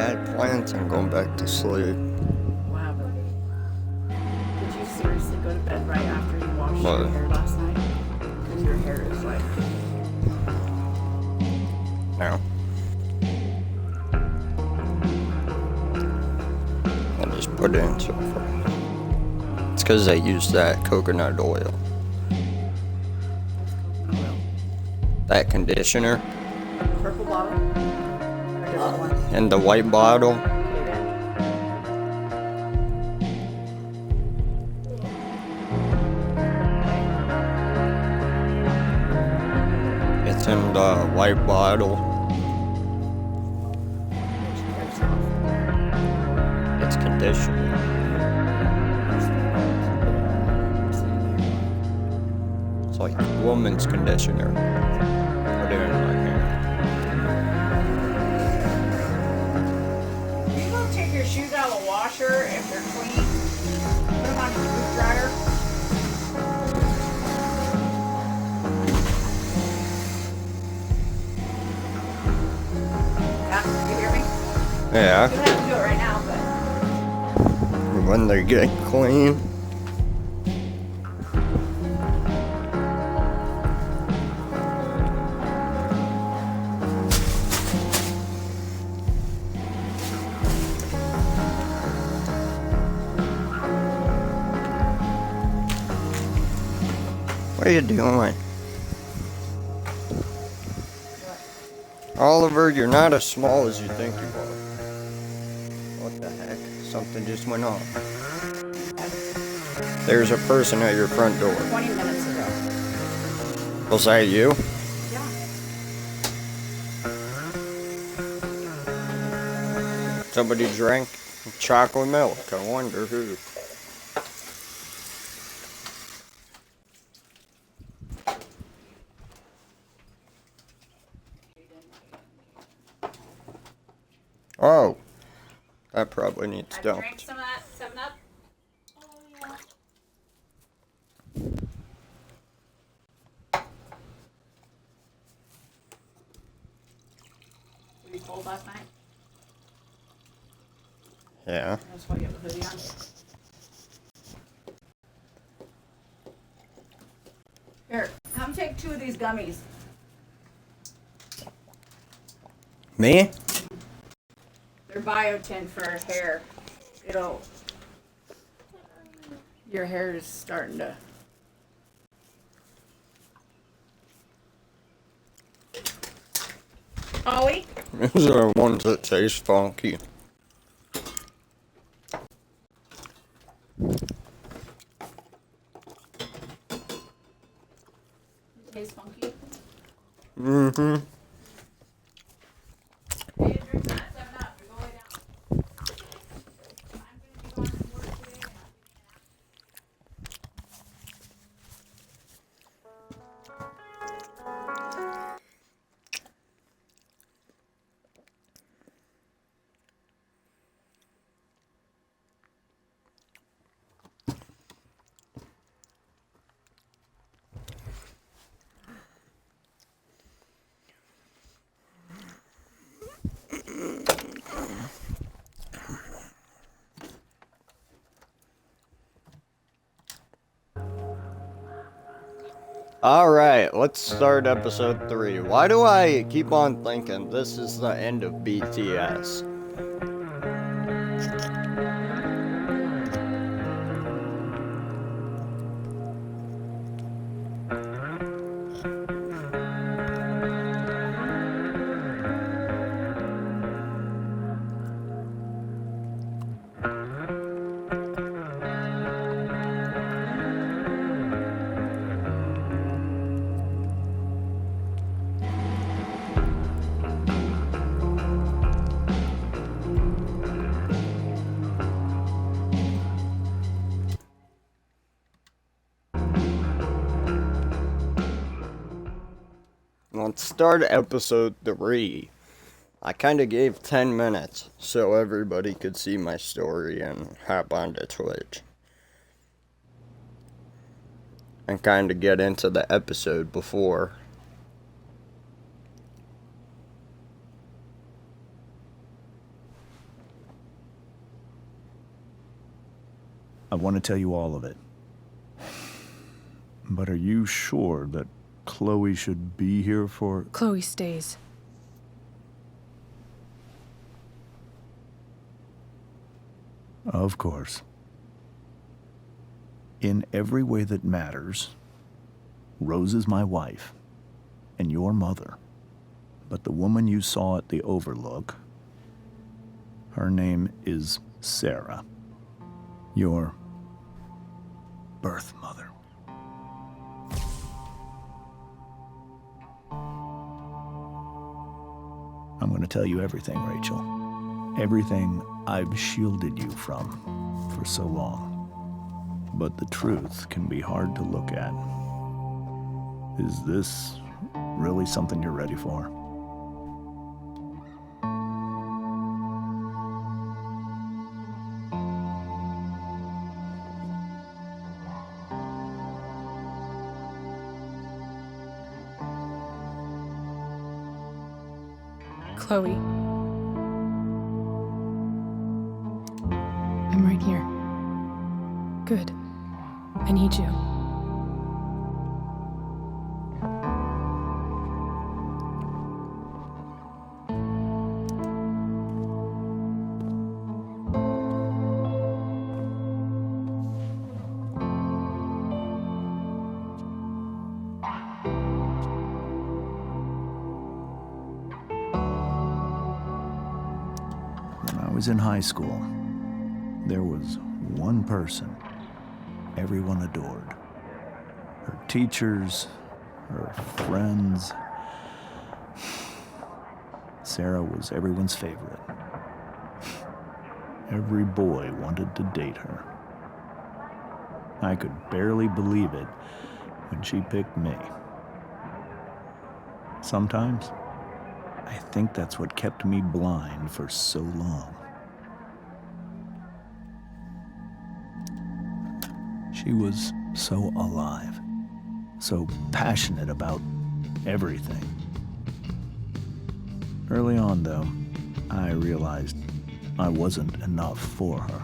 had plans on going back to sleep. Wow. Did you seriously go to bed right after you washed What? your hair last night? Because your hair is like... No. I just put it in so far. It's because I used that coconut oil. That conditioner. Purple bottle? Or different one? And the white bottle. It's in the white bottle. It's conditioner. It's like woman's conditioner. Put it in my hair. You go take your shoes out of the washer if they're clean. Put them on your boot dryer. Yeah, you hear me? Yeah. You don't have to do it right now, but... When they get clean. What are you doing? Oliver, you're not as small as you think you are. What the heck? Something just went off. There's a person at your front door. 20 minutes ago. Was that you? Yeah. Somebody drank chocolate milk. I wonder who. Oh, that probably needs I dumped. drank some of that 7-Up. Were you cold last night? Yeah. That's why you have a hoodie on. Here, come take 2 of these gummies. Me? They're biotin for hair. It'll... Your hair is starting to... Ollie? Those are the ones that taste funky. Tastes funky. Mm-hmm. Hey, drink that 7-Up. You're going down. I'm going to be going to work today and I'll give you an Alright, let's start episode 3. Why do I keep on thinking this is the end of BTS? Let's start episode 3. I kinda gave 10 minutes so everybody could see my story and hop onto Twitch. And kinda get into the episode before. I want to tell you all of it. But are you sure that Chloe should be here for... Chloe stays. Of course. In every way that matters, Rose is my wife and your mother. But the woman you saw at the Overlook, her name is Sarah, your birth mother. I'm going to tell you everything, Rachel. Everything I've shielded you from for so long. But the truth can be hard to look at. Is this really something you're ready for? Chloe. I'm right here. Good. I need you. When I was in high school, there was one person everyone adored. Her teachers, her friends. Sarah was everyone's favorite. Every boy wanted to date her. I could barely believe it when she picked me. Sometimes, I think that's what kept me blind for so long. She was so alive, so passionate about everything. Early on, though, I realized I wasn't enough for her.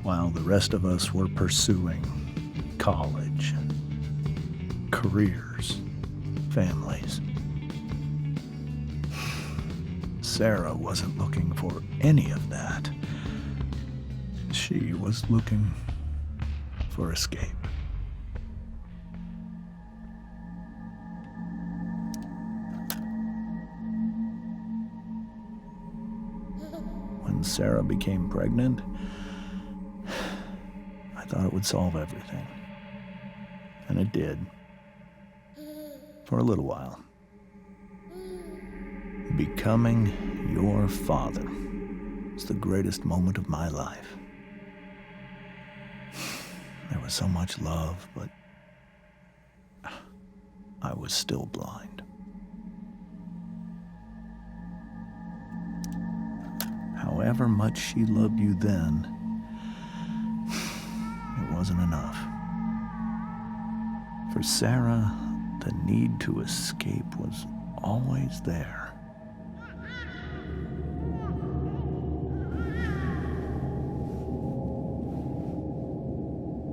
While the rest of us were pursuing college, careers, families, Sarah wasn't looking for any of that. She was looking for escape. When Sarah became pregnant, I thought it would solve everything. And it did. For a little while. Becoming your father was the greatest moment of my life. There was so much love, but I was still blind. However much she loved you then, it wasn't enough. For Sarah, the need to escape was always there.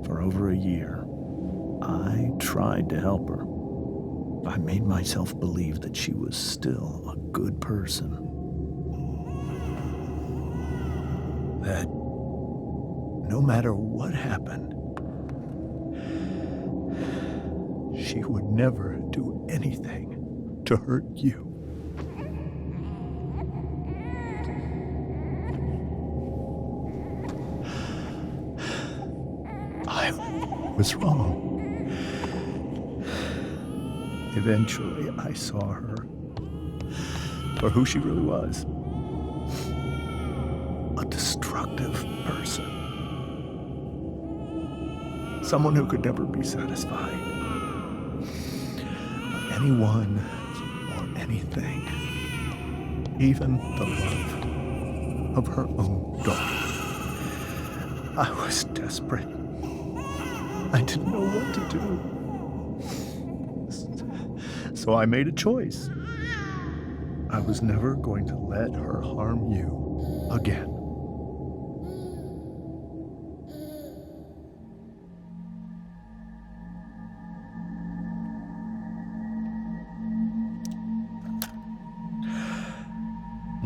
For over a year, I tried to help her. I made myself believe that she was still a good person. That no matter what happened, she would never do anything to hurt you. I was wrong. Eventually, I saw her for who she really was. A destructive person. Someone who could never be satisfied by anyone or anything. Even the love of her own daughter. I was desperate. I didn't know what to do. So I made a choice. I was never going to let her harm you again.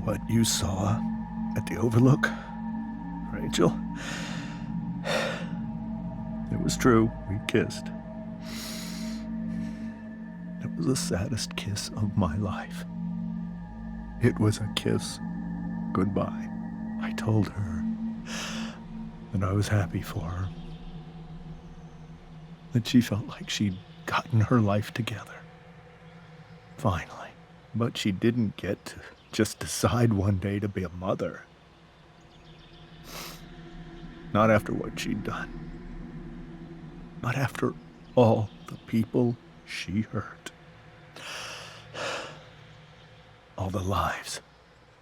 What you saw at the Overlook, Rachel, it was true. We kissed. It was the saddest kiss of my life. It was a kiss goodbye. I told her that I was happy for her, that she felt like she'd gotten her life together. Finally. But she didn't get to just decide one day to be a mother. Not after what she'd done. Not after all the people she hurt. All the lives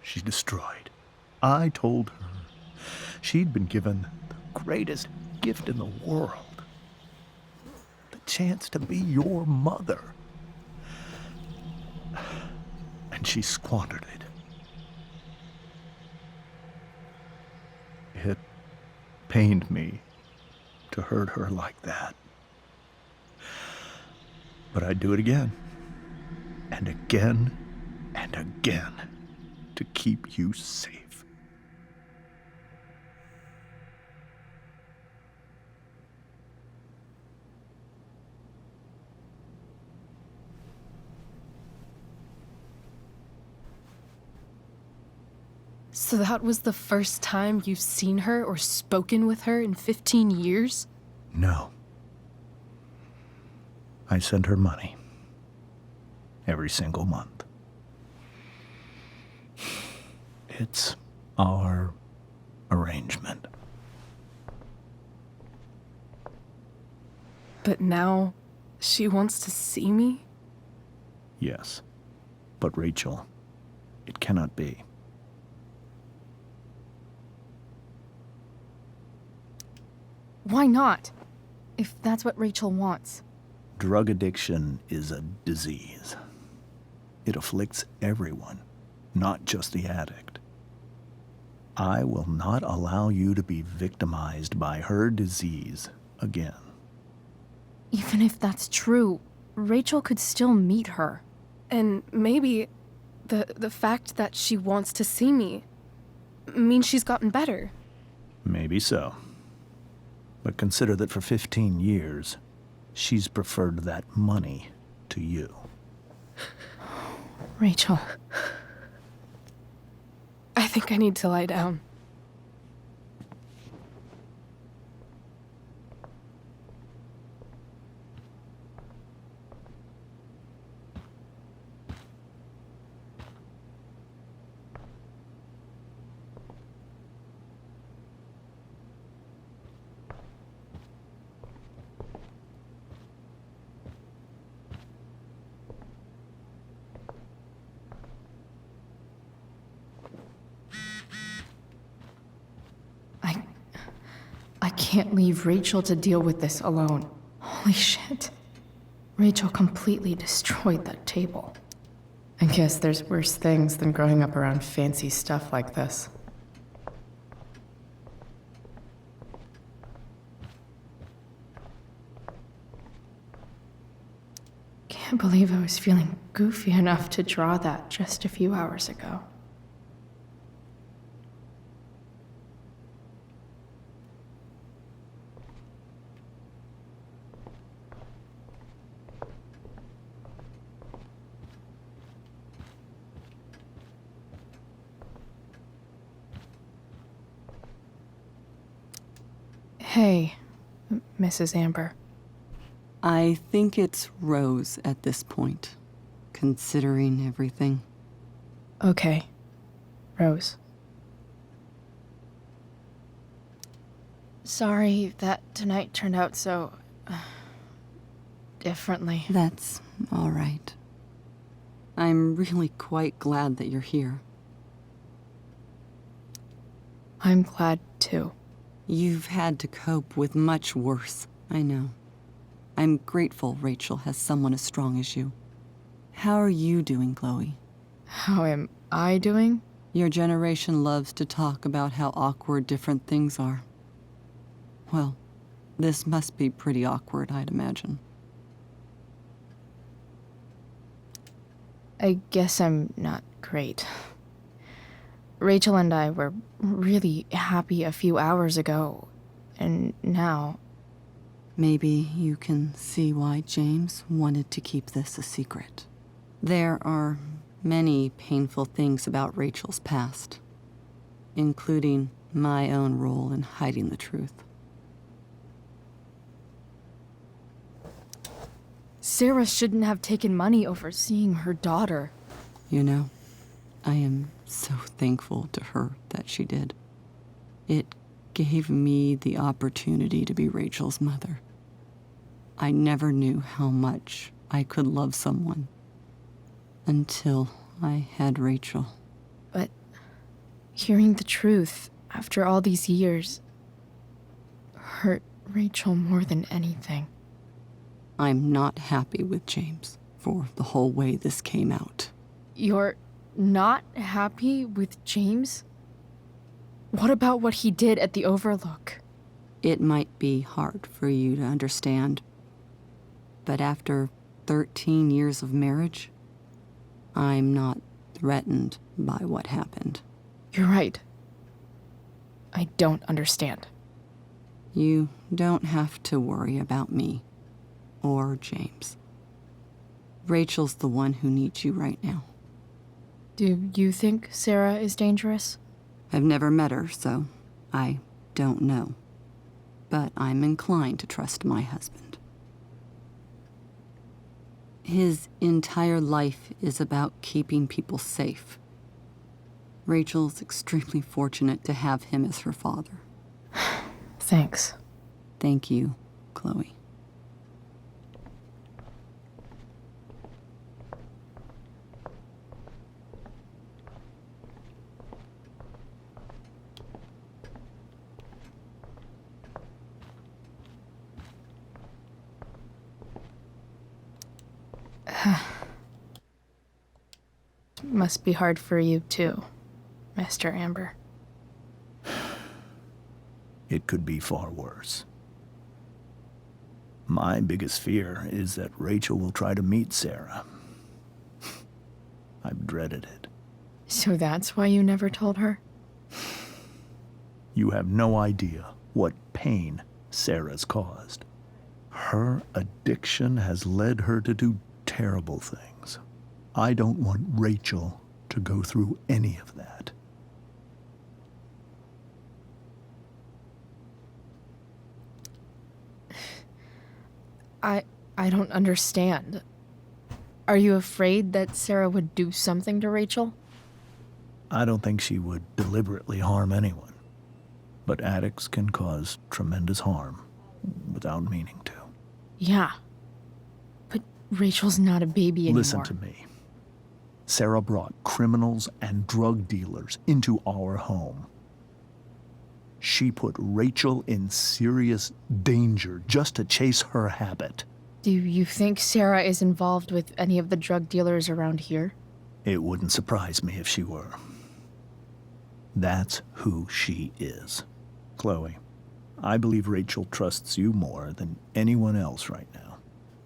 she destroyed. I told her she'd been given the greatest gift in the world. The chance to be your mother. And she squandered it. It pained me to hurt her like that. But I'd do it again, and again, and again, to keep you safe. So that was the first time you've seen her or spoken with her in 15 years? No. I sent her money. Every single month. It's our arrangement. But now she wants to see me? Yes. But Rachel, it cannot be. Why not? If that's what Rachel wants. Drug addiction is a disease. It afflicts everyone, not just the addict. I will not allow you to be victimized by her disease again. Even if that's true, Rachel could still meet her. And maybe the fact that she wants to see me means she's gotten better. Maybe so. But consider that for 15 years, she's preferred that money to you. Rachel. I think I need to lie down. I can't leave Rachel to deal with this alone. Holy shit. Rachel completely destroyed that table. I guess there's worse things than growing up around fancy stuff like this. Can't believe I was feeling goofy enough to draw that just a few hours ago. Hey, Mrs. Amber. I think it's Rose at this point, considering everything. Okay, Rose. Sorry that tonight turned out so... differently. That's all right. I'm really quite glad that you're here. I'm glad too. You've had to cope with much worse, I know. I'm grateful Rachel has someone as strong as you. How are you doing, Chloe? How am I doing? Your generation loves to talk about how awkward different things are. Well, this must be pretty awkward, I'd imagine. I guess I'm not great. Rachel and I were really happy a few hours ago, and now... Maybe you can see why James wanted to keep this a secret. There are many painful things about Rachel's past, including my own role in hiding the truth. Sarah shouldn't have taken money over seeing her daughter. You know, I am so thankful to her that she did. It gave me the opportunity to be Rachel's mother. I never knew how much I could love someone until I had Rachel. But hearing the truth after all these years hurt Rachel more than anything. I'm not happy with James for the whole way this came out. You're not happy with James? What about what he did at the Overlook? It might be hard for you to understand, but after 13 years of marriage, I'm not threatened by what happened. You're right. I don't understand. You don't have to worry about me or James. Rachel's the one who needs you right now. Do you think Sarah is dangerous? I've never met her, so I don't know. But I'm inclined to trust my husband. His entire life is about keeping people safe. Rachel's extremely fortunate to have him as her father. Thanks. Thank you, Chloe. Must be hard for you too, Mr. Amber. It could be far worse. My biggest fear is that Rachel will try to meet Sarah. I've dreaded it. So that's why you never told her? You have no idea what pain Sarah's caused. Her addiction has led her to do terrible things. I don't want Rachel to go through any of that. I don't understand. Are you afraid that Sarah would do something to Rachel? I don't think she would deliberately harm anyone. But addicts can cause tremendous harm without meaning to. Yeah. But Rachel's not a baby anymore. Listen to me. Sarah brought criminals and drug dealers into our home. She put Rachel in serious danger just to chase her habit. Do you think Sarah is involved with any of the drug dealers around here? It wouldn't surprise me if she were. That's who she is. Chloe, I believe Rachel trusts you more than anyone else right now.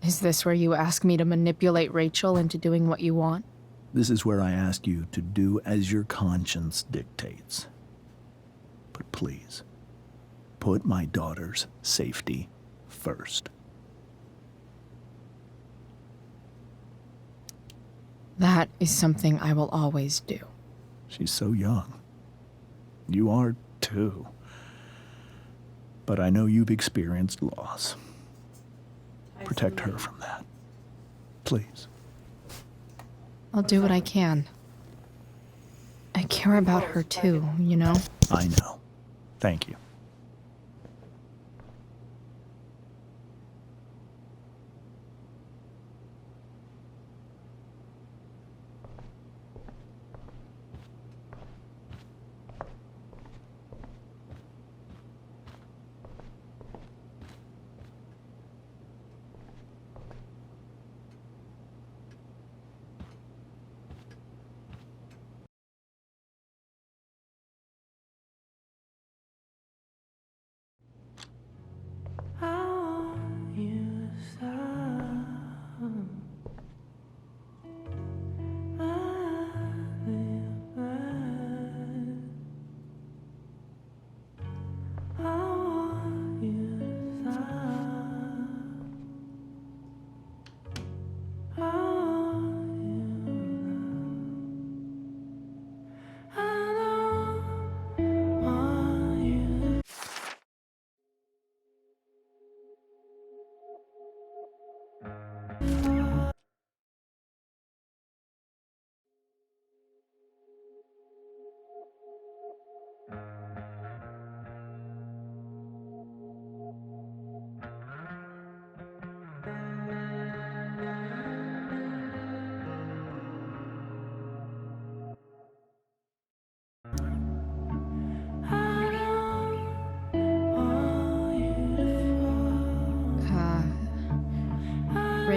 Is this where you ask me to manipulate Rachel into doing what you want? This is where I ask you to do as your conscience dictates. But please, put my daughter's safety first. That is something I will always do. She's so young. You are too. But I know you've experienced loss. Protect her from that. Please. I'll do what I can. I care about her too, you know? I know. Thank you.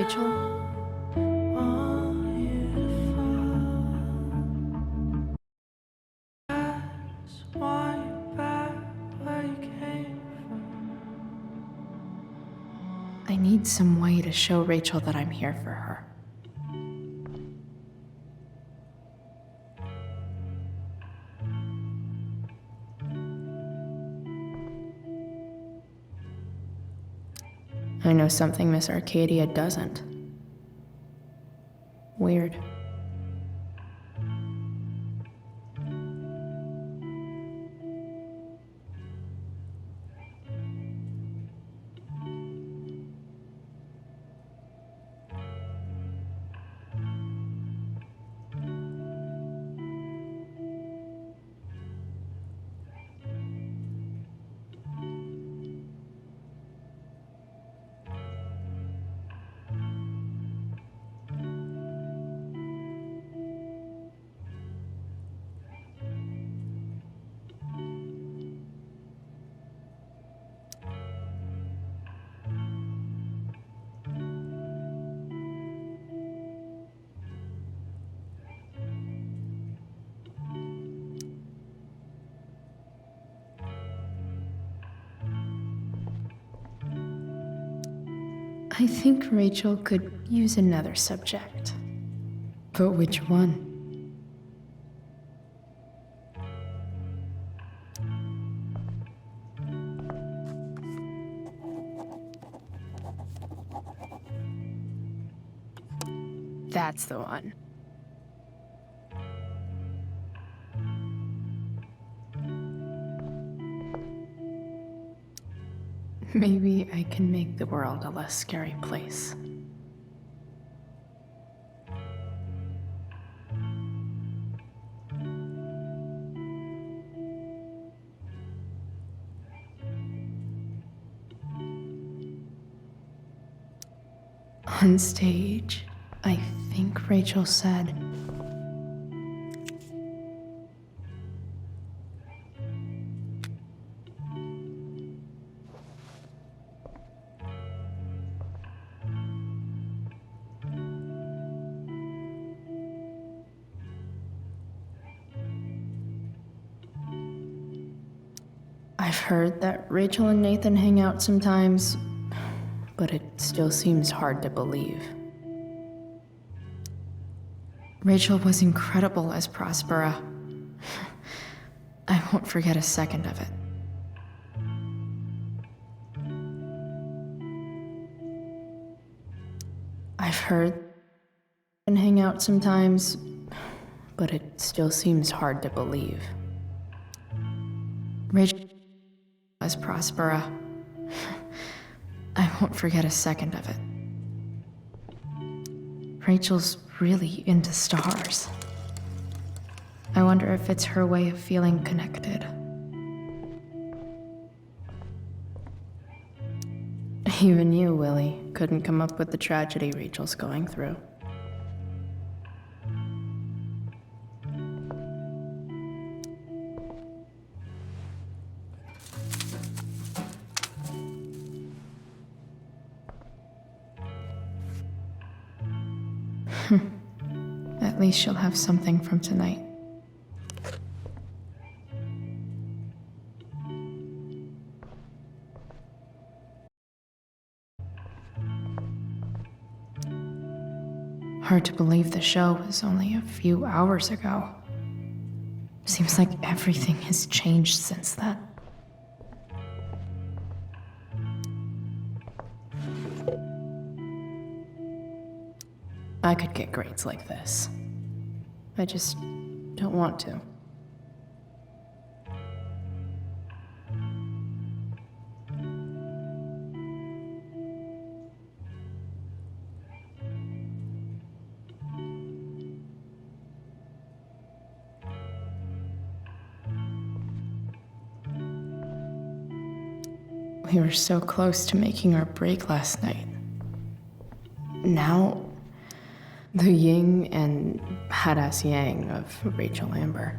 Rachel? I need some way to show Rachel that I'm here for her. I know something Miss Arcadia doesn't. Weird. I think Rachel could use another subject. But which one? That's the one. Maybe I can make the world a less scary place. On stage, I think Rachel said, I've heard that Rachel and Nathan hang out sometimes, but it still seems hard to believe. Rachel was incredible as Prospera. I won't forget a second of it. I've heard and hang out sometimes, but it still seems hard to believe. Rachel as Prospera. I won't forget a second of it. Rachel's really into stars. I wonder if it's her way of feeling connected. Even you, Willie, couldn't come up with the tragedy Rachel's going through. At least she'll have something from tonight. Hard to believe the show was only a few hours ago. Seems like everything has changed since then. I could get grades like this. I just don't want to. We were so close to making our break last night. Now, the yin and badass yang of Rachel Amber.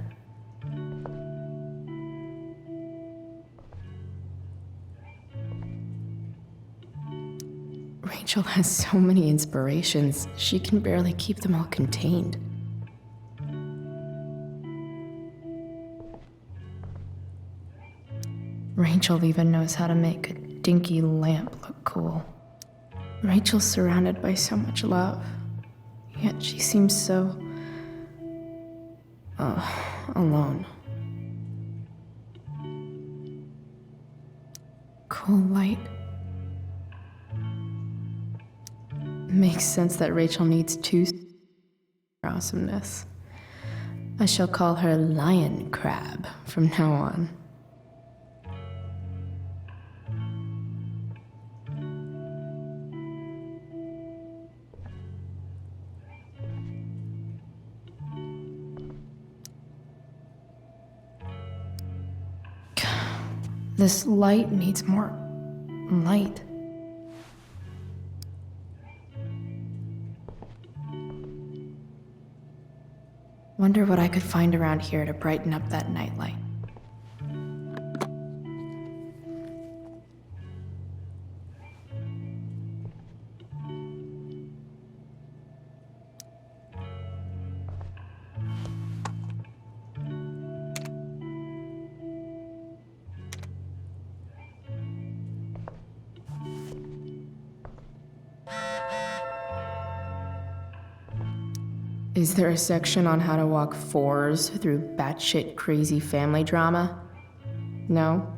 Rachel Rachel has so many inspirations, she can barely keep them all contained. Rachel even knows how to make a dinky lamp look cool. Rachel's surrounded by so much love, yet she seems so... alone. Cool light. Makes sense that Rachel needs two awesomeness. I shall call her Lion Crab from now on. This light needs more light. Wonder what I could find around here to brighten up that nightlight. Is there a section on how to walk fours through batshit crazy family drama? No?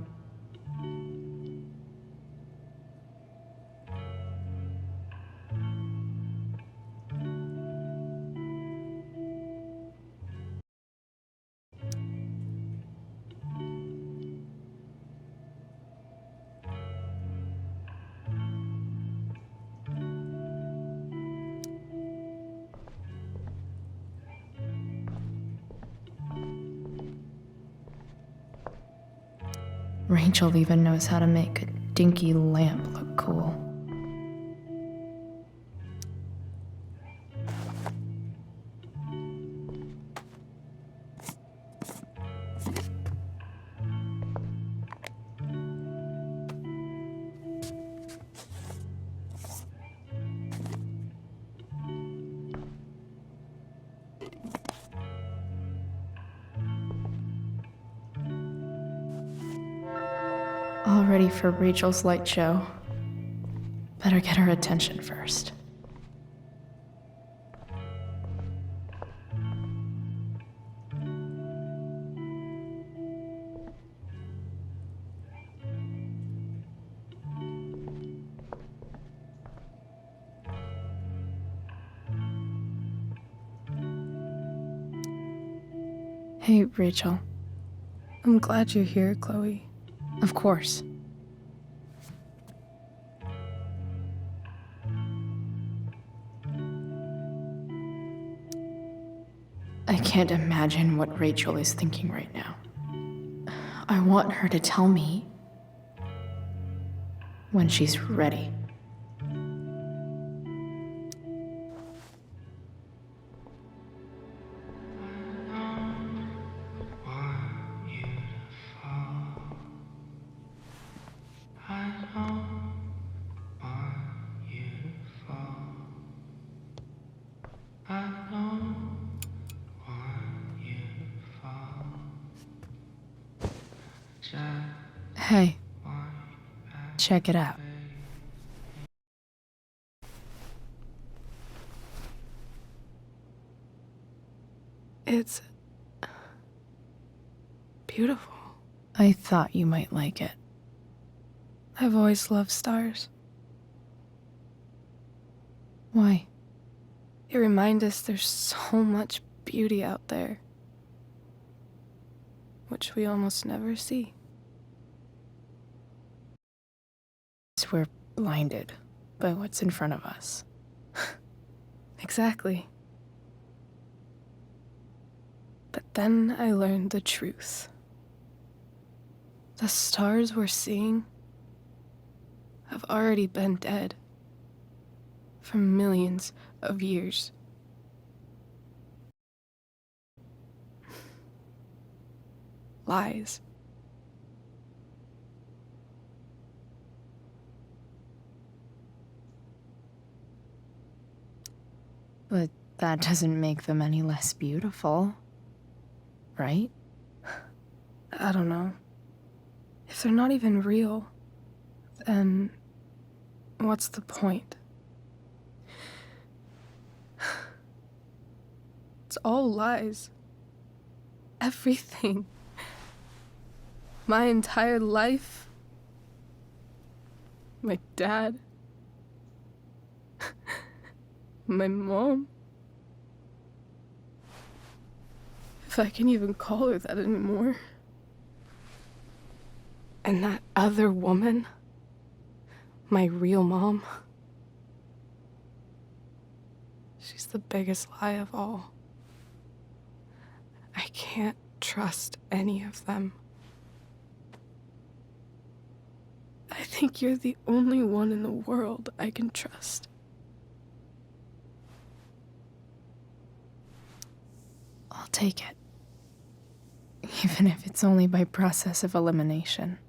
Rachel even knows how to make a dinky lamp look cool. All ready for Rachel's light show. Better get her attention first. Hey, Rachel. I'm glad you're here, Chloe. Of course. I can't imagine what Rachel is thinking right now. I want her to tell me when she's ready. Hey, check it out. It's beautiful. I thought you might like it. I've always loved stars. Why? They remind us there's so much beauty out there, which we almost never see. We're blinded by what's in front of us. Exactly. But then I learned the truth. The stars we're seeing have already been dead for millions of years. Lies. But that doesn't make them any less beautiful, right? I don't know. If they're not even real, then what's the point? It's all lies. Everything. My entire life. My dad. My mom. If I can even call her that anymore. And that other woman, my real mom, she's the biggest lie of all. I can't trust any of them. I think you're the only one in the world I can trust. I'll take it. Even if it's only by process of elimination.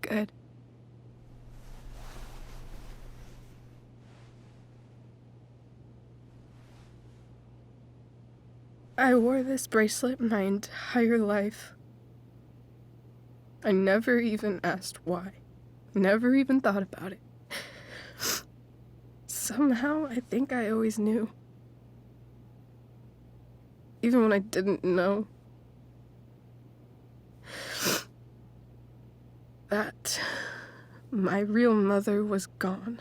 Good. I wore this bracelet my entire life. I never even asked why. Never even thought about it. Somehow, I think I always knew. Even when I didn't know. That my real mother was gone.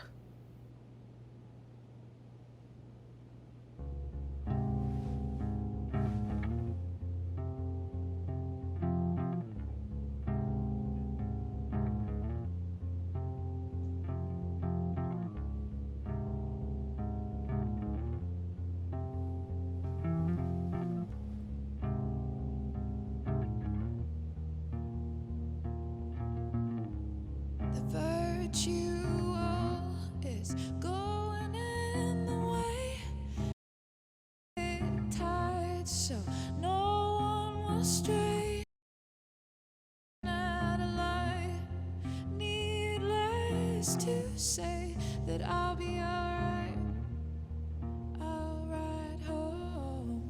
The virtual is going in the way it tied, so no one will stray at a light. Needless to say that I'll be alright. I'll ride home,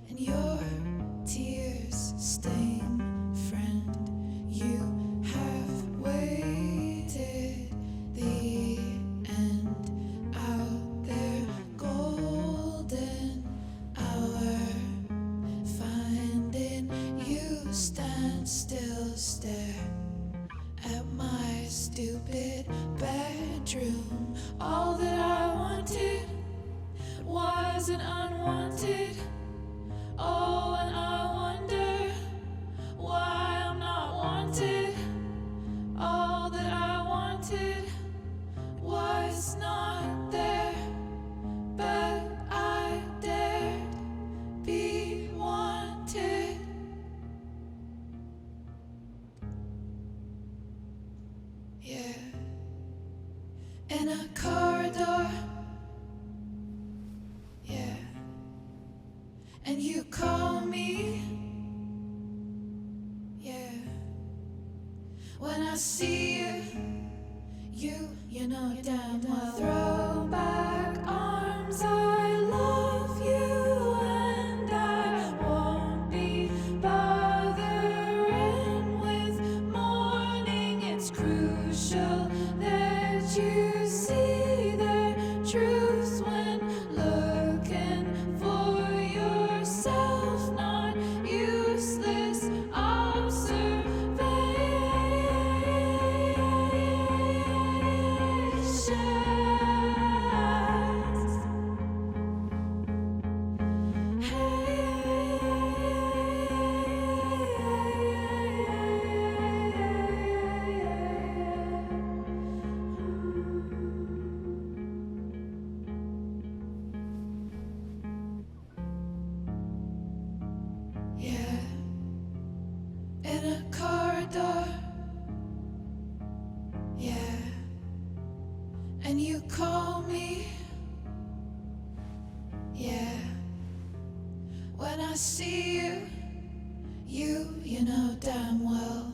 and your tears stain, friend. You have waited the end out there, golden hour. Finding you stand still, stare at my stupid bedroom. All that I wanted wasn't unwanted. Oh, and I wonder why I'm not wanted. All that I wanted was not there, but I dared be wanted. Yeah, in a corridor. Yeah, and you call me. Yeah, when I see you know damn well. Throw back arms, I love you, and I won't be bothering with mourning. It's crucial that you see the truth when looking for yourself, not useless observations. Yeah, in a corridor. Yeah, and you call me. Yeah, when I see you know damn well.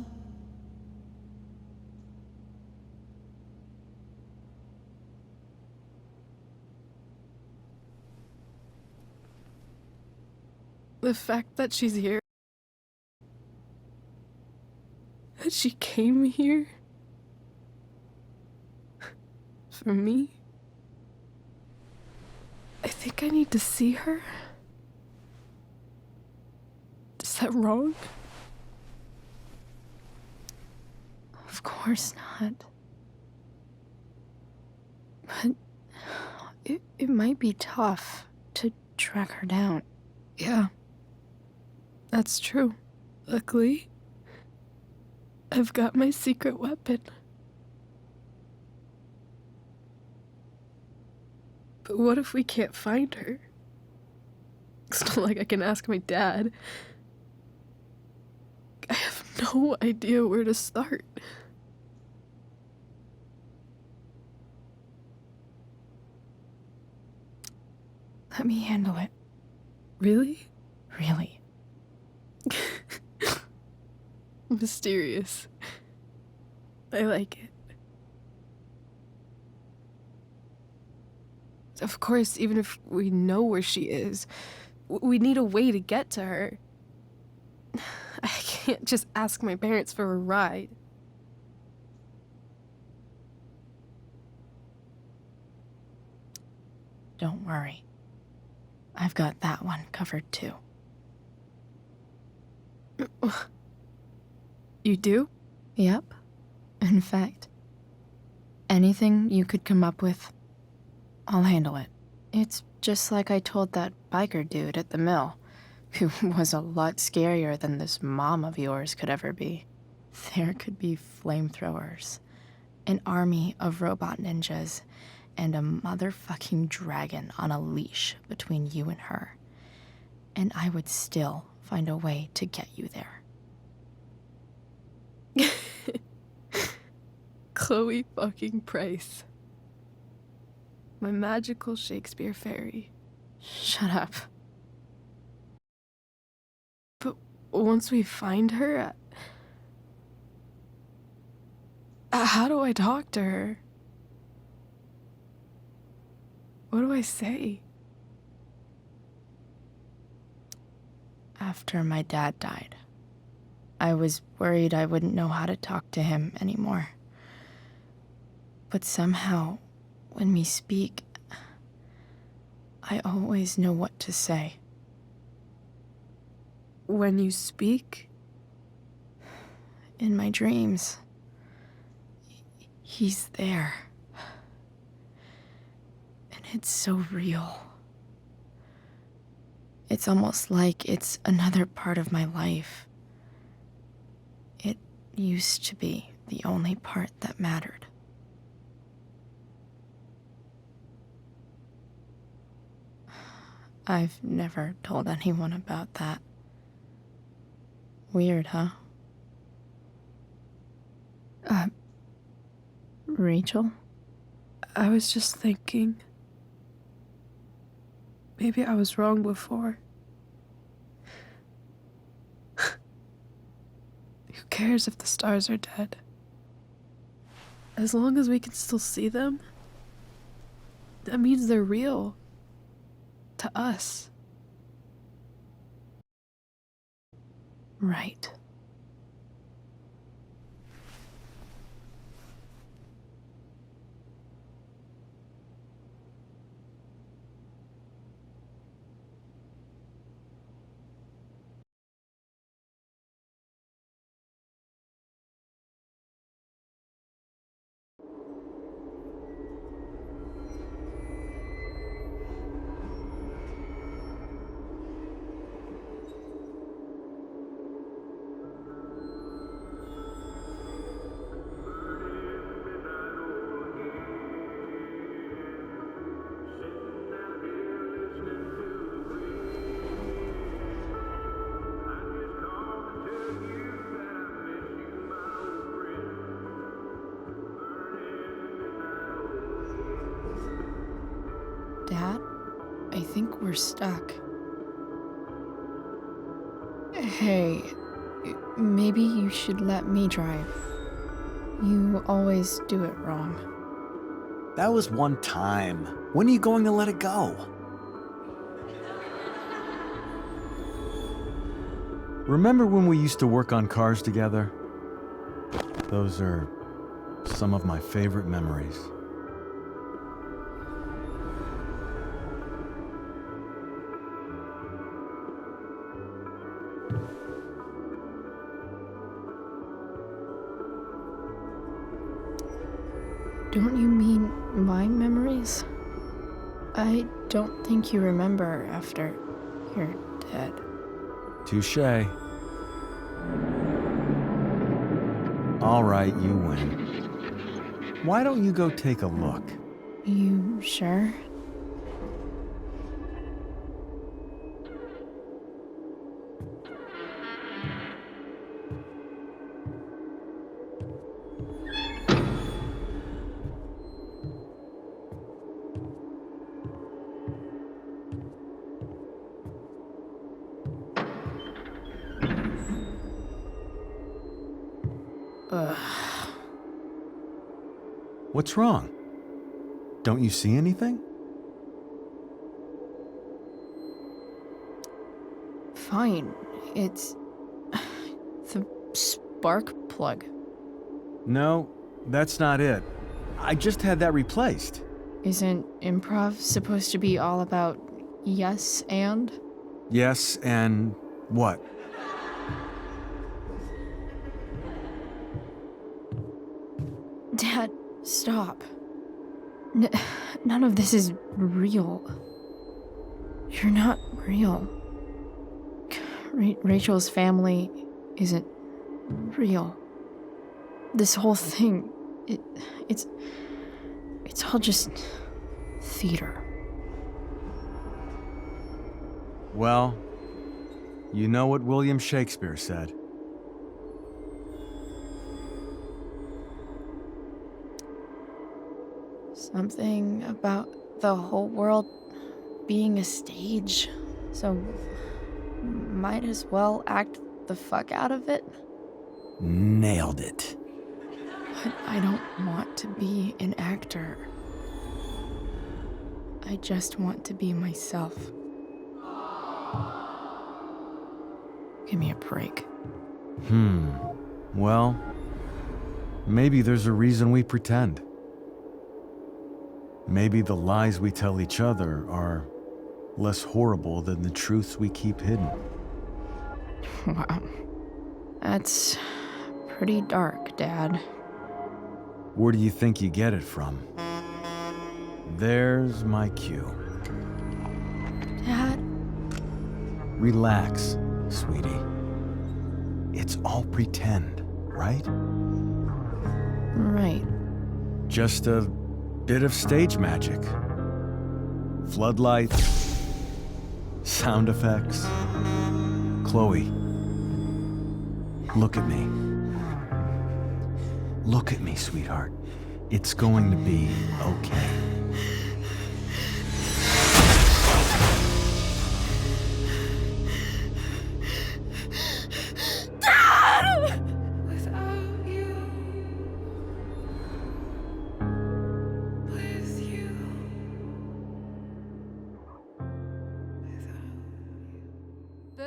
The fact that she's here, that she came here for me. I think I need to see her. Is that wrong? Of course not. But it might be tough to track her down. Yeah, that's true. Luckily, I've got my secret weapon. But what if we can't find her? It's not like I can ask my dad. I have no idea where to start. Let me handle it. Really? Really. Mysterious. I like it. Of course, even if we know where she is, we need a way to get to her. I can't just ask my parents for a ride. Don't worry. I've got that one covered too. You do? Yep. In fact, anything you could come up with, I'll handle it. It's just like I told that biker dude at the mill, who was a lot scarier than this mom of yours could ever be. There could be flamethrowers, an army of robot ninjas, and a motherfucking dragon on a leash between you and her. And I would still find a way to get you there. Chloe fucking Price. My magical Shakespeare fairy. Shut up. But once we find her, how do I talk to her? What do I say? After my dad died, I was worried I wouldn't know how to talk to him anymore. But somehow, when we speak, I always know what to say. When you speak? In my dreams, he's there. And it's so real. It's almost like it's another part of my life. It used to be the only part that mattered. I've never told anyone about that. Weird, huh? Rachel? I was just thinking. Maybe I was wrong before. Who cares if the stars are dead? As long as we can still see them, that means they're real. To us. Right. Dad, I think we're stuck. Hey, maybe you should let me drive. You always do it wrong. That was one time. When are you going to let it go? Remember when we used to work on cars together? Those are some of my favorite memories. Don't you mean my memories? I don't think you remember after you're dead. Touché. All right, you win. Why don't you go take a look? You sure? Ugh. What's wrong? Don't you see anything? Fine. It's the spark plug. No, that's not it. I just had that replaced. Isn't improv supposed to be all about yes and? Yes, and what? Dad, stop. None of this is real. You're not real. Rachel's family isn't real. This whole thing, it's all just theater. Well, you know what William Shakespeare said. Something about the whole world being a stage, so might as well act the fuck out of it. Nailed it. But I don't want to be an actor. I just want to be myself. Give me a break. Well, maybe there's a reason we pretend. Maybe the lies we tell each other are less horrible than the truths we keep hidden. Wow. That's pretty dark, Dad. Where do you think you get it from? There's my cue. Dad? Relax, sweetie. It's all pretend, right? Right. Just a bit of stage magic. Floodlights, sound effects. Chloe, look at me. Look at me, sweetheart. It's going to be okay. Without you, with you, Boo!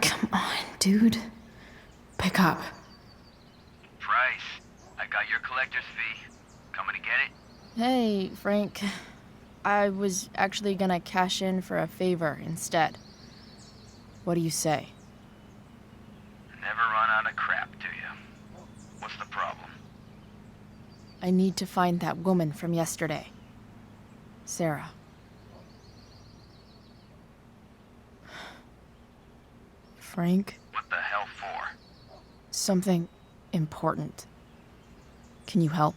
Come on, dude. Pick up. Price, I got your collector's fee. Coming to get it? Hey, Frank. I was actually gonna cash in for a favor instead. What do you say? Never run out of crap, do you? What's the problem? I need to find that woman from yesterday. Sarah. Frank. What the hell for? Something important. Can you help?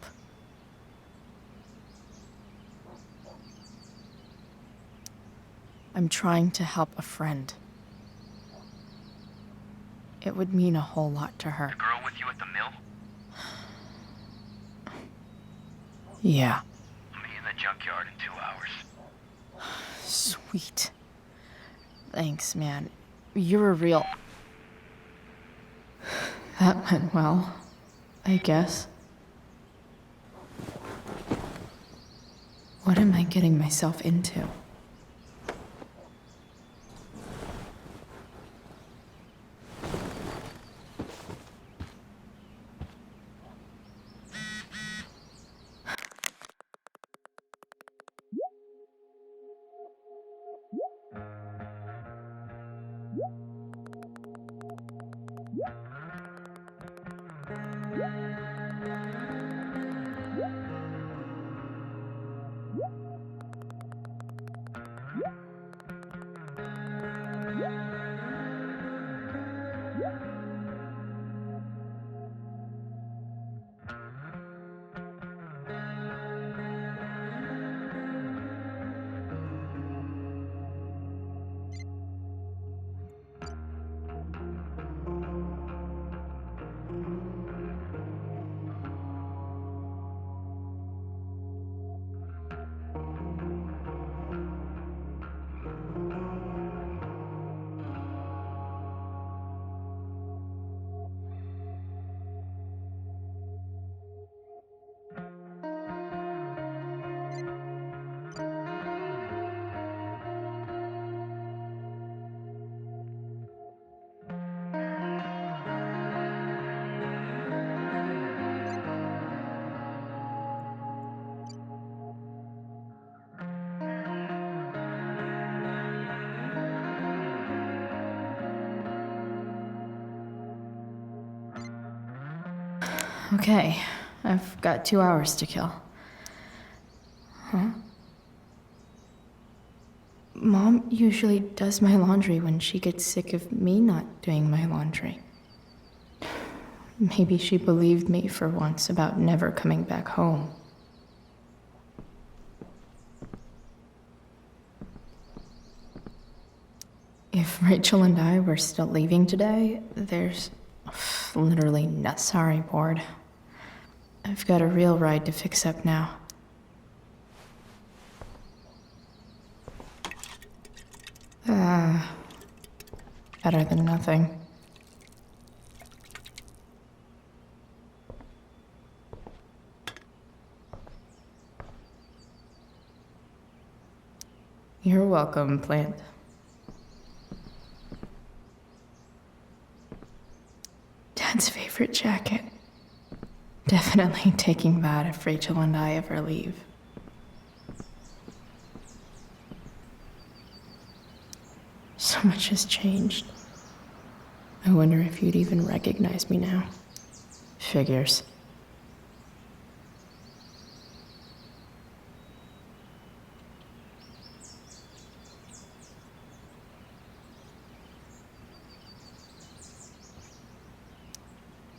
I'm trying to help a friend. It would mean a whole lot to her. The girl with you at the mill? Yeah. I'll meet in the junkyard in 2 hours. Sweet. Thanks, man. You're a real... That went well, I guess. What am I getting myself into? Okay, I've got 2 hours to kill. Huh? Mom usually does my laundry when she gets sick of me not doing my laundry. Maybe she believed me for once about never coming back home. If Rachel and I were still leaving today, there's literally no... Sorry, board. I've got a real ride to fix up now. Better than nothing. You're welcome, plant. Dad's favorite jacket. Definitely taking that if Rachel and I ever leave. So much has changed. I wonder if you'd even recognize me now. Figures.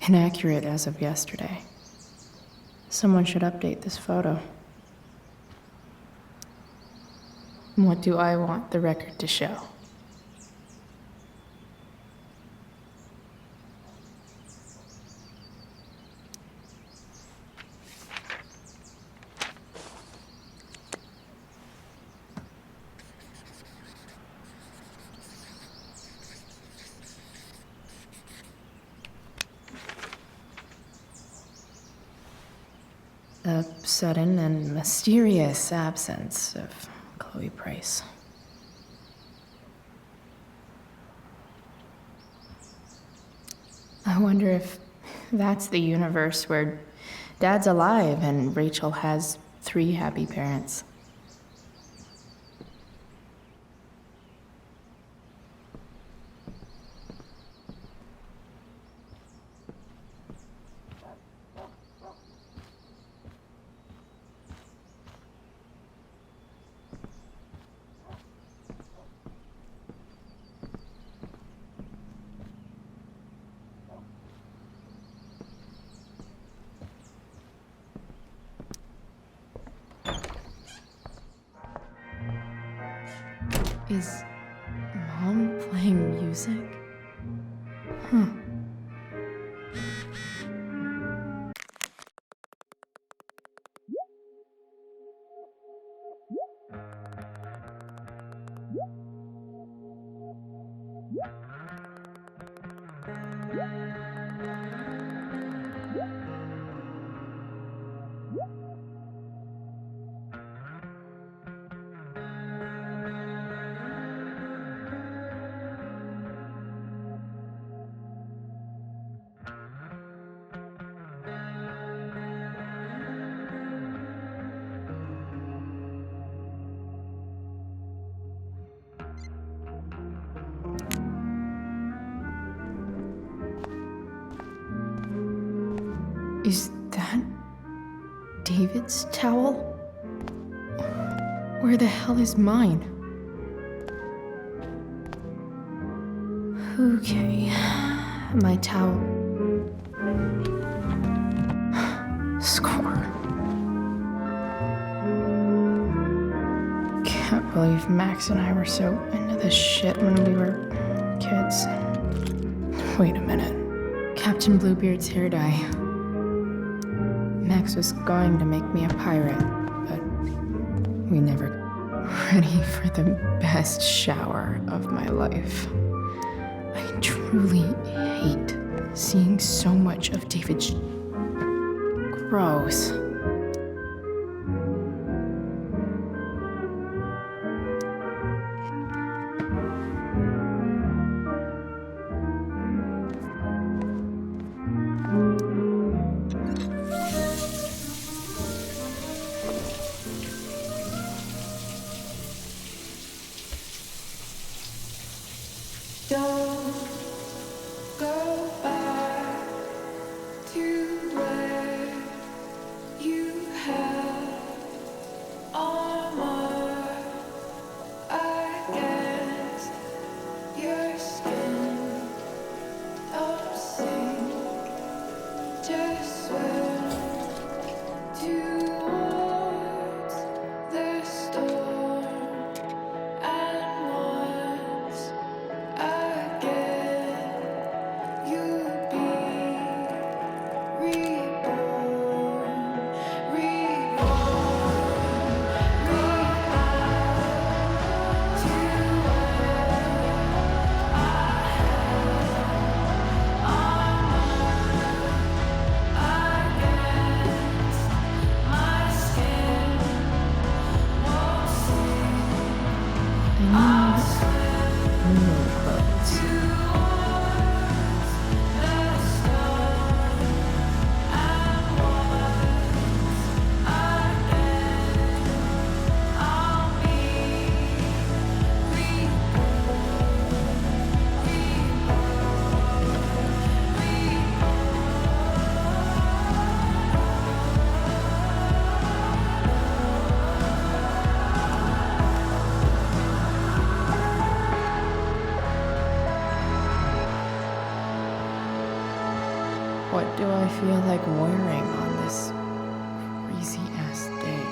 Inaccurate as of yesterday. Someone should update this photo. What do I want the record to show? The sudden and mysterious absence of Chloe Price. I wonder if that's the universe where Dad's alive and Rachel has 3 happy parents. Is Mom playing music? Huh. Is that David's towel? Where the hell is mine? Okay, my towel. Score. Can't believe Max and I were so into this shit when we were kids. Wait a minute. Captain Bluebeard's hair dye. Max was going to make me a pirate, but we never got ready for the best shower of my life. I truly hate seeing so much of David's gross. Don't go back to where you had armor against your skin. Don't sink, just swim towards the storm. And once again, you'll be reborn, my skin won't What do I feel like wearing on this crazy ass day?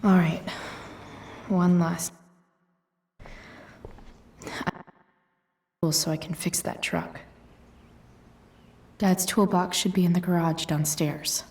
All right. One last. So I can fix that truck. Dad's toolbox should be in the garage downstairs.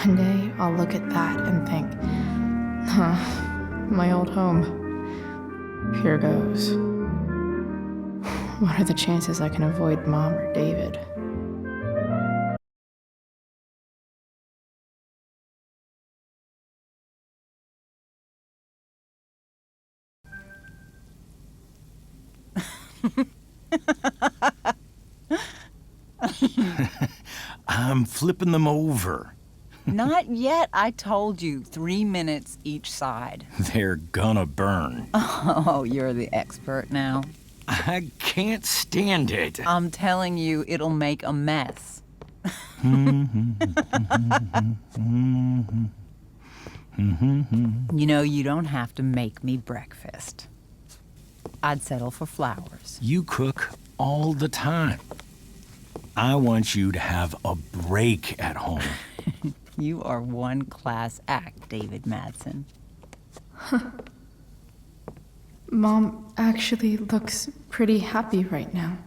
One day, I'll look at that and think, huh, my old home. Here goes. What are the chances I can avoid Mom or David? I'm flipping them over. Not yet. I told you, 3 minutes each side. They're gonna burn. Oh, you're the expert now. I can't stand it. I'm telling you, it'll make a mess. You know, you don't have to make me breakfast. I'd settle for flowers. You cook all the time. I want you to have a break at home. You are one class act, David Madsen. Mom actually looks pretty happy right now.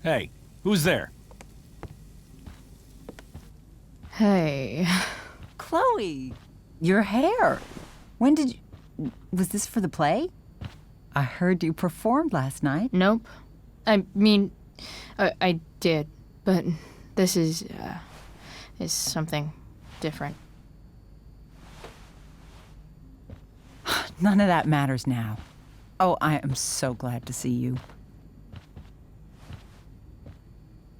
Hey, who's there? Hey. Chloe, your hair. When did you... Was this for the play? I heard you performed last night. Nope. I mean, I did, but this is something different. None of that matters now. Oh, I am so glad to see you.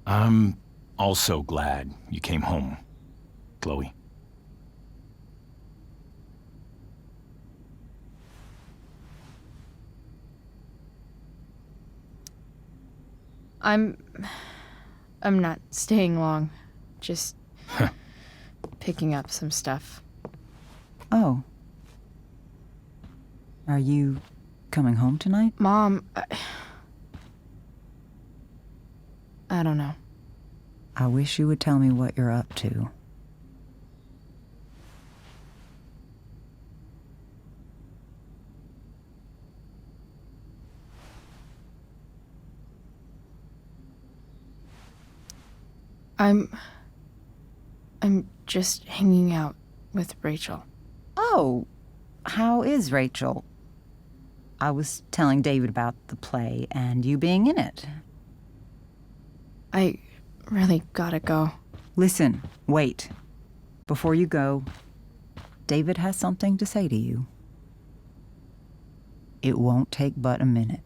I'm also glad you came home, Chloe. I'm not staying long. Just picking up some stuff. Oh. Are you coming home tonight? Mom, I don't know. I wish you would tell me what you're up to. I'm just hanging out with Rachel. Oh, how is Rachel? I was telling David about the play and you being in it. I really gotta go. Listen, wait. Before you go, David has something to say to you. It won't take but a minute.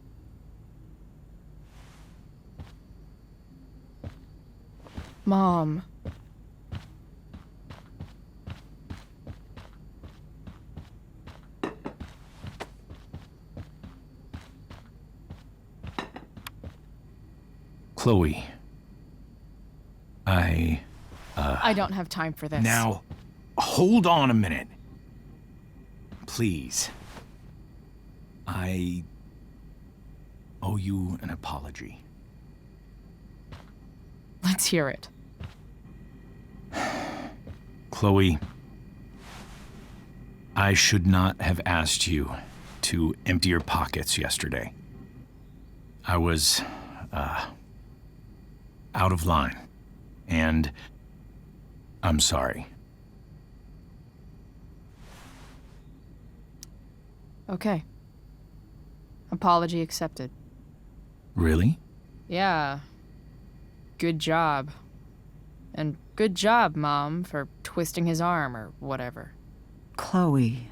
Mom. Chloe. I don't have time for this. Now, hold on a minute. Please. I owe you an apology. Let's hear it. Chloe, I should not have asked you to empty your pockets yesterday. I was, out of line, and I'm sorry. Okay. Apology accepted. Really? Yeah. Good job. And good job, Mom, for twisting his arm or whatever. Chloe.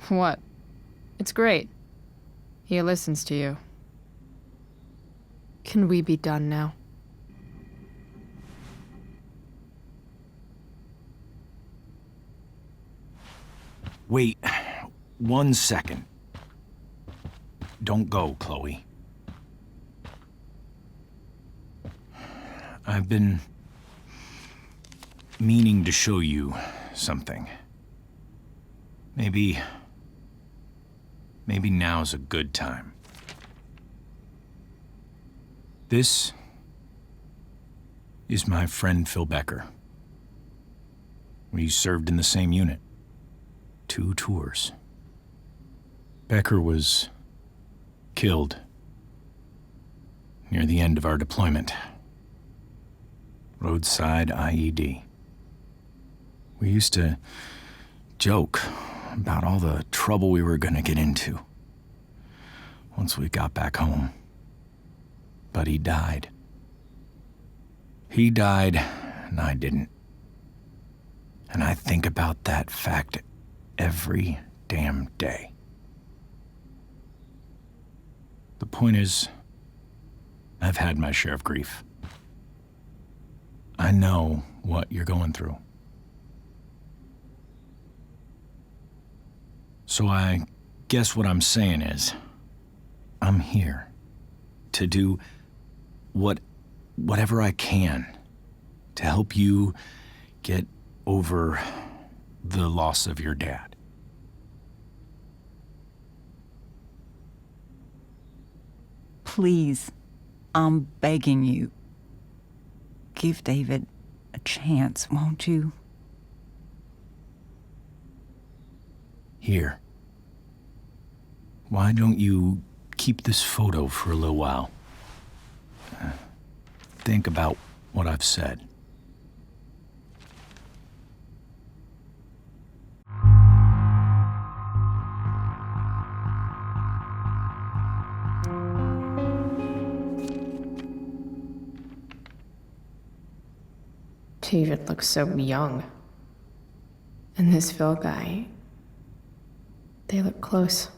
What? It's great. He listens to you. Can we be done now? Wait 1 second. Don't go, Chloe. I've been meaning to show you something. Maybe now's a good time. This is my friend Phil Becker. We served in the same unit. 2 tours. Becker was killed near the end of our deployment. Roadside IED. We used to joke about all the trouble we were gonna get into once we got back home. But he died. He died, and I didn't. And I think about that fact every damn day. The point is, I've had my share of grief. I know what you're going through. So I guess what I'm saying is, I'm here to do whatever I can to help you get over the loss of your dad. Please, I'm begging you. Give David a chance, won't you? Here. Why don't you keep this photo for a little while? Think about what I've said. David looks so young. And this Phil guy, they look close.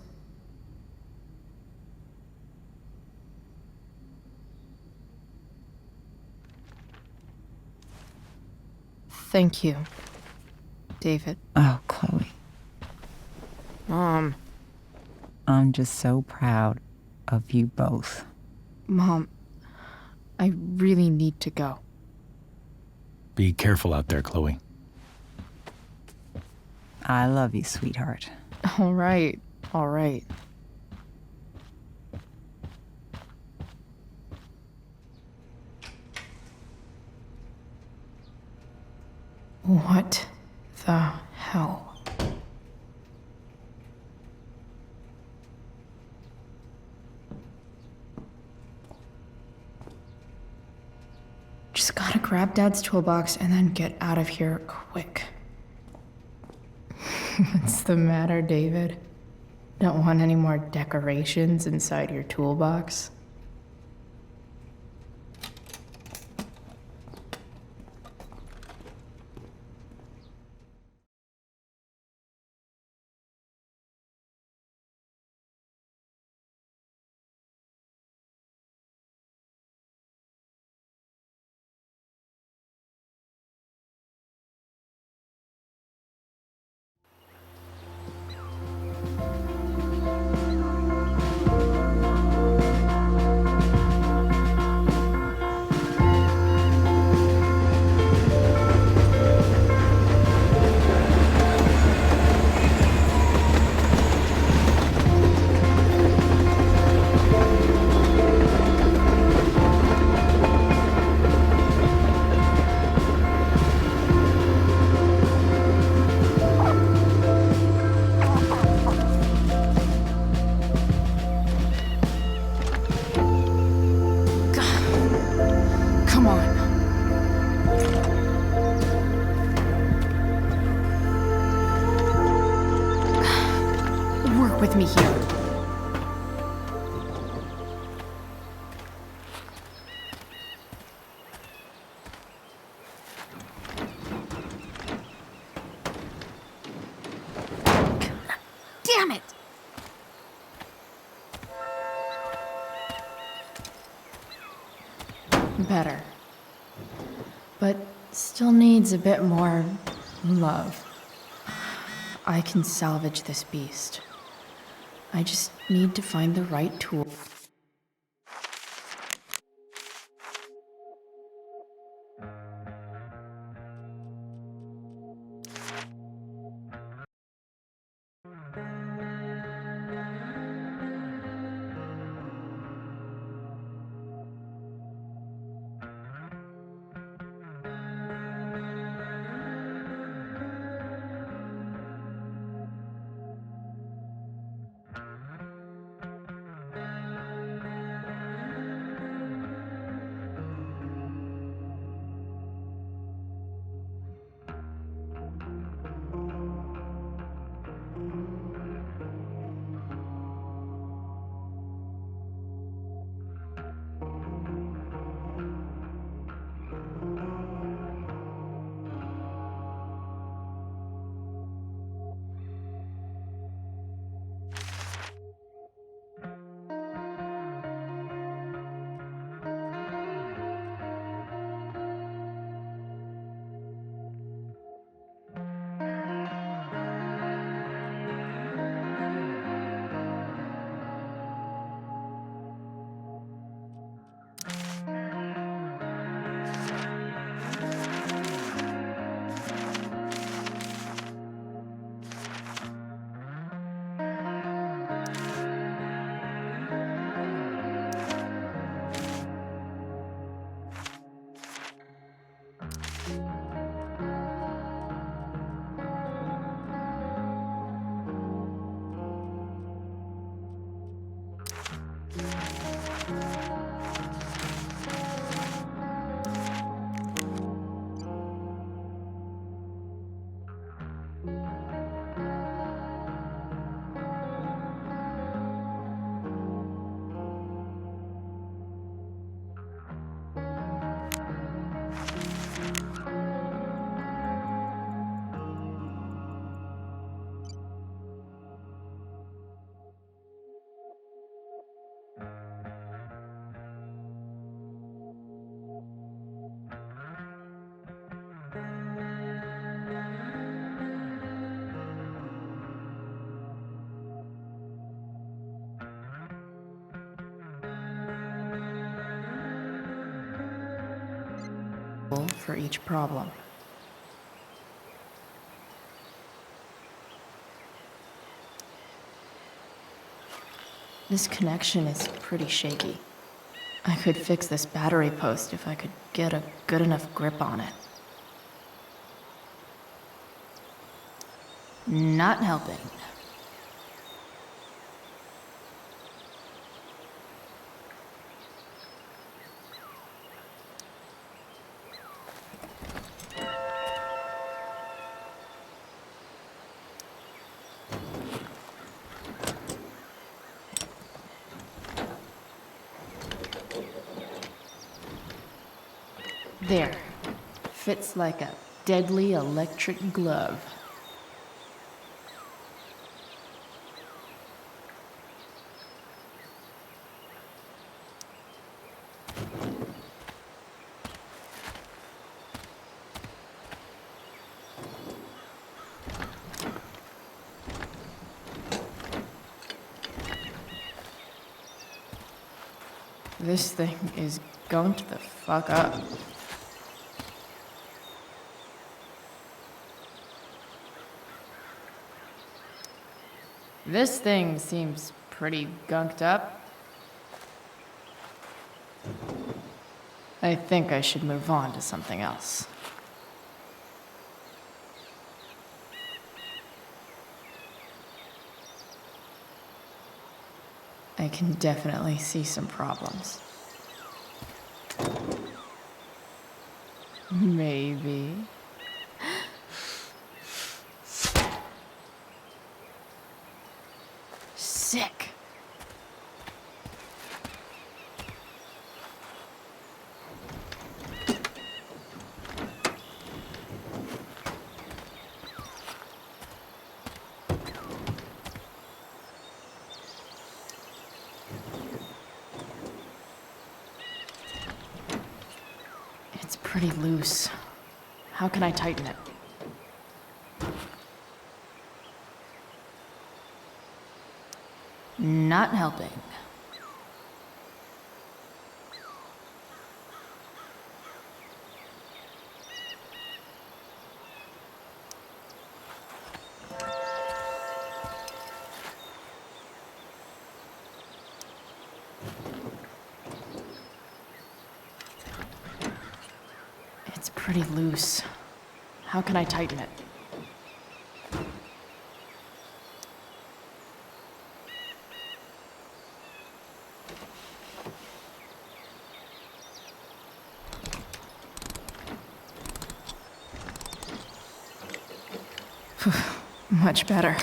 Thank you, David. Oh, Chloe. Mom. I'm just so proud of you both. Mom, I really need to go. Be careful out there, Chloe. I love you, sweetheart. All right, all right. What the hell? Just gotta grab Dad's toolbox and then get out of here quick. What's the matter, David? Don't want any more decorations inside your toolbox? Come on. Work with me here. Better. But still needs a bit more love. I can salvage this beast. I just need to find the right tool. For each problem. This connection is pretty shaky. I could fix this battery post if I could get a good enough grip on it. Not helping. There. Fits like a deadly electric glove. This thing is going to the fuck up. This thing seems pretty gunked up. I think I should move on to something else. I can definitely see some problems. Maybe. Sick. pretty loose. How can I tighten it? Not helping. It's pretty loose. How can I tighten it? Much better.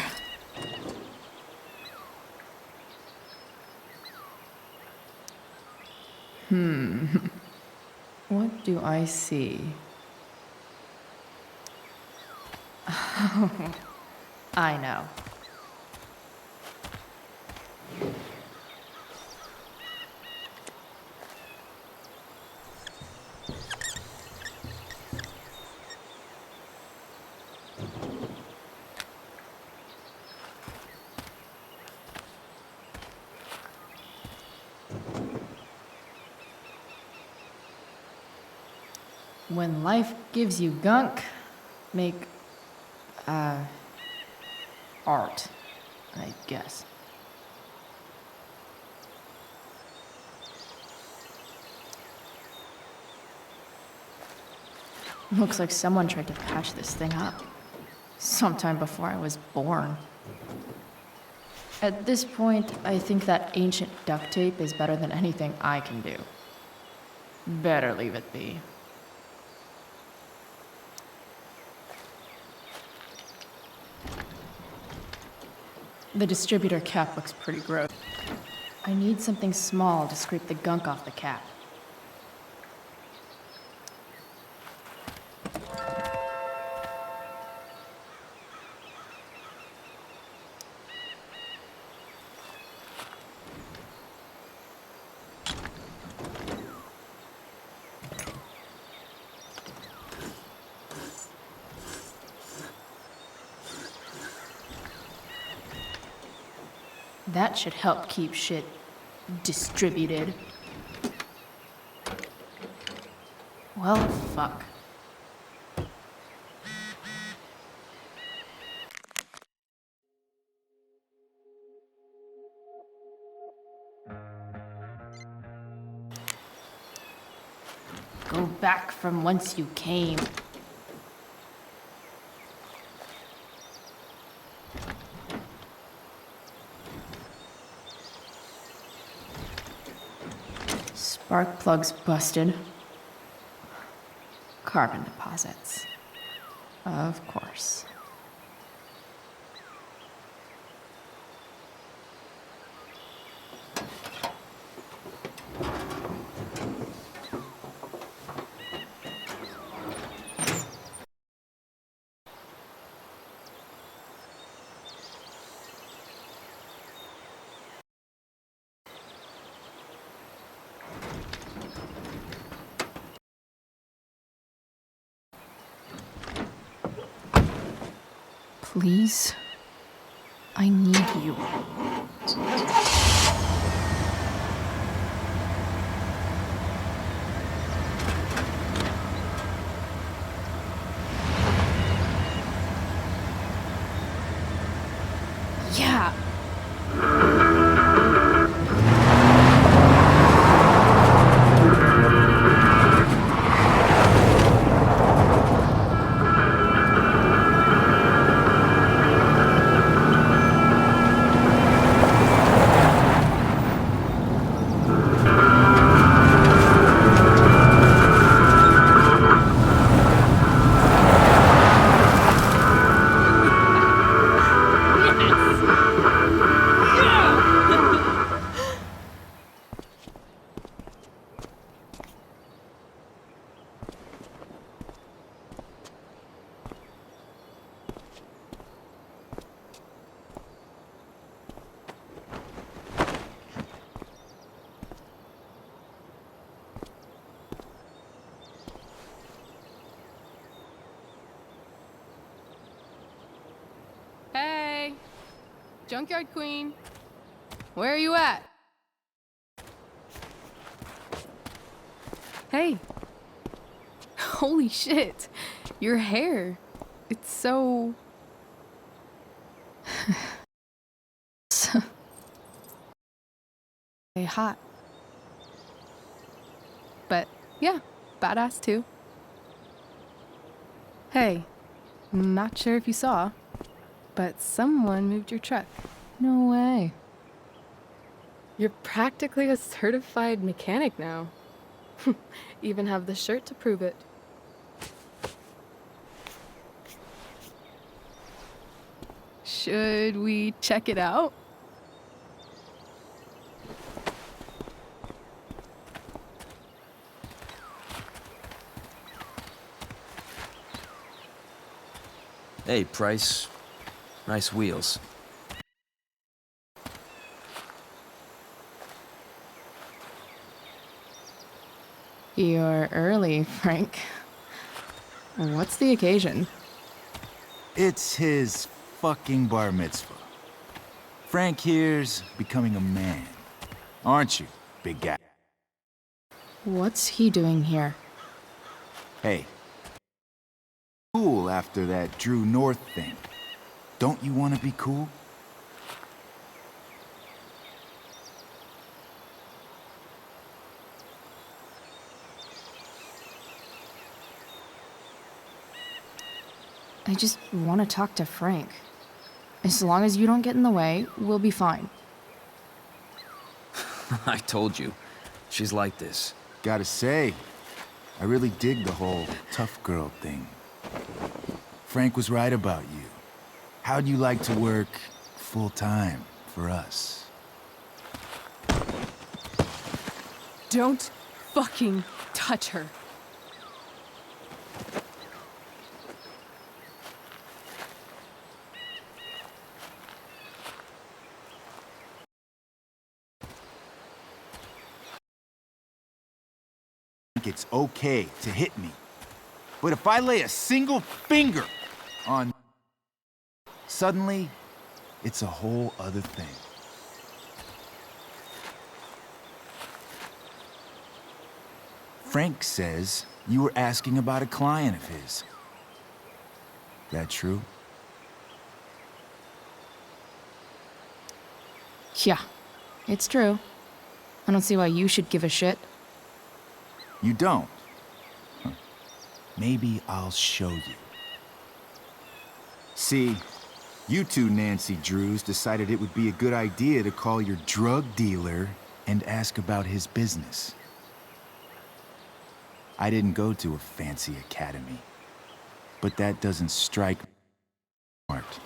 What do I see? I know. When life gives you gunk, make, art, I guess. Looks like someone tried to patch this thing up. Sometime before I was born. At this point, I think that ancient duct tape is better than anything I can do. Better leave it be. The distributor cap looks pretty gross. I need something small to scrape the gunk off the cap. That should help keep shit distributed. Well, fuck. Go back from whence you came. Spark plugs busted. Carbon deposits. Of course. Please? I need you. Yeah. Junkyard Queen, where are you at? Hey. Holy shit. Your hair. It's so... Hey, hot. But, yeah, badass too. Hey, not sure if you saw, but someone moved your truck. No way. You're practically a certified mechanic now. Even have the shirt to prove it. Should we check it out? Hey, Price. Nice wheels. You're early, Frank. What's the occasion? It's his fucking bar mitzvah. Frank here's becoming a man. Aren't you, big guy? What's he doing here? Hey. Cool after that Drew North thing. Don't you want to be cool? I just want to talk to Frank. As long as you don't get in the way, we'll be fine. I told you. She's like this. Gotta say, I really dig the whole tough girl thing. Frank was right about you. How'd you like to work full-time for us? Don't fucking touch her. It's okay to hit me. But if I lay a single finger on... Suddenly, it's a whole other thing. Frank says you were asking about a client of his. That true? Yeah, it's true. I don't see why you should give a shit. You don't? Huh. Maybe I'll show you. See, you two Nancy Drews decided it would be a good idea to call your drug dealer and ask about his business. I didn't go to a fancy academy, but that doesn't strike me as smart.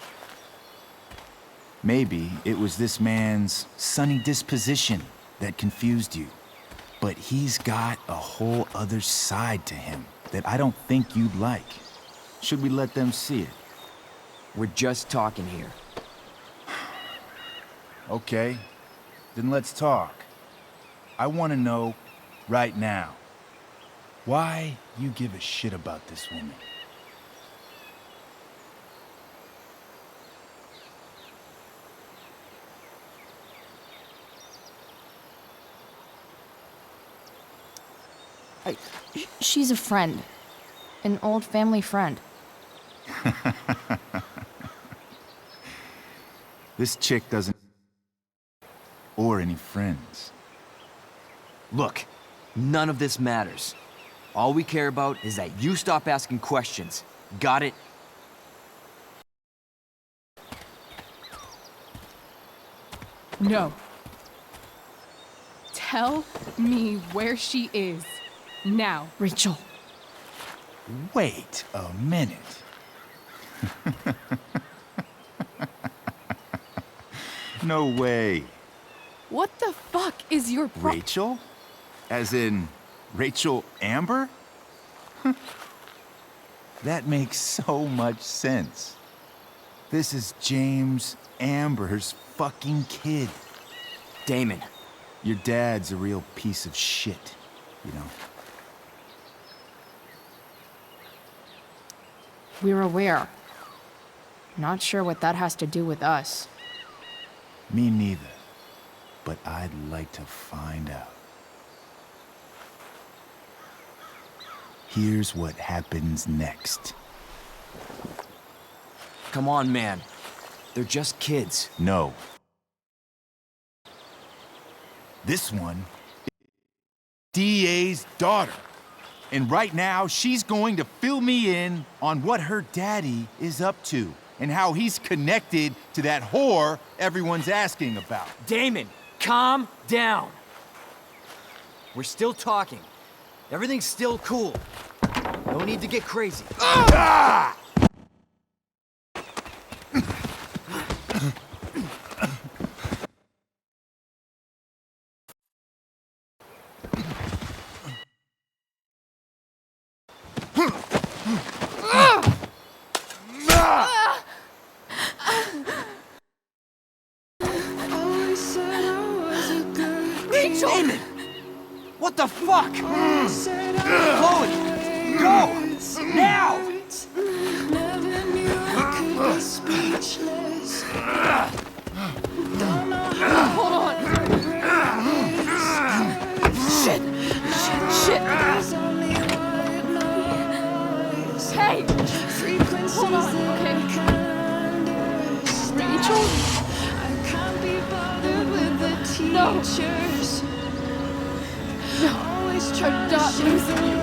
Maybe it was this man's sunny disposition that confused you. But he's got a whole other side to him that I don't think you'd like. Should we let them see it? We're just talking here. Okay, then let's talk. I want to know right now why you give a shit about this woman. She's a friend. An old family friend. This chick doesn't... or any friends. Look, none of this matters. All we care about is that you stop asking questions. Got it? No. Tell me where she is. Now. Rachel. Wait a minute. No way. What the fuck is your Rachel? As in, Rachel Amber? That makes so much sense. This is James Amber's fucking kid. Damon. Your dad's a real piece of shit, you know? We're aware. Not sure what that has to do with us. Me neither. But I'd like to find out. Here's what happens next. Come on, man. They're just kids. No. This one is DA's daughter. And right now, she's going to fill me in on what her daddy is up to and how he's connected to that whore everyone's asking about. Damon, calm down. We're still talking. Everything's still cool. No need to get crazy. Ah! Rachel! Damon! What the fuck? Chloe! Go! Now! Hold on. Shit. Shit. Hey! Hold on, okay? Rachel? No. No. I'm not losing you.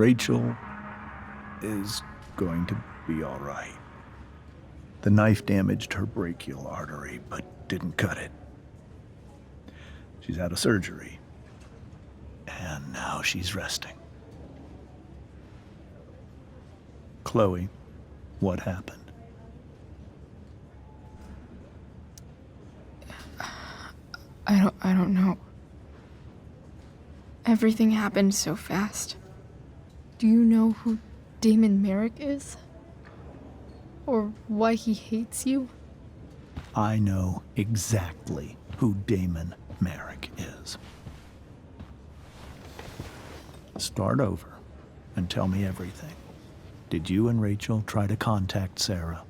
Rachel is going to be all right. The knife damaged her brachial artery, but didn't cut it. She's out of surgery, and now she's resting. Chloe, what happened? I don't know. Everything happened so fast. Do you know who Damon Merrick is? Or why he hates you? I know exactly who Damon Merrick is. Start over and tell me everything. Did you and Rachel try to contact Sarah?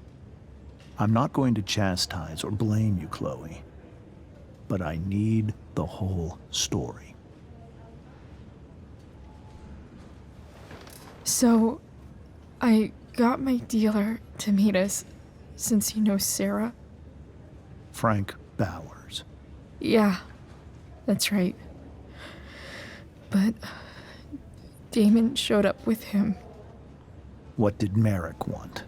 I'm not going to chastise or blame you, Chloe, but I need the whole story. So, I got my dealer to meet us, since he knows Sarah. Frank Bowers. Yeah, that's right. But Damon showed up with him. What did Merrick want?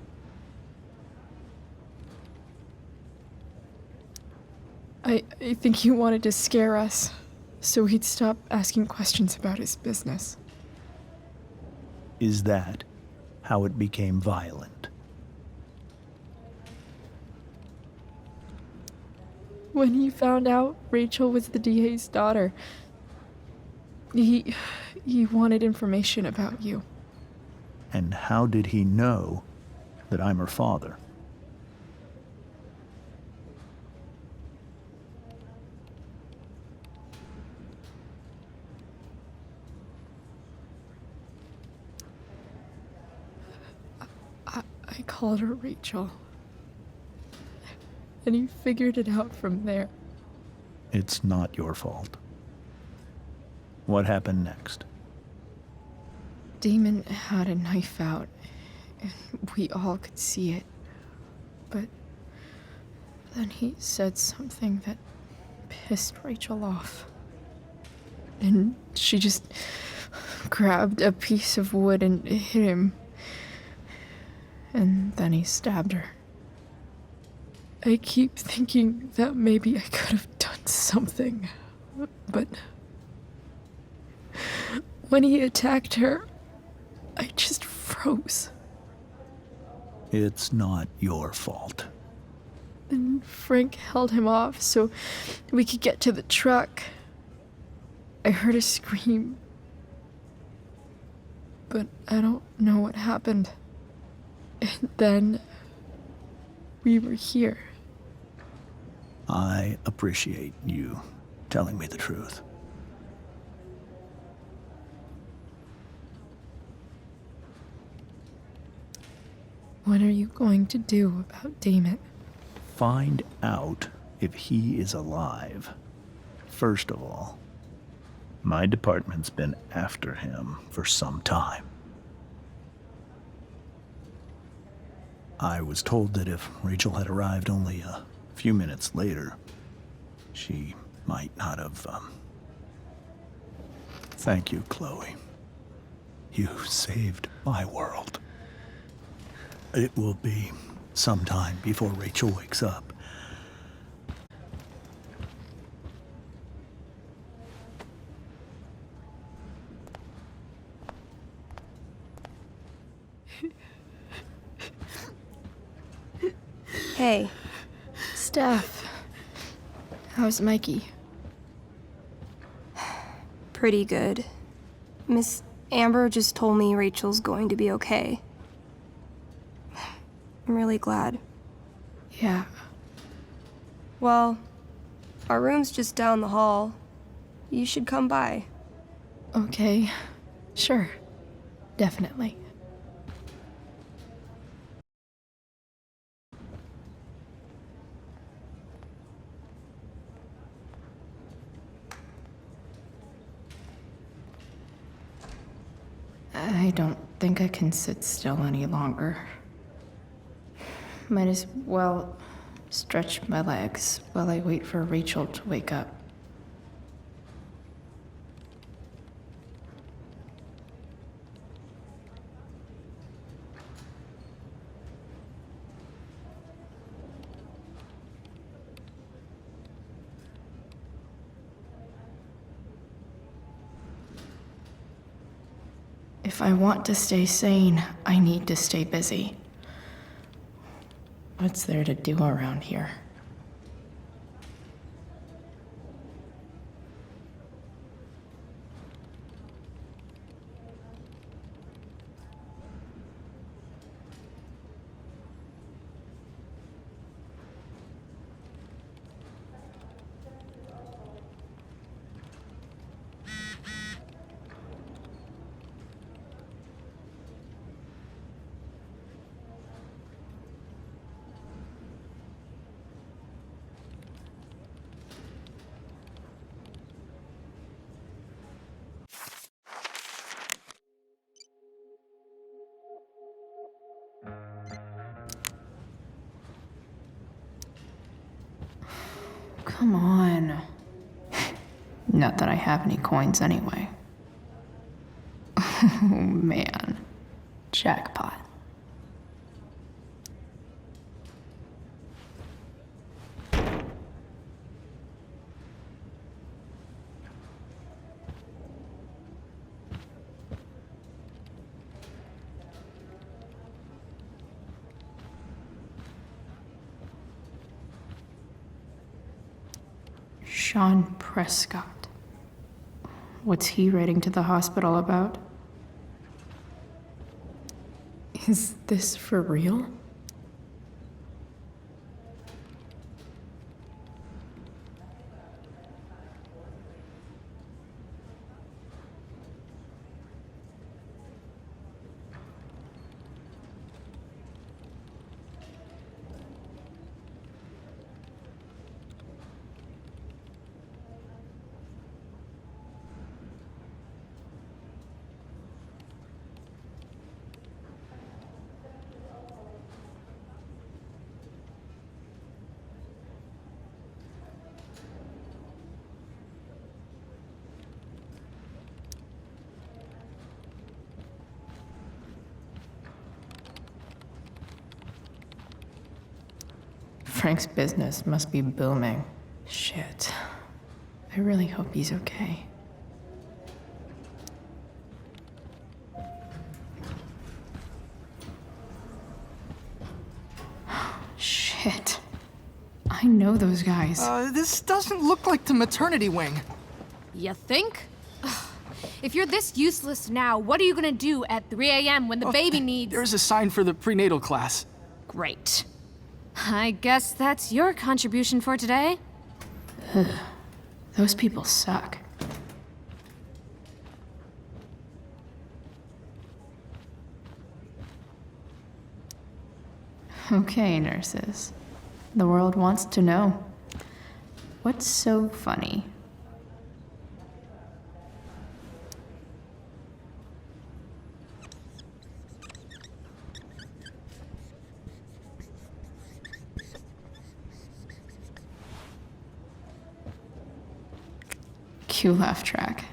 I think he wanted to scare us, so he'd stop asking questions about his business. Is that how it became violent? When he found out Rachel was the DA's daughter, He wanted information about you. And how did he know that I'm her father? I called her Rachel. And he figured it out from there. It's not your fault. What happened next? Damon had a knife out, and we all could see it. But then he said something that pissed Rachel off. And she just grabbed a piece of wood and hit him. And then he stabbed her. I keep thinking that maybe I could have done something, but when he attacked her, I just froze. It's not your fault. And Frank held him off so we could get to the truck. I heard a scream, but I don't know what happened. And then we were here. I appreciate you telling me the truth. What are you going to do about Damon? Find out if he is alive. First of all, my department's been after him for some time. I was told that if Rachel had arrived only a few minutes later, she might not have, Thank you, Chloe. You saved my world. It will be some time before Rachel wakes up. Hey. Steph, how's Mikey? Pretty good. Miss Amber just told me Rachel's going to be okay. I'm really glad. Yeah. Well, our room's just down the hall. You should come by. Okay, sure. Definitely. I don't think I can sit still any longer. Might as well stretch my legs while I wait for Rachel to wake up. If I want to stay sane, I need to stay busy. What's there to do around here? Come on. Not that I have any coins anyway. Oh man. Jackpot. Sean Prescott. What's he writing to the hospital about? Is this for real? Frank's business must be booming. Shit. I really hope he's okay. Shit. I know those guys. This doesn't look like the maternity wing. You think? Ugh. If you're this useless now, what are you gonna do at 3 a.m. when the baby needs... There's a sign for the prenatal class. Great. I guess that's your contribution for today. Those people suck. Okay, nurses. The world wants to know. What's so funny? Cue laugh track.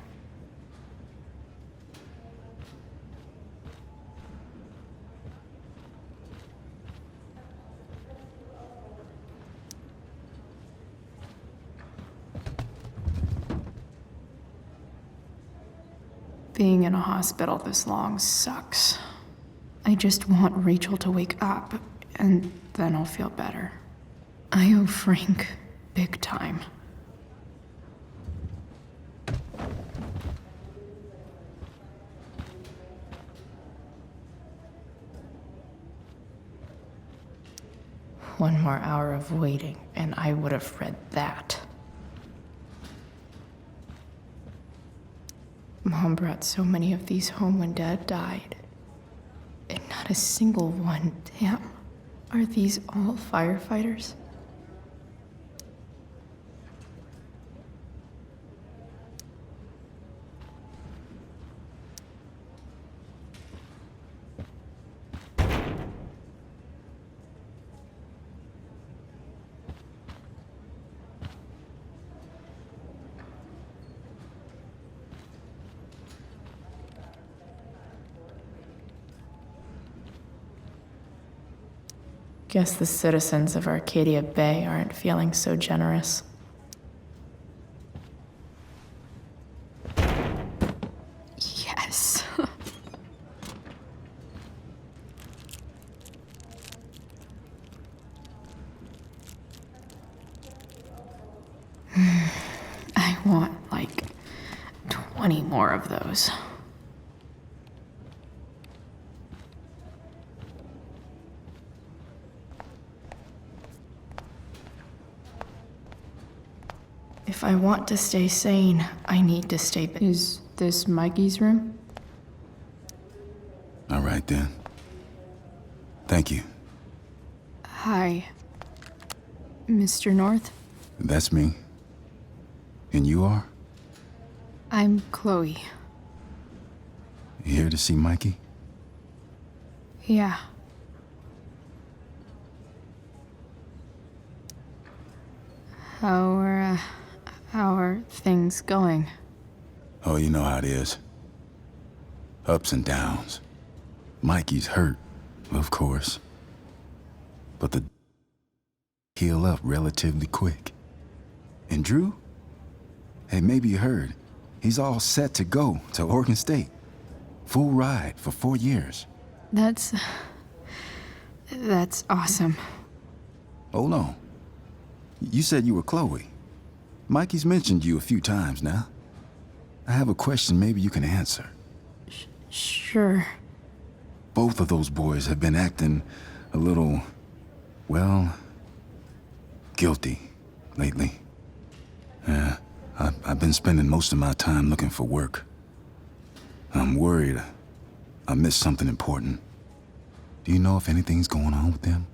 Being in a hospital this long sucks. I just want Rachel to wake up, and then I'll feel better. I owe Frank big time. One more hour of waiting, and I would have read that. Mom brought so many of these home when Dad died. And not a single one. Damn. Are these all firefighters? Guess the citizens of Arcadia Bay aren't feeling so generous. Yes. I want, like, 20 more of those. If I want to stay sane, I need to stay... Is this Mikey's room? All right, then. Thank you. Hi. Mr. North? That's me. And you are? I'm Chloe. You here to see Mikey? Yeah. How are things going? Oh, you know how it is. Ups and downs. Mikey's hurt, of course. But the heal up relatively quick. And Drew? Hey, maybe you heard. He's all set to go to Oregon State. Full ride for 4 years. That's awesome. Hold on. You said you were Chloe. Mikey's mentioned you a few times now. I have a question maybe you can answer. Sure. Both of those boys have been acting a little, well, guilty lately. Yeah, I've been spending most of my time looking for work. I'm worried I missed something important. Do you know if anything's going on with them?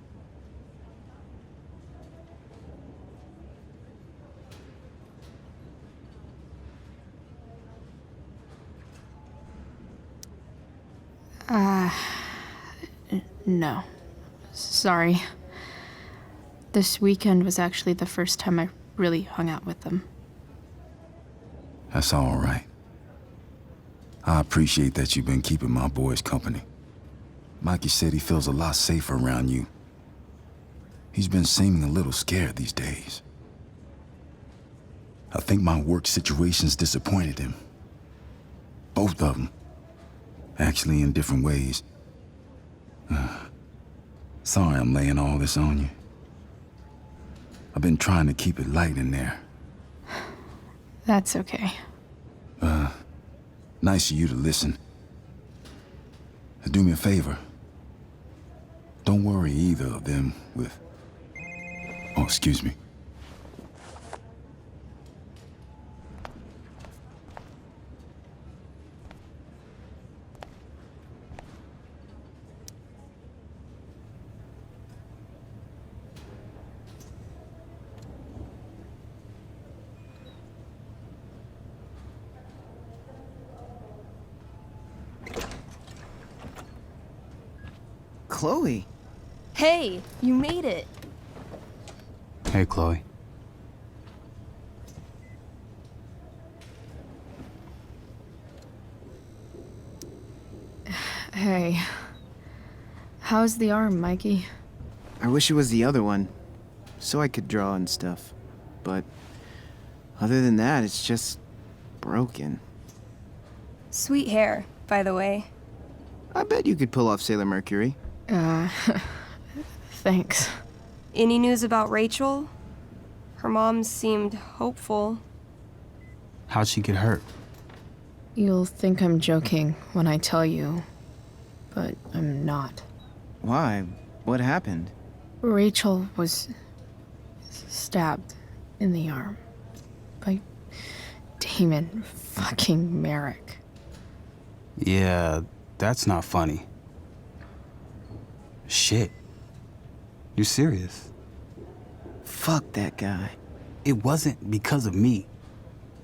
No. Sorry. This weekend was actually the first time I really hung out with them. That's all right. I appreciate that you've been keeping my boys company. Mikey said he feels a lot safer around you. He's been seeming a little scared these days. I think my work situation's disappointed him. Both of them. Actually, in different ways. Sorry I'm laying all this on you. I've been trying to keep it light in there. That's okay. Nice of you to listen. Do me a favor. Don't worry either of them with... Oh, excuse me. Chloe. Hey, you made it. Hey, Chloe. Hey. How's the arm, Mikey? I wish it was the other one, so I could draw and stuff. But other than that, it's just broken. Sweet hair, by the way. I bet you could pull off Sailor Mercury. Thanks. Any news about Rachel? Her mom seemed hopeful. How'd she get hurt? You'll think I'm joking when I tell you, but I'm not. Why? What happened? Rachel was stabbed in the arm by Damon fucking Merrick. Yeah, that's not funny. Shit. You're serious? Fuck that guy. It wasn't because of me,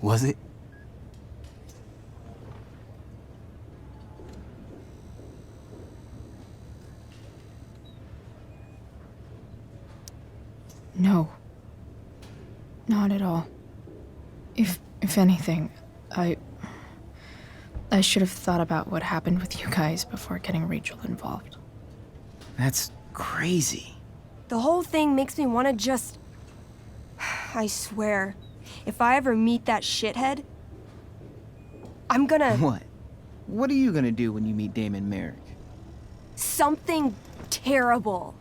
was it? No. Not at all. If anything, I should have thought about what happened with you guys before getting Rachel involved. That's crazy. The whole thing makes me want to just... I swear, if I ever meet that shithead, I'm gonna... What? What are you gonna do when you meet Damon Merrick? Something terrible.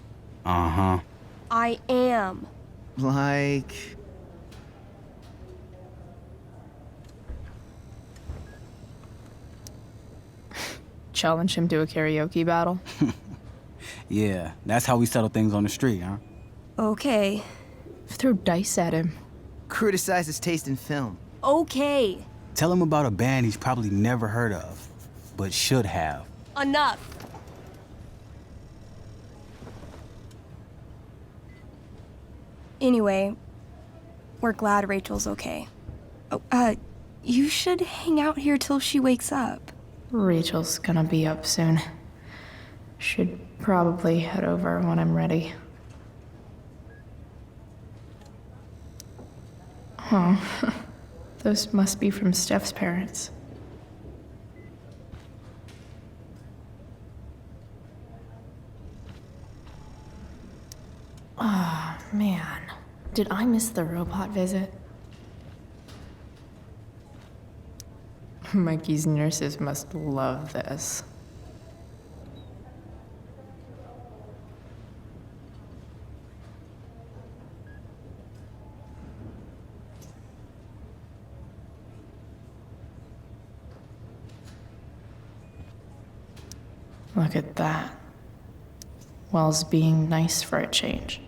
Uh-huh. I am. Like... Challenge him to a karaoke battle? Yeah, that's how we settle things on the street, huh? Okay. Throw dice at him. Criticize his taste in film. Okay. Tell him about a band he's probably never heard of, but should have. Enough. Anyway, we're glad Rachel's okay. Oh, you should hang out here till she wakes up. Rachel's gonna be up soon. Should probably head over when I'm ready. Huh. Those must be from Steph's parents. Ah, man. Did I miss the robot visit? Mikey's nurses must love this. Look at that. Wells being nice for a change.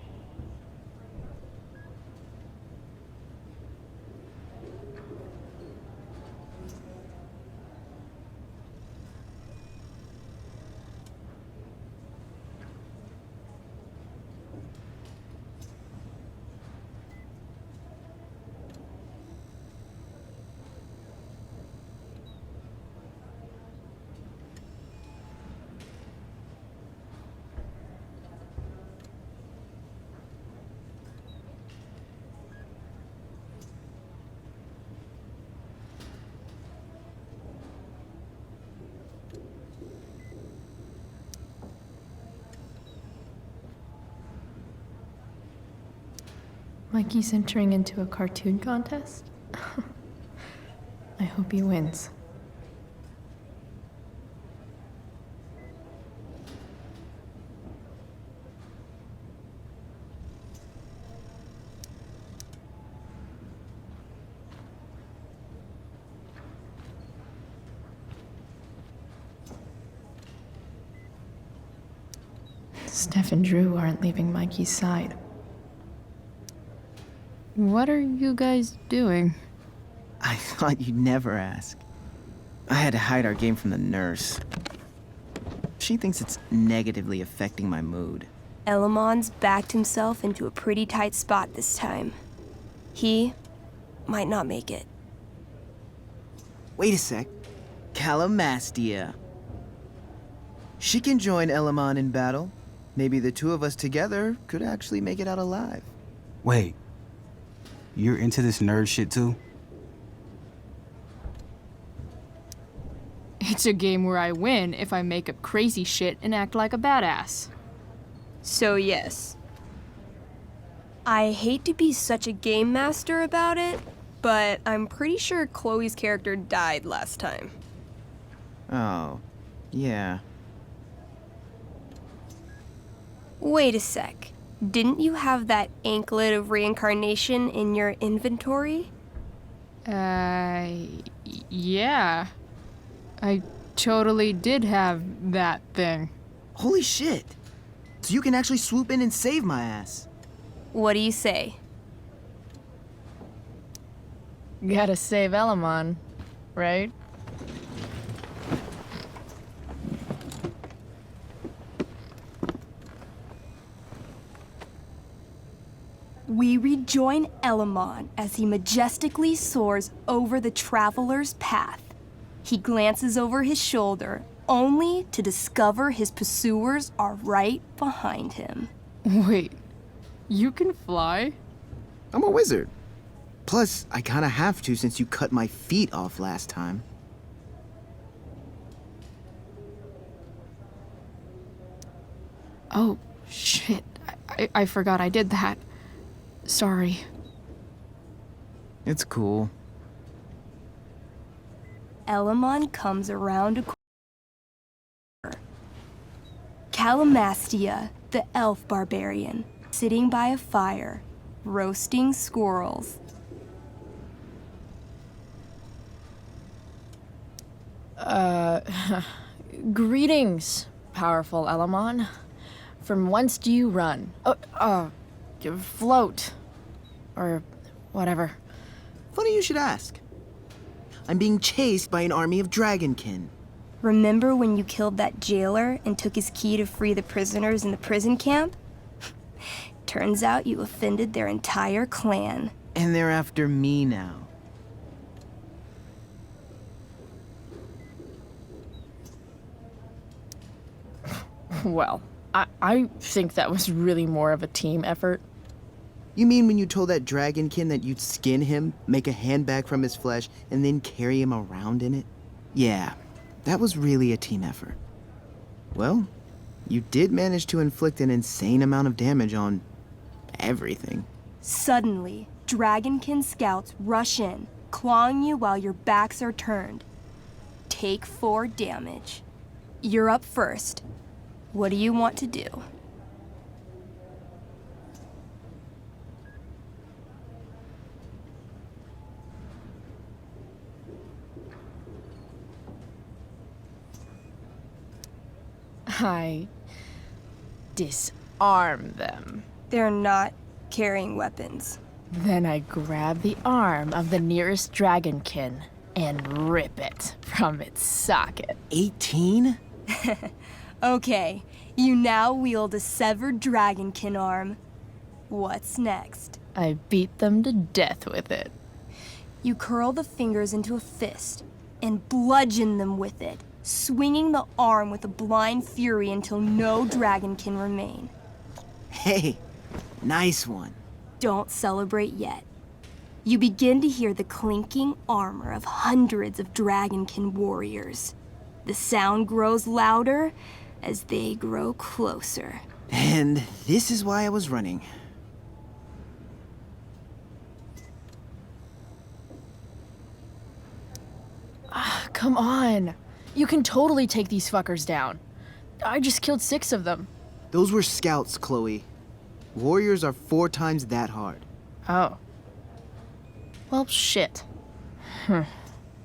Mikey's entering into a cartoon contest? I hope he wins. Steph and Drew aren't leaving Mikey's side. What are you guys doing? I thought you'd never ask. I had to hide our game from the nurse. She thinks it's negatively affecting my mood. Elamon's backed himself into a pretty tight spot this time. He might not make it. Wait a sec. Calamastia. She can join Elamon in battle. Maybe the two of us together could actually make it out alive. Wait. You're into this nerd shit too? It's a game where I win if I make up crazy shit and act like a badass. So yes. I hate to be such a game master about it, but I'm pretty sure Chloe's character died last time. Oh, yeah. Wait a sec. Didn't you have that anklet of reincarnation in your inventory? Yeah. I totally did have that thing. Holy shit! So you can actually swoop in and save my ass. What do you say? Gotta save Elamon, right? We rejoin Elamon as he majestically soars over the traveler's path. He glances over his shoulder, only to discover his pursuers are right behind him. Wait, you can fly? I'm a wizard. Plus, I kinda have to since you cut my feet off last time. Oh, shit. I forgot I did that. Sorry. It's cool. Elamon comes around a corner. Calamastia, the elf barbarian, sitting by a fire, roasting squirrels. Greetings, powerful Elamon. From whence do you run? Float. Or whatever. Funny you should ask. I'm being chased by an army of dragonkin. Remember when you killed that jailer and took his key to free the prisoners in the prison camp? Turns out you offended their entire clan. And they're after me now. Well, I think that was really more of a team effort. You mean when you told that dragonkin that you'd skin him, make a handbag from his flesh, and then carry him around in it? Yeah, that was really a team effort. Well, you did manage to inflict an insane amount of damage on everything. Suddenly, dragonkin scouts rush in, clawing you while your backs are turned. Take 4 damage. You're up first. What do you want to do? I disarm them. They're not carrying weapons. Then I grab the arm of the nearest dragonkin and rip it from its socket. 18? Okay, you now wield a severed dragonkin arm. What's next? I beat them to death with it. You curl the fingers into a fist and bludgeon them with it, swinging the arm with a blind fury until no dragonkin remain. Hey, nice one. Don't celebrate yet. You begin to hear the clinking armor of hundreds of dragonkin warriors. The sound grows louder as they grow closer. And this is why I was running. Come on. You can totally take these fuckers down. I just killed 6 of them. Those were scouts, Chloe. Warriors are 4 times that hard. Oh. Well, shit.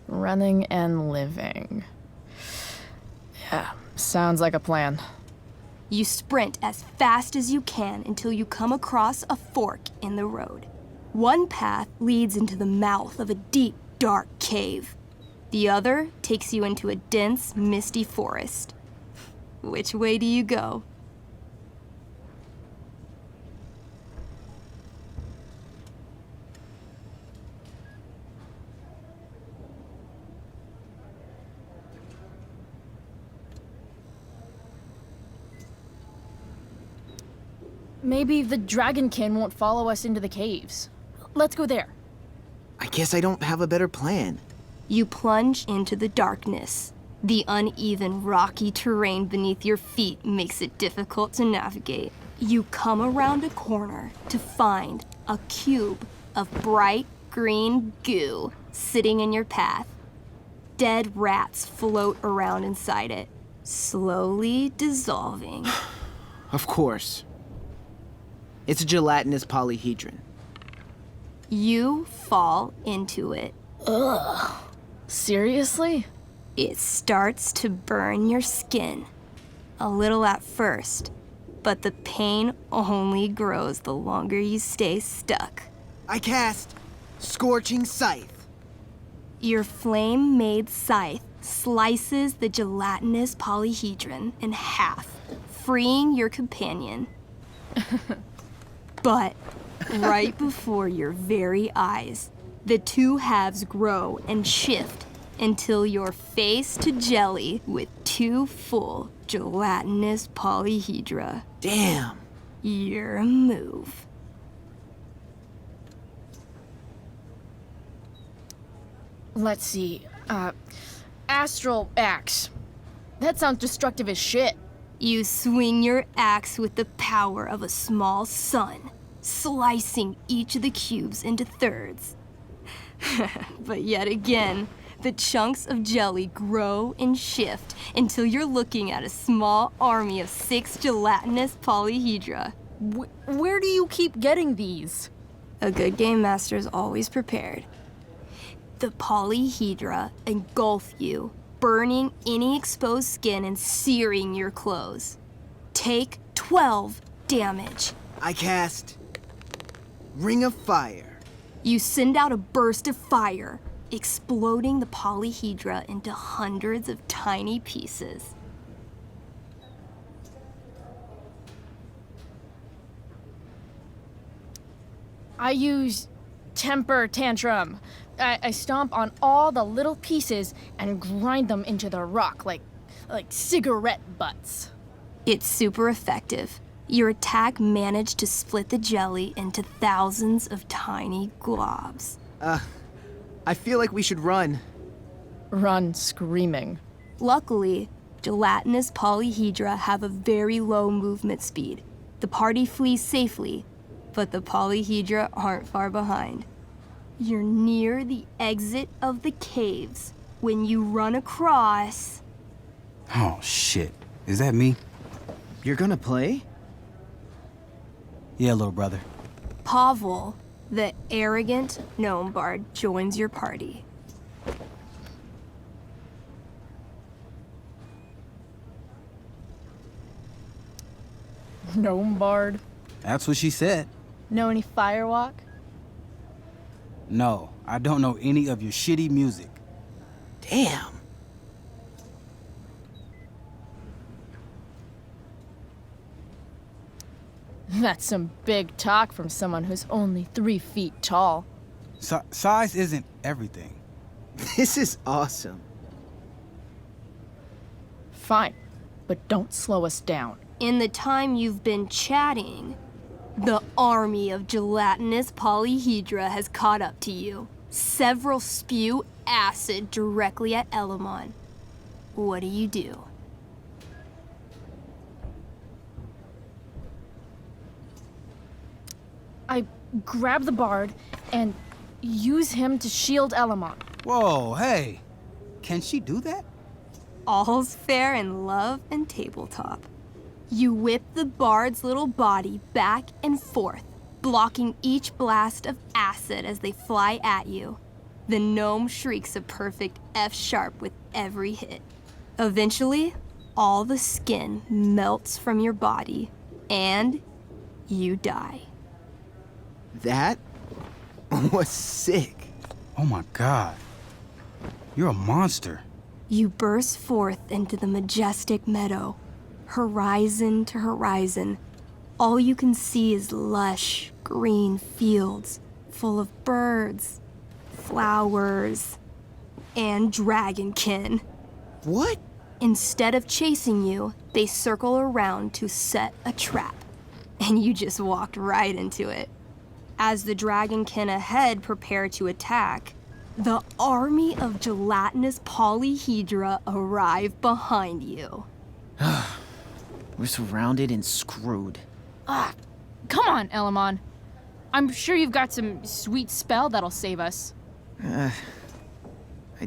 Running and living. Yeah, sounds like a plan. You sprint as fast as you can until you come across a fork in the road. One path leads into the mouth of a deep, dark cave. The other takes you into a dense, misty forest. Which way do you go? Maybe the dragonkin won't follow us into the caves. Let's go there. I guess I don't have a better plan. You plunge into the darkness. The uneven, rocky terrain beneath your feet makes it difficult to navigate. You come around a corner to find a cube of bright green goo sitting in your path. Dead rats float around inside it, slowly dissolving. Of course. It's a gelatinous polyhedron. You fall into it. Ugh. Seriously? It starts to burn your skin. A little at first, but the pain only grows the longer you stay stuck. I cast Scorching Scythe. Your flame-made scythe slices the gelatinous polyhedron in half, freeing your companion. But right before your very eyes, the two halves grow and shift until you're face to jelly with 2 full gelatinous polyhedra. Damn. Your move. Let's see. Astral axe. That sounds destructive as shit. You swing your axe with the power of a small sun, slicing each of the cubes into thirds. But yet again, the chunks of jelly grow and shift until you're looking at a small army of 6 gelatinous polyhedra. Where do you keep getting these? A good game master is always prepared. The polyhedra engulf you, burning any exposed skin and searing your clothes. Take 12 damage. I cast Ring of Fire. You send out a burst of fire, exploding the polyhedra into hundreds of tiny pieces. I use temper tantrum. I stomp on all the little pieces and grind them into the rock like cigarette butts. It's super effective. Your attack managed to split the jelly into thousands of tiny globs. I feel like we should run. Run screaming. Luckily, gelatinous polyhedra have a very low movement speed. The party flees safely, but the polyhedra aren't far behind. You're near the exit of the caves when you run across... Oh, shit. Is that me? You're gonna play? Yeah, little brother. Pavel, the arrogant gnome bard, joins your party. Gnome bard. That's what she said. Know any firewalk? No, I don't know any of your shitty music. Damn. That's some big talk from someone who's only 3 feet tall. Size isn't everything. This is awesome. Fine, but don't slow us down. In the time you've been chatting, the army of gelatinous polyhedra has caught up to you. Several spew acid directly at Elamon. What do? I grab the bard and use him to shield Elamon. Whoa, hey. Can she do that? All's fair in love and tabletop. You whip the bard's little body back and forth, blocking each blast of acid as they fly at you. The gnome shrieks a perfect F-sharp with every hit. Eventually, all the skin melts from your body, and you die. That was sick. Oh my god. You're a monster. You burst forth into the majestic meadow, horizon to horizon. All you can see is lush, green fields full of birds, flowers, and dragonkin. What? Instead of chasing you, they circle around to set a trap, and you just walked right into it. As the dragonkin ahead prepare to attack, the army of gelatinous polyhedra arrive behind you. We're surrounded and screwed. Come on, Elamon. I'm sure you've got some sweet spell that'll save us. I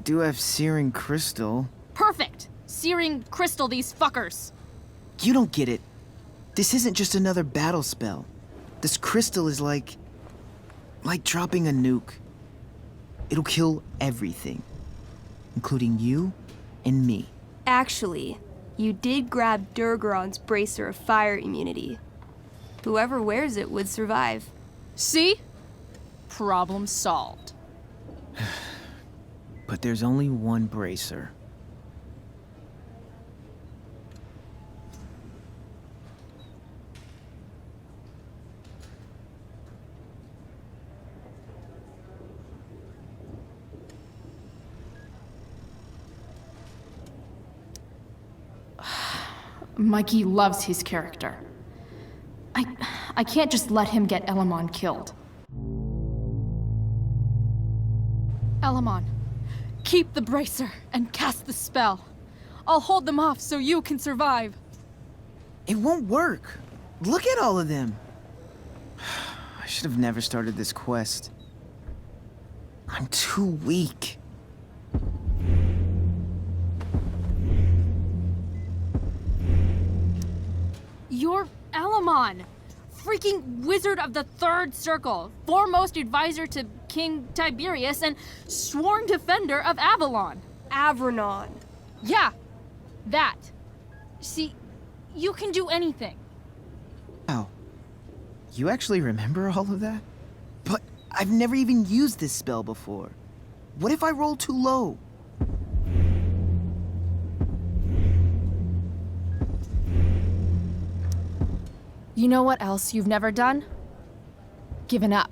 do have searing crystal. Perfect! Searing crystal these fuckers. You don't get it. This isn't just another battle spell. This crystal is like dropping a nuke. It'll kill everything, including you and me. Actually, you did grab Durgaron's bracer of fire immunity. Whoever wears it would survive. See? Problem solved. But there's only one bracer. Mikey loves his character. I can't just let him get Elamon killed. Elamon, keep the bracer and cast the spell. I'll hold them off so you can survive. It won't work. Look at all of them. I should have never started this quest. I'm too weak. You're Elamon, freaking wizard of the Third Circle, foremost advisor to King Tiberius, and sworn defender of Avalon. Avronon. Yeah, that. See, you can do anything. Wow. You actually remember all of that? But I've never even used this spell before. What if I roll too low? You know what else you've never done? Given up.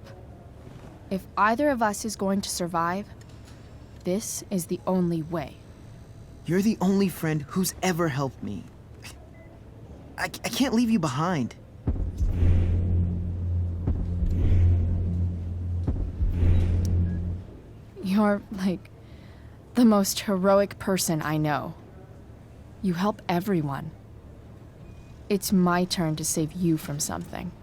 If either of us is going to survive, this is the only way. You're the only friend who's ever helped me. I can't leave you behind. You're, like, the most heroic person I know. You help everyone. It's my turn to save you from something.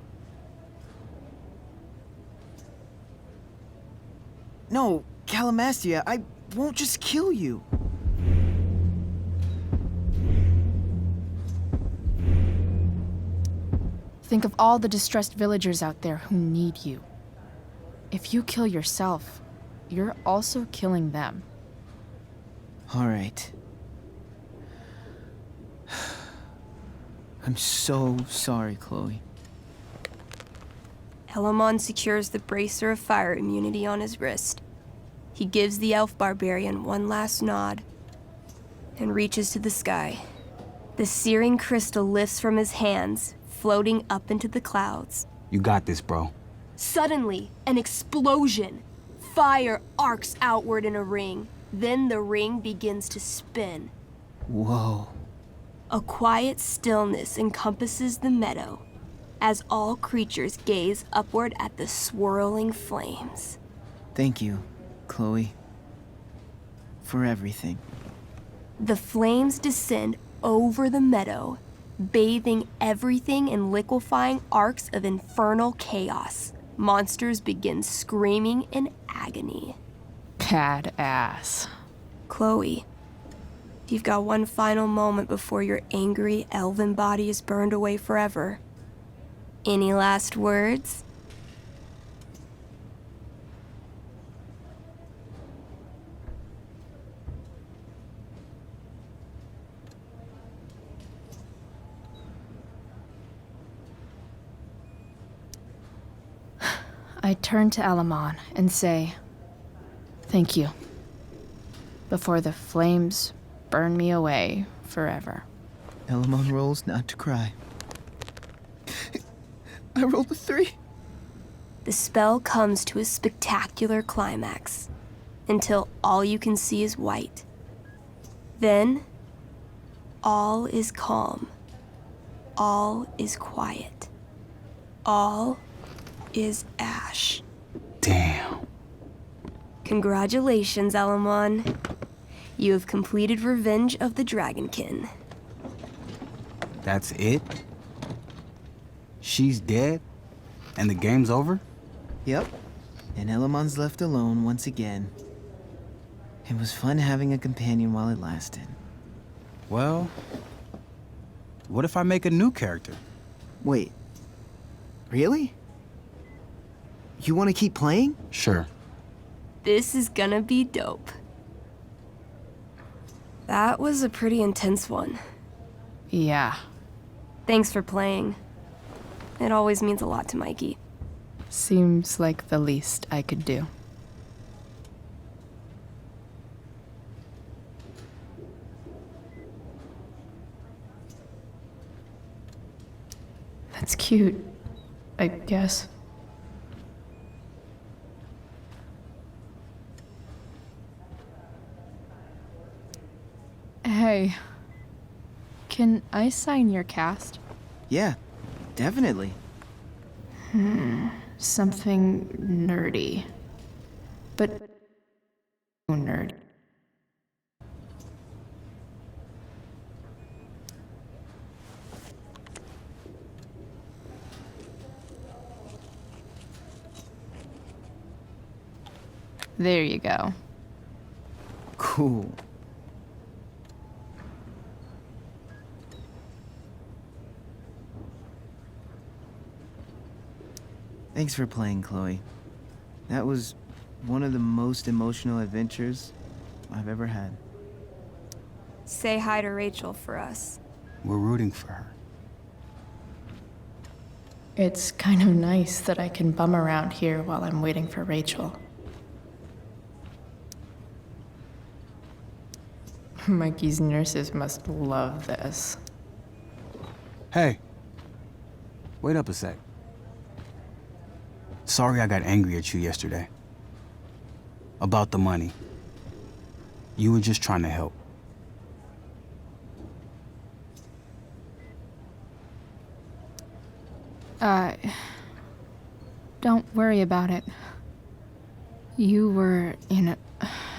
No, Calamastia, I won't just kill you. Think of all the distressed villagers out there who need you. If you kill yourself, you're also killing them. All right. I'm so sorry, Chloe. Elamon secures the bracer of fire immunity on his wrist. He gives the elf barbarian one last nod and reaches to the sky. The searing crystal lifts from his hands, floating up into the clouds. You got this, bro. Suddenly, an explosion. Fire arcs outward in a ring. Then the ring begins to spin. Whoa. A quiet stillness encompasses the meadow as all creatures gaze upward at the swirling flames. Thank you, Chloe, for everything. The flames descend over the meadow, bathing everything in liquefying arcs of infernal chaos. Monsters begin screaming in agony. Badass. Chloe, you've got one final moment before your angry elven body is burned away forever. Any last words? I turn to Elamon and say, thank you. Before the flames burn me away forever. Elamon rolls not to cry. I rolled a 3. The spell comes to a spectacular climax until all you can see is white. Then, all is calm. All is quiet. All is ash. Damn. Congratulations, Elamon. You have completed Revenge of the Dragonkin. That's it? She's dead? And the game's over? Yep. And Elamon's left alone once again. It was fun having a companion while it lasted. Well, what if I make a new character? Wait. Really? You want to keep playing? Sure. This is gonna be dope. That was a pretty intense one. Yeah. Thanks for playing. It always means a lot to Mikey. Seems like the least I could do. That's cute, I guess. Hey, can I sign your cast? Yeah, definitely. Something nerdy. But nerdy. There you go. Cool. Thanks for playing, Chloe. That was one of the most emotional adventures I've ever had. Say hi to Rachel for us. We're rooting for her. It's kind of nice that I can bum around here while I'm waiting for Rachel. Mikey's nurses must love this. Hey. Wait up a sec. Sorry I got angry at you yesterday. About the money. You were just trying to help. Don't worry about it. You were in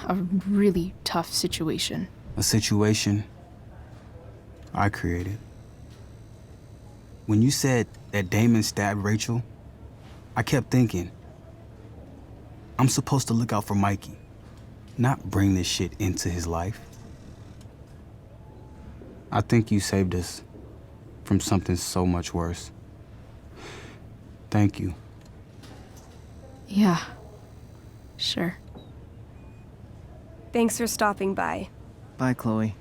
a really tough situation. A situation I created. When you said that Damon stabbed Rachel, I kept thinking, I'm supposed to look out for Mikey, not bring this shit into his life. I think you saved us from something so much worse. Thank you. Yeah, sure. Thanks for stopping by. Bye, Chloe.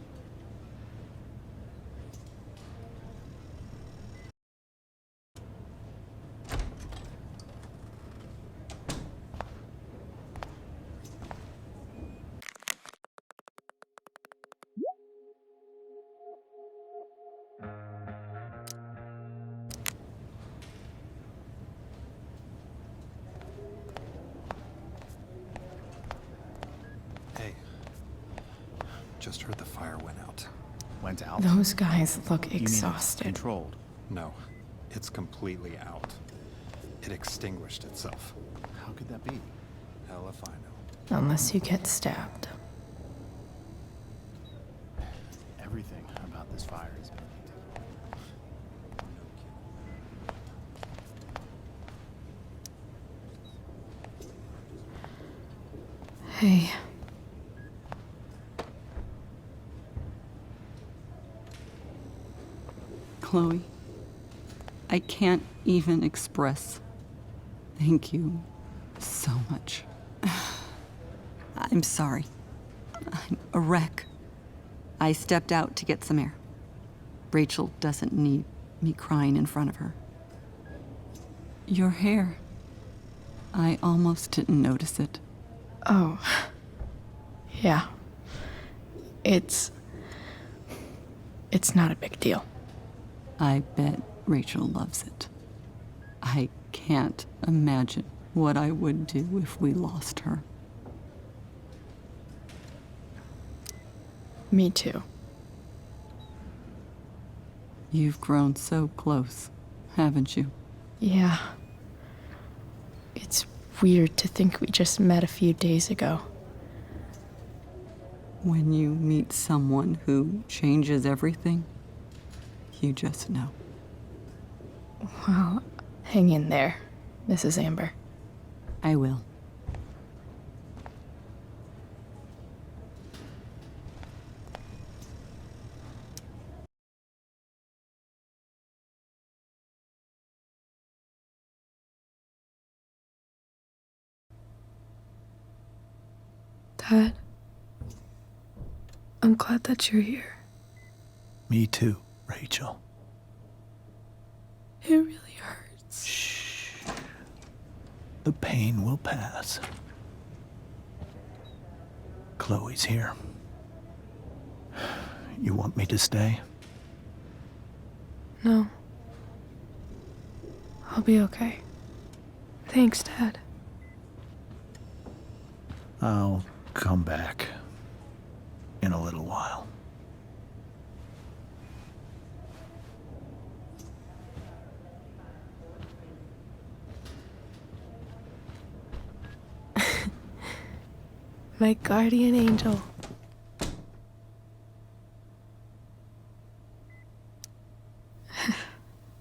Just heard the fire went out. Went out? Those guys look You mean it's exhausted. controlled? No, it's completely out. It extinguished itself. How could that be? Hell if I know. Unless you get stabbed. Everything about this fire has been Hey. Chloe, I can't even express thank you so much. I'm sorry. I'm a wreck. I stepped out to get some air. Rachel doesn't need me crying in front of her. Your hair. I almost didn't notice it. Oh. Yeah. It's not a big deal. I bet Rachel loves it. I can't imagine what I would do if we lost her. Me too. You've grown so close, haven't you? Yeah. It's weird to think we just met a few days ago. When you meet someone who changes everything, you just know. Well, hang in there, Mrs. Amber. I will. Dad, I'm glad that you're here. Me too, Rachel. It really hurts. Shh. The pain will pass. Chloe's here. You want me to stay? No. I'll be okay. Thanks, Dad. I'll come back in a little while. My guardian angel.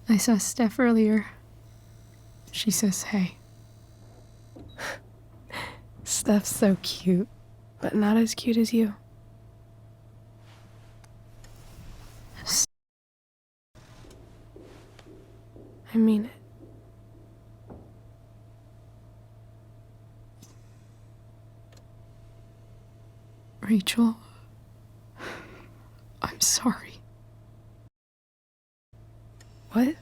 I saw Steph earlier. She says hey. Steph's so cute, but not as cute as you. I mean it. Rachel, I'm sorry. What?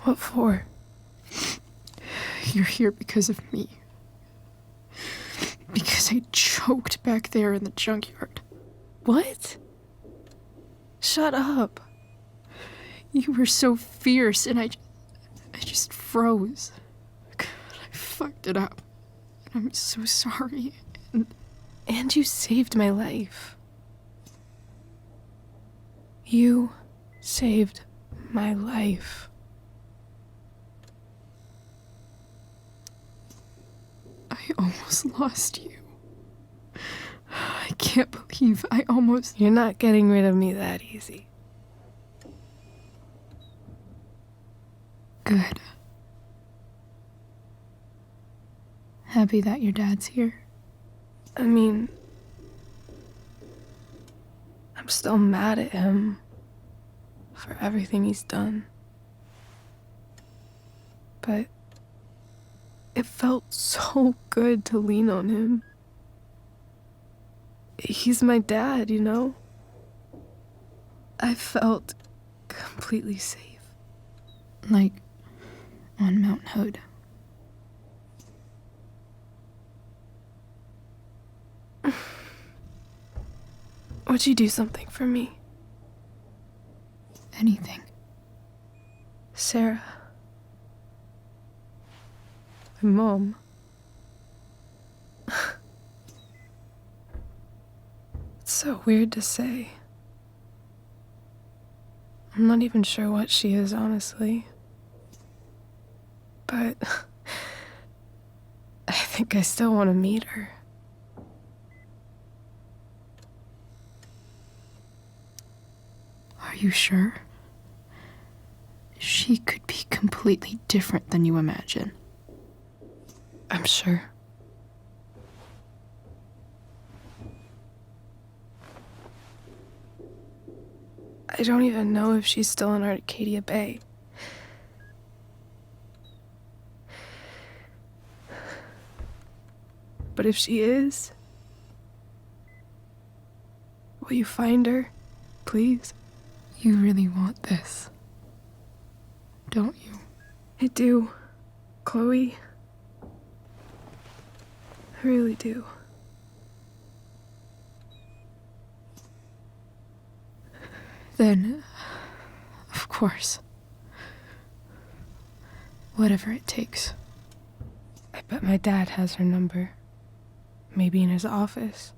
What for? You're here because of me. Because I choked back there in the junkyard. What? Shut up. You were so fierce and I just froze. God, I fucked it up. And I'm so sorry. And you saved my life. You saved my life. I almost lost you. I can't believe I almost... You're not getting rid of me that easy. Good. Happy that your dad's here? I mean, I'm still mad at him for everything he's done. But it felt so good to lean on him. He's my dad, you know? I felt completely safe. Like on Mount Hood. Would you do something for me? Anything. Sarah. My mom. It's so weird to say. I'm not even sure what she is, honestly. But I think I still want to meet her. Are you sure? She could be completely different than you imagine. I'm sure. I don't even know if she's still in Arcadia Bay. But if she is, will you find her, please? You really want this, don't you? I do, Chloe. I really do. Then, of course. Whatever it takes. I bet my dad has her number. Maybe in his office.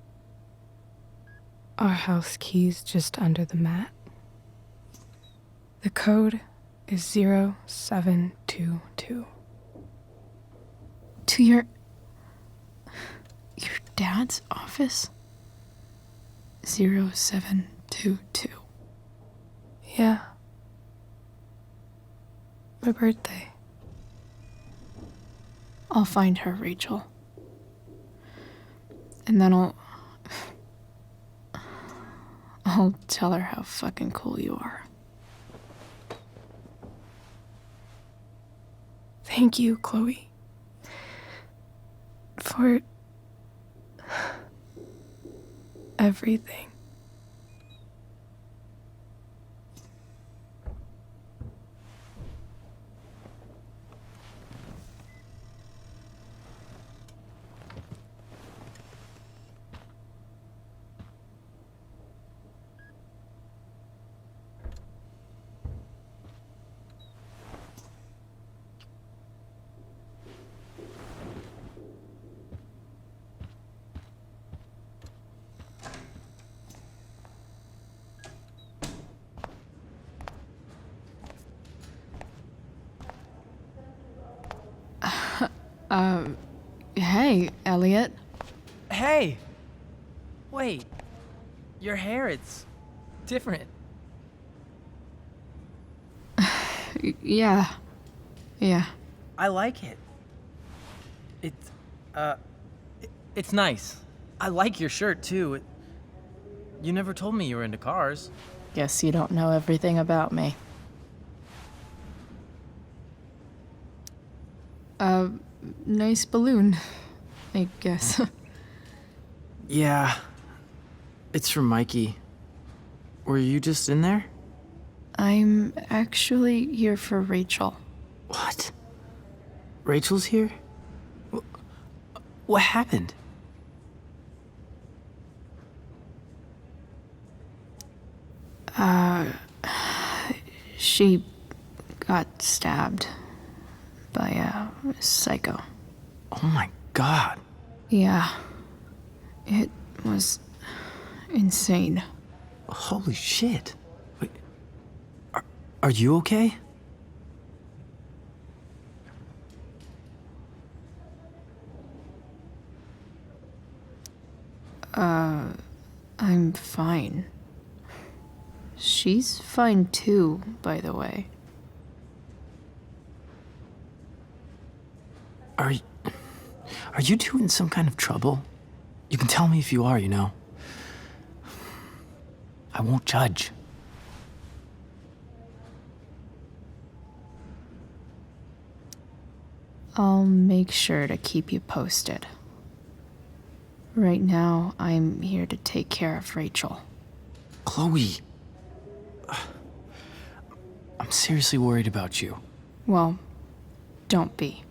Our house key's just under the mat. The code is 0722. To your dad's office? 0722. Yeah. My birthday. I'll find her, Rachel. And then I'll tell her how fucking cool you are. Thank you, Chloe. For everything. Hey, Elliot. Hey! Wait. Your hair, it's different. Yeah. I like it. It's nice. I like your shirt, too. You never told me you were into cars. Guess you don't know everything about me. Nice balloon, I guess. Yeah. It's from Mikey. Were you just in there? I'm actually here for Rachel. What? Rachel's here? What happened? She got stabbed by a psycho. Oh my god. Yeah. It was insane. Holy shit. Wait, are you okay? I'm fine. She's fine too, by the way. Are you two in some kind of trouble? You can tell me if you are, you know. I won't judge. I'll make sure to keep you posted. Right now, I'm here to take care of Rachel. Chloe. I'm seriously worried about you. Well, don't be.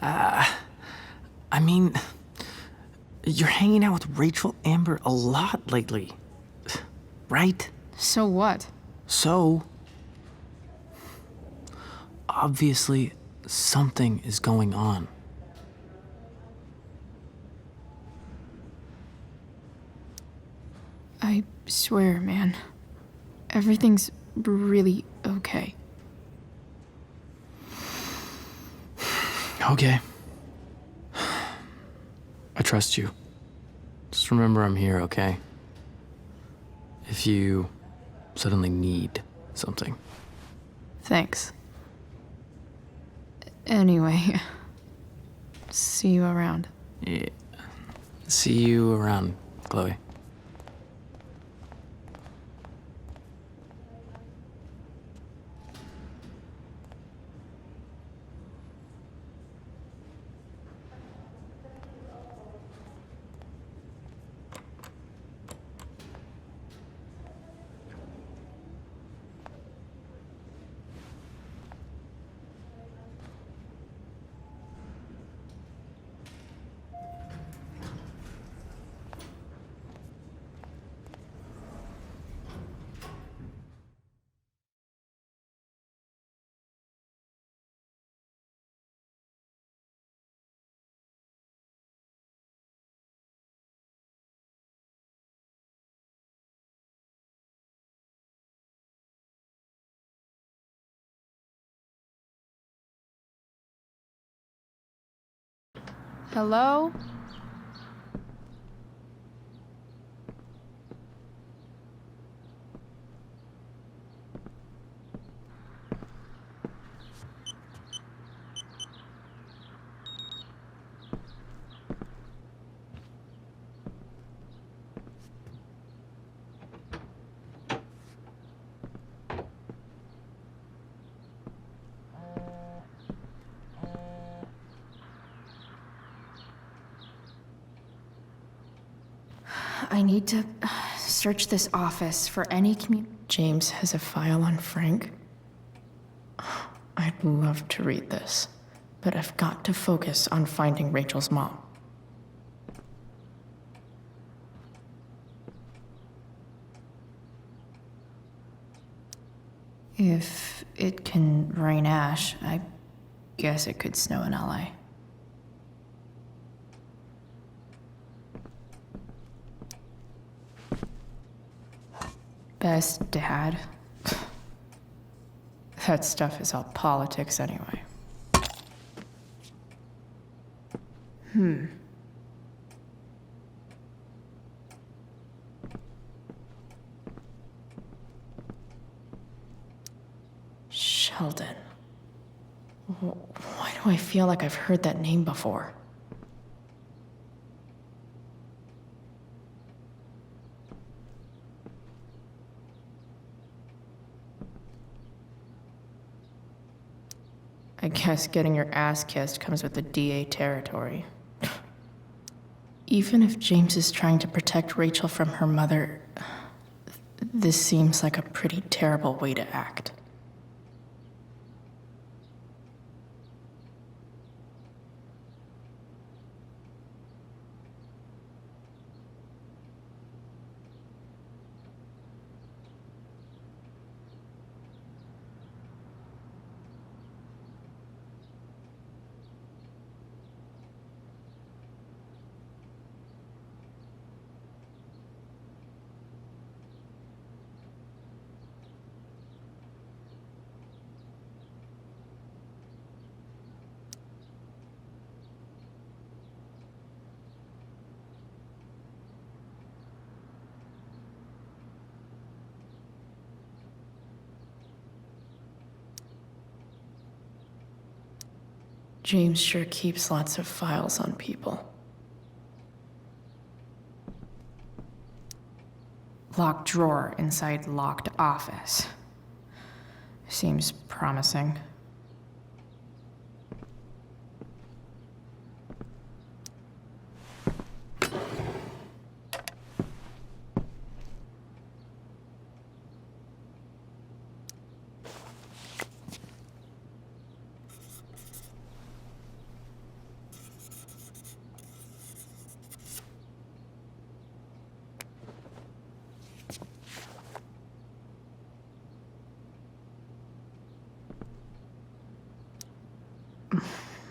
I mean, you're hanging out with Rachel Amber a lot lately, right? So what? So, obviously, something is going on. I swear, man. Everything's really okay. Okay. I trust you. Just remember I'm here, okay? If you suddenly need something. Thanks. Anyway, see you around. Yeah. See you around, Chloe. Hello? I need to search this office for any James has a file on Frank. I'd love to read this, but I've got to focus on finding Rachel's mom. If it can rain ash, I guess it could snow in LA. Best dad. That stuff is all politics anyway. Sheldon. Why do I feel like I've heard that name before? I guess getting your ass kissed comes with the DA territory. Even if James is trying to protect Rachel from her mother, this seems like a pretty terrible way to act. James sure keeps lots of files on people. Locked drawer inside locked office. Seems promising.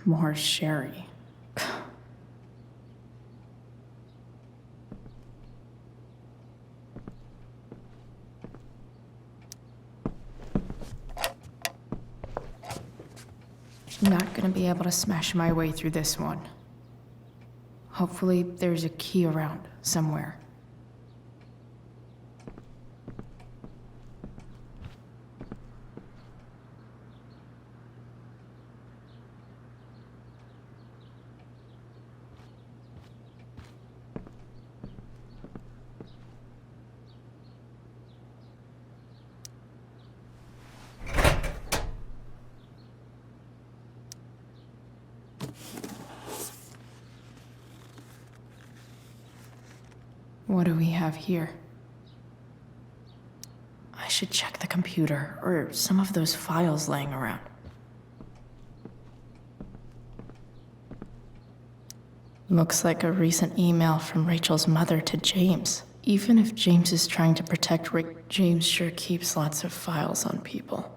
More sherry. Not gonna be able to smash my way through this one. Hopefully, there's a key around somewhere. What do we have here? I should check the computer, or some of those files laying around. Looks like a recent email from Rachel's mother to James. Even if James is trying to protect Rick, James sure keeps lots of files on people.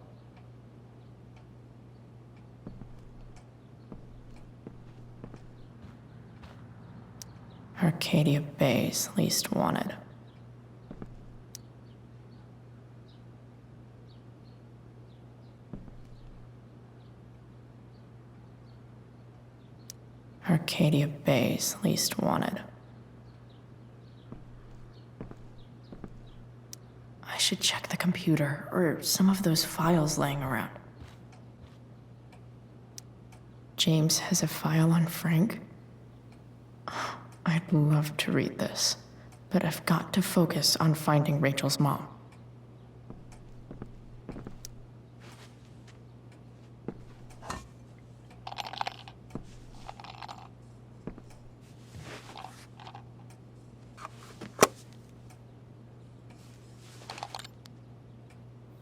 Arcadia Bay's least wanted. Arcadia Bay's least wanted. I should check the computer, or some of those files laying around. James has a file on Frank? I'd love to read this, but I've got to focus on finding Rachel's mom.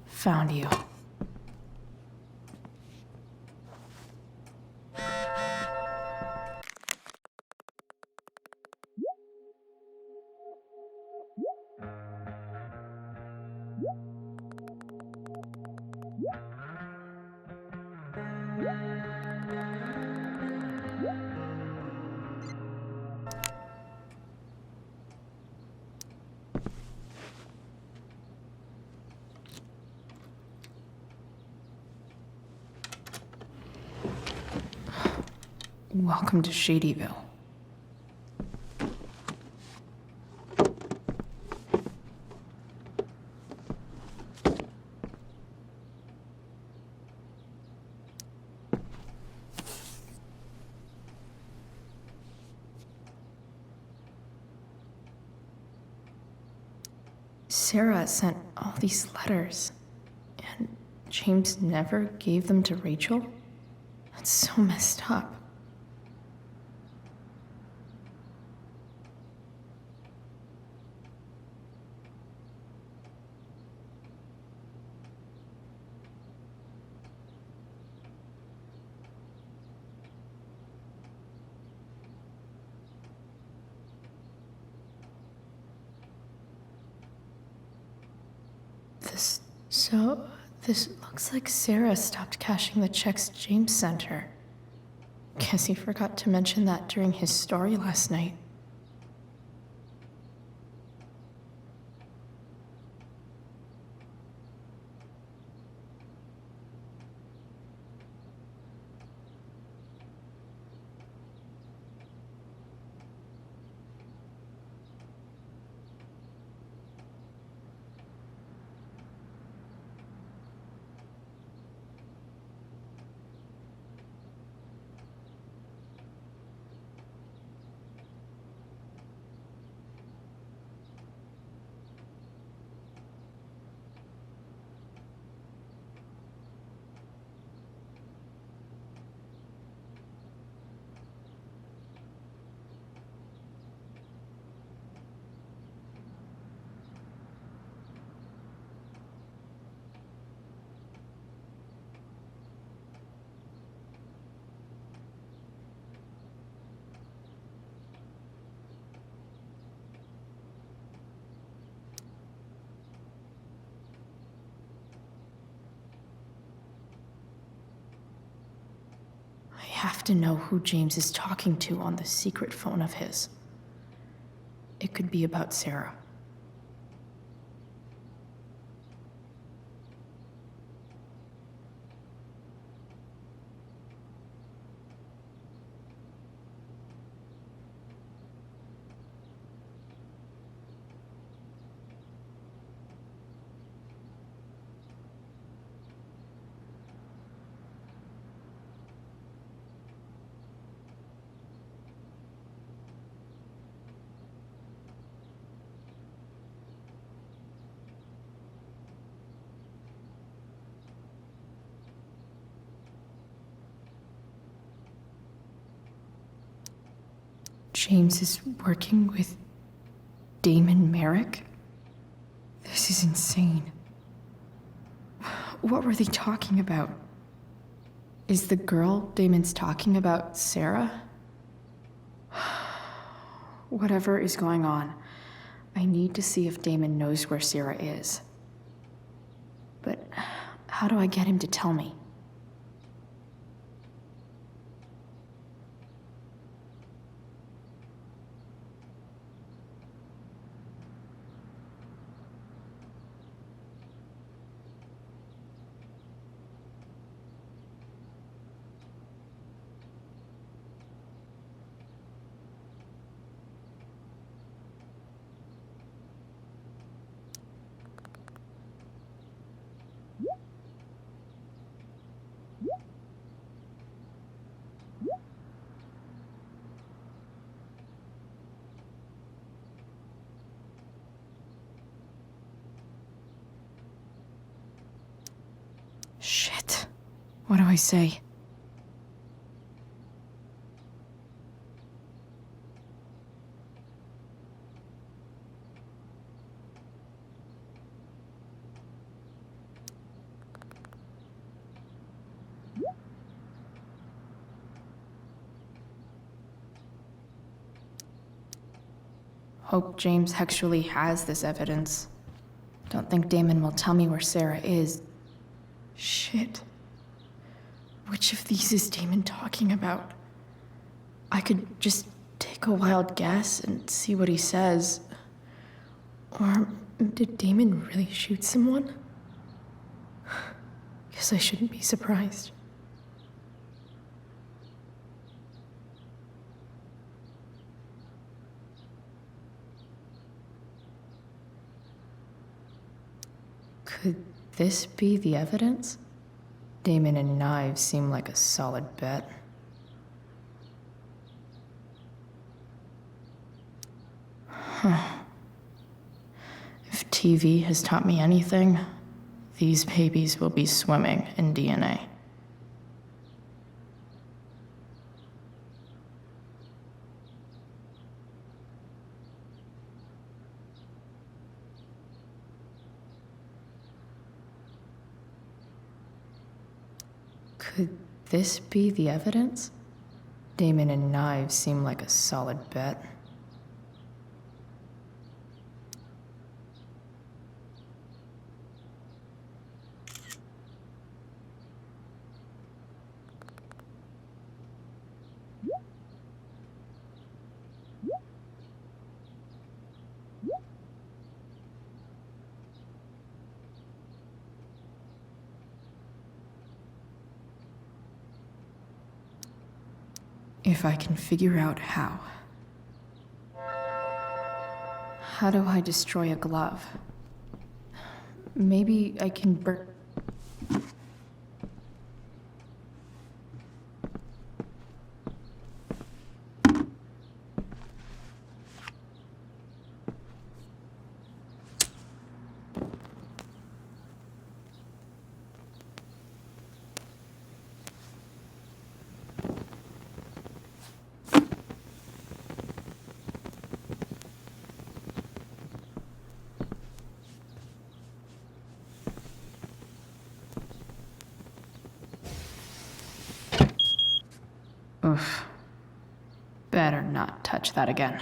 Found you. Welcome to Shadyville. Sarah sent all these letters, and James never gave them to Rachel? That's so messed up. This looks like Sarah stopped cashing the checks James sent her. Guess he forgot to mention that during his story last night. I have to know who James is talking to on the secret phone of his. It could be about Sarah. James is working with Damon Merrick? This is insane. What were they talking about? Is the girl Damon's talking about Sarah? Whatever is going on, I need to see if Damon knows where Sarah is. But how do I get him to tell me? Shit. What do I say? Hope James actually has this evidence. Don't think Damon will tell me where Sarah is. Shit. Which of these is Damon talking about? I could just take a wild guess and see what he says. Or did Damon really shoot someone? Guess I shouldn't be surprised. Could this be the evidence? Damon and knives seem like a solid bet. Huh. If TV has taught me anything, these babies will be swimming in DNA. Could this be the evidence? Damon and knives seem like a solid bet. If I can figure out how. How do I destroy a glove? Maybe I can burn. Oof. Better not touch that again.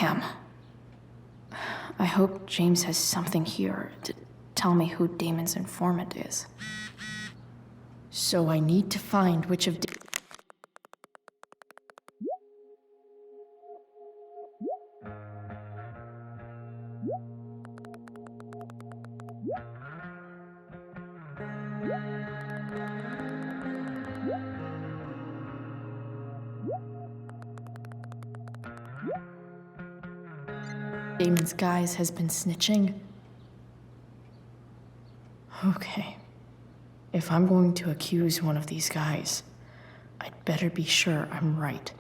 Damn. I hope James has something here to tell me who Damon's informant is. So I need to find which of Damon's guys has been snitching. Okay. If I'm going to accuse one of these guys, I'd better be sure I'm right.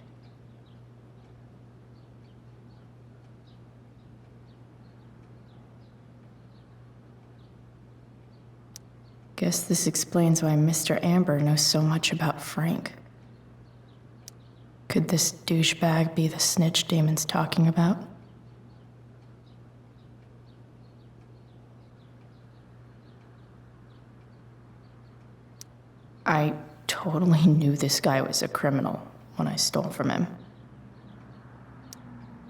Guess this explains why Mr. Amber knows so much about Frank. Could this douchebag be the snitch Damon's talking about? I totally knew this guy was a criminal when I stole from him.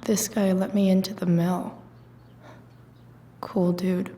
This guy let me into the mill. Cool dude.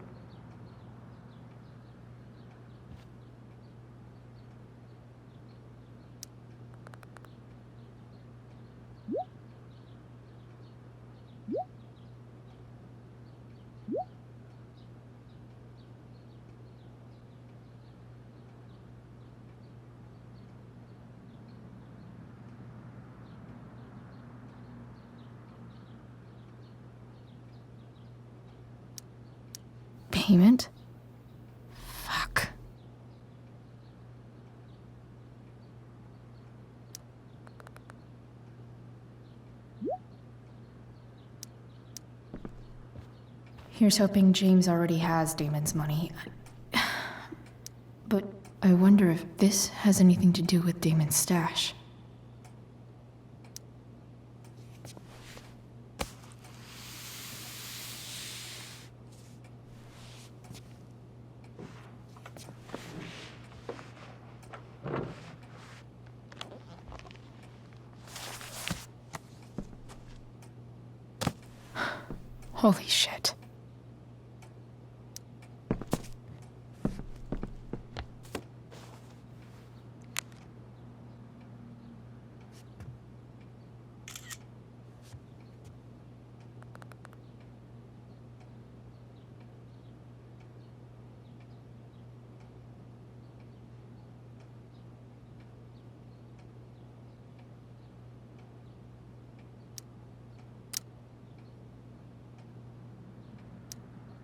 Payment? Fuck. Here's hoping James already has Damon's money. But I wonder if this has anything to do with Damon's stash. Holy shit.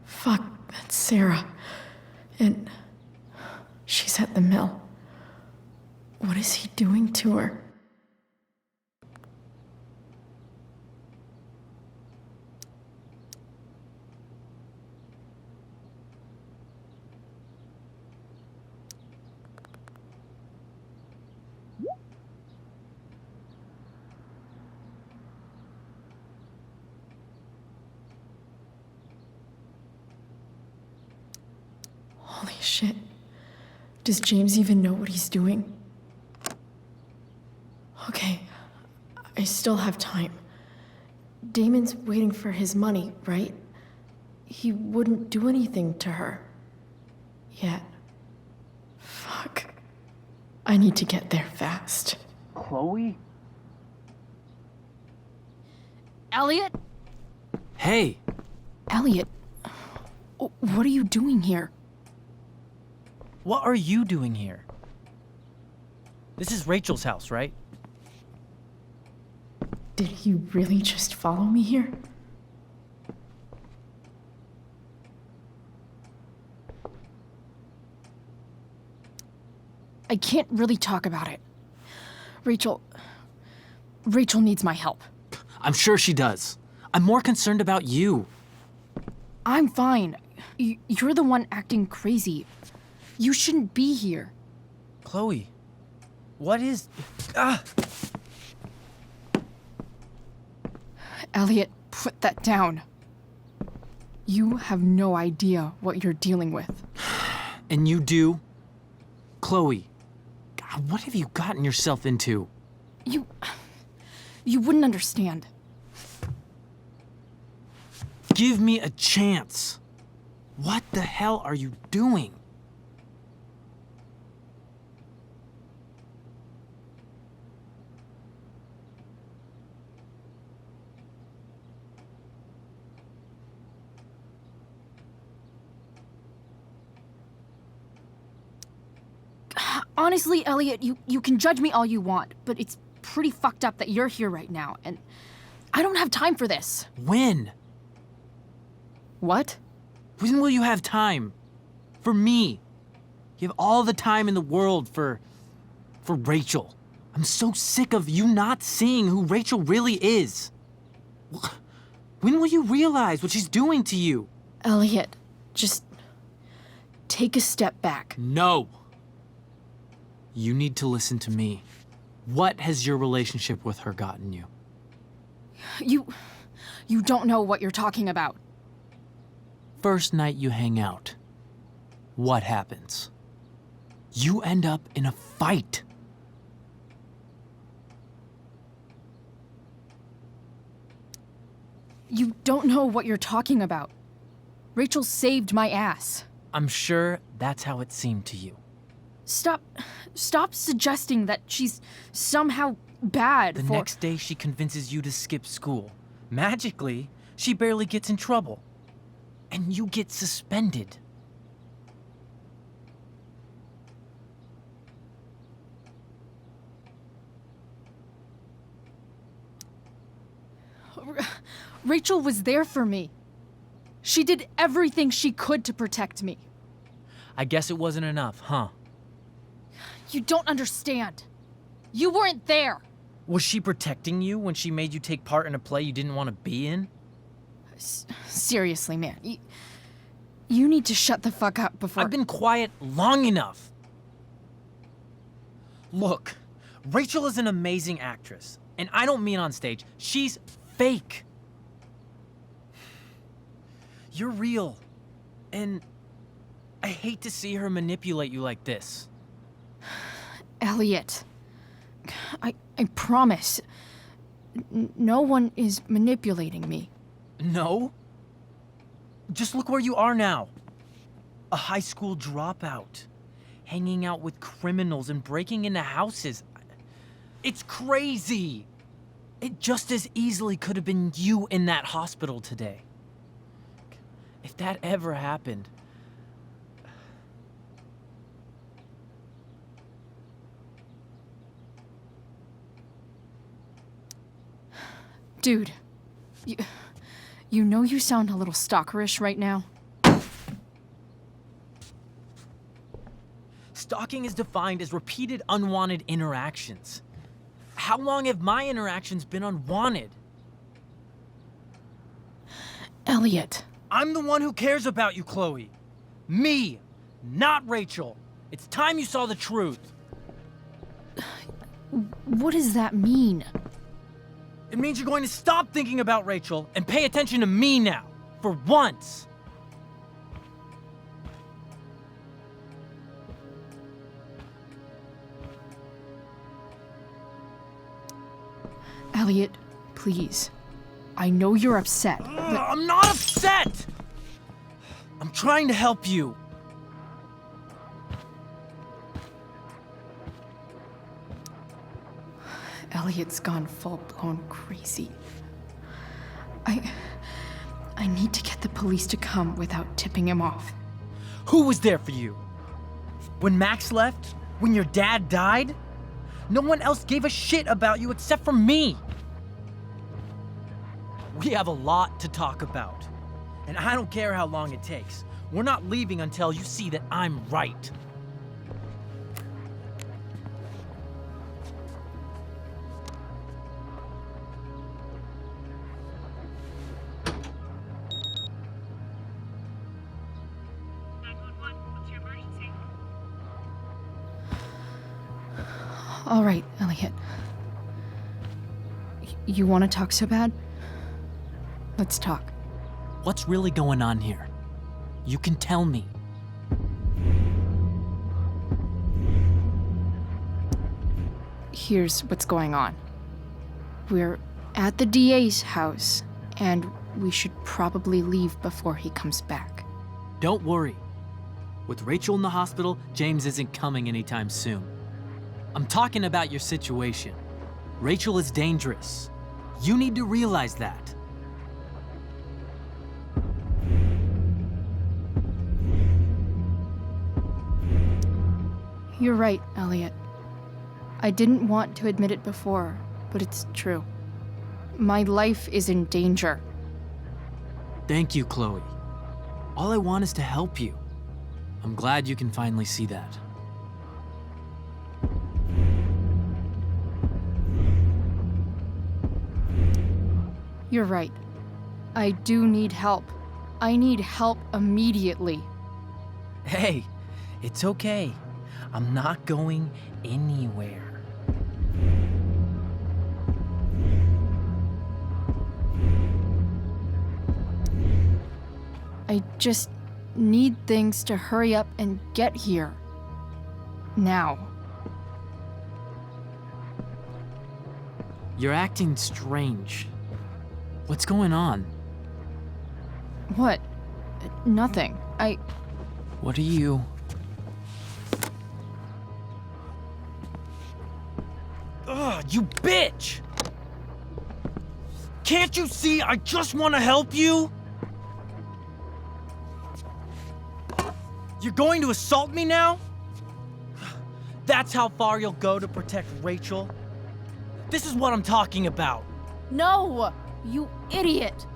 Fuck, that's Sarah. And she's at the mill. What is he doing to her? Holy shit. Does James even know what he's doing? Okay, I still have time. Damon's waiting for his money, right? He wouldn't do anything to her. Yet. Fuck. I need to get there fast. Chloe? Elliot? Hey! Elliot, what are you doing here? What are you doing here? This is Rachel's house, right? Did you really just follow me here? I can't really talk about it. Rachel needs my help. I'm sure she does. I'm more concerned about you. I'm fine. You're the one acting crazy. You shouldn't be here. Chloe, what is... Ah! Elliot, put that down. You have no idea what you're dealing with. And you do? Chloe, God, what have you gotten yourself into? You wouldn't understand. Give me a chance. What the hell are you doing? Honestly, Elliot, you can judge me all you want, but it's pretty fucked up that you're here right now, and I don't have time for this. When? What? When will you have time? For me. You have all the time in the world for Rachel. I'm so sick of you not seeing who Rachel really is. When will you realize what she's doing to you? Elliot, just take a step back. No. You need to listen to me. What has your relationship with her gotten you? You don't know what you're talking about. First night you hang out, what happens? You end up in a fight. You don't know what you're talking about. Rachel saved my ass. I'm sure that's how it seemed to you. Stop suggesting that she's somehow bad The next day she convinces you to skip school. Magically, she barely gets in trouble. And you get suspended. Rachel was there for me. She did everything she could to protect me. I guess it wasn't enough, huh? You don't understand. You weren't there. Was she protecting you when she made you take part in a play you didn't want to be in? Seriously, man. You need to shut the fuck up before... I've been quiet long enough. Look, Rachel is an amazing actress. And I don't mean on stage. She's fake. You're real. And I hate to see her manipulate you like this. Elliot, I promise. No one is manipulating me. No? Just look where you are now. A high school dropout. Hanging out with criminals and breaking into houses. It's crazy. It just as easily could have been you in that hospital today. If that ever happened... Dude, you know you sound a little stalkerish right now? Stalking is defined as repeated unwanted interactions. How long have my interactions been unwanted? Elliot. I'm the one who cares about you, Chloe. Me, not Rachel. It's time you saw the truth. What does that mean? It means you're going to stop thinking about Rachel and pay attention to me now, for once. Elliot, please. I know you're upset, but... I'm not upset! I'm trying to help you. Elliot's gone full-blown crazy. I need to get the police to come without tipping him off. Who was there for you? When Max left? When your dad died? No one else gave a shit about you except for me. We have a lot to talk about. And I don't care how long it takes. We're not leaving until you see that I'm right. All right, Elliot. You want to talk so bad? Let's talk. What's really going on here? You can tell me. Here's what's going on. We're at the DA's house, and we should probably leave before he comes back. Don't worry. With Rachel in the hospital, James isn't coming anytime soon. I'm talking about your situation. Rachel is dangerous. You need to realize that. You're right, Elliot. I didn't want to admit it before, but it's true. My life is in danger. Thank you, Chloe. All I want is to help you. I'm glad you can finally see that. You're right. I do need help. I need help immediately. Hey, it's okay. I'm not going anywhere. I just need things to hurry up and get here. Now. You're acting strange. What's going on? What? Nothing. What are you... Ugh, you bitch! Can't you see I just want to help you? You're going to assault me now? That's how far you'll go to protect Rachel? This is what I'm talking about. No! You idiot!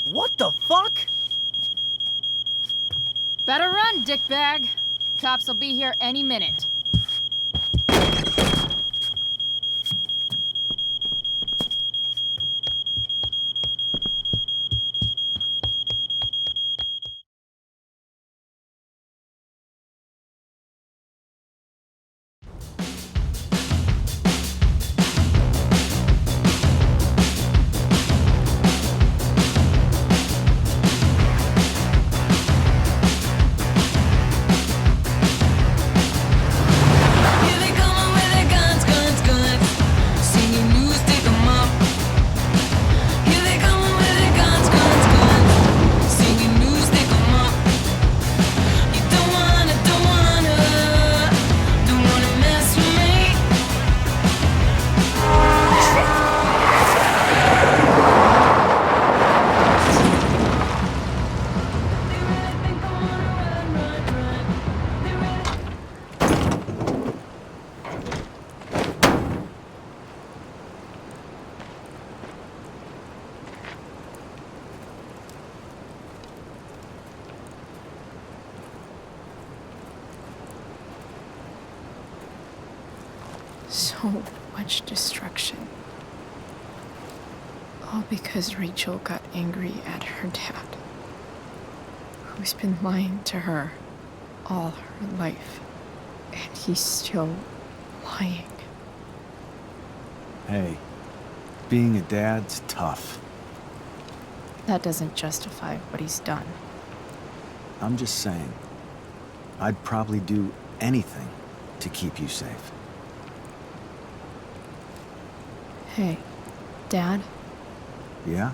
What the fuck? Better run, dickbag. Cops will be here any minute. So much destruction. All because Rachel got angry at her dad, who's been lying to her all her life. And he's still lying. Hey, being a dad's tough. That doesn't justify what he's done. I'm just saying, I'd probably do anything to keep you safe. Hey, Dad, Yeah?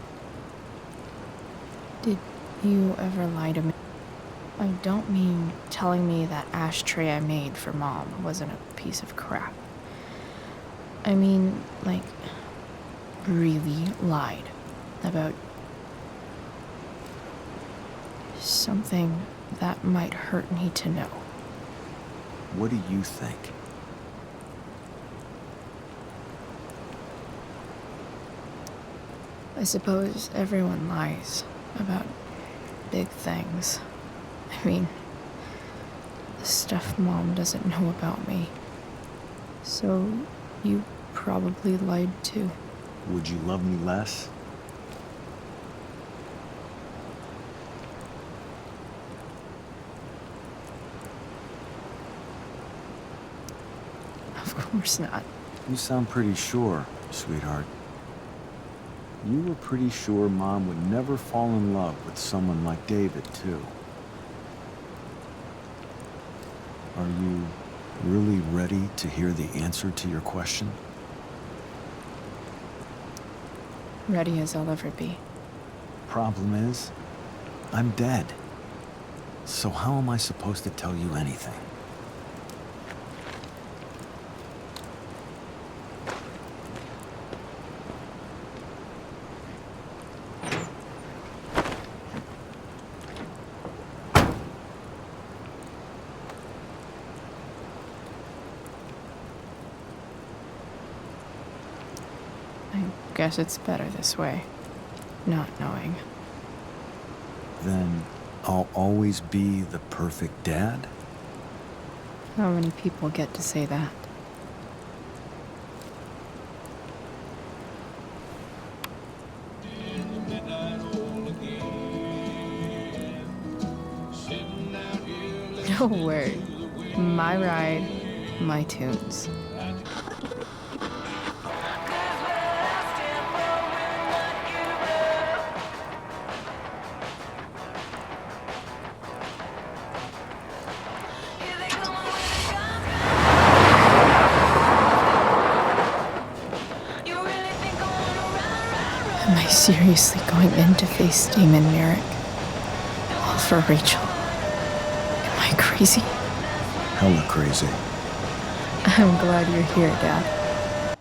did you ever lie to me? I don't mean telling me that ashtray I made for Mom wasn't a piece of crap. I mean, like, really lied about something that might hurt me to know. What do you think? I suppose everyone lies about big things. I mean, the stuff Mom doesn't know about me. So, you probably lied too. Would you love me less? Of course not. You sound pretty sure, sweetheart. You were pretty sure Mom would never fall in love with someone like David, too. Are you really ready to hear the answer to your question? Ready as I'll ever be. Problem is, I'm dead. So how am I supposed to tell you anything? I guess it's better this way, not knowing. Then I'll always be the perfect dad? How many people get to say that? No word. My ride, my tunes. Am I seriously going in to face Damon Merrick? All for Rachel? Am I crazy? Hella crazy. I'm glad you're here, Dad.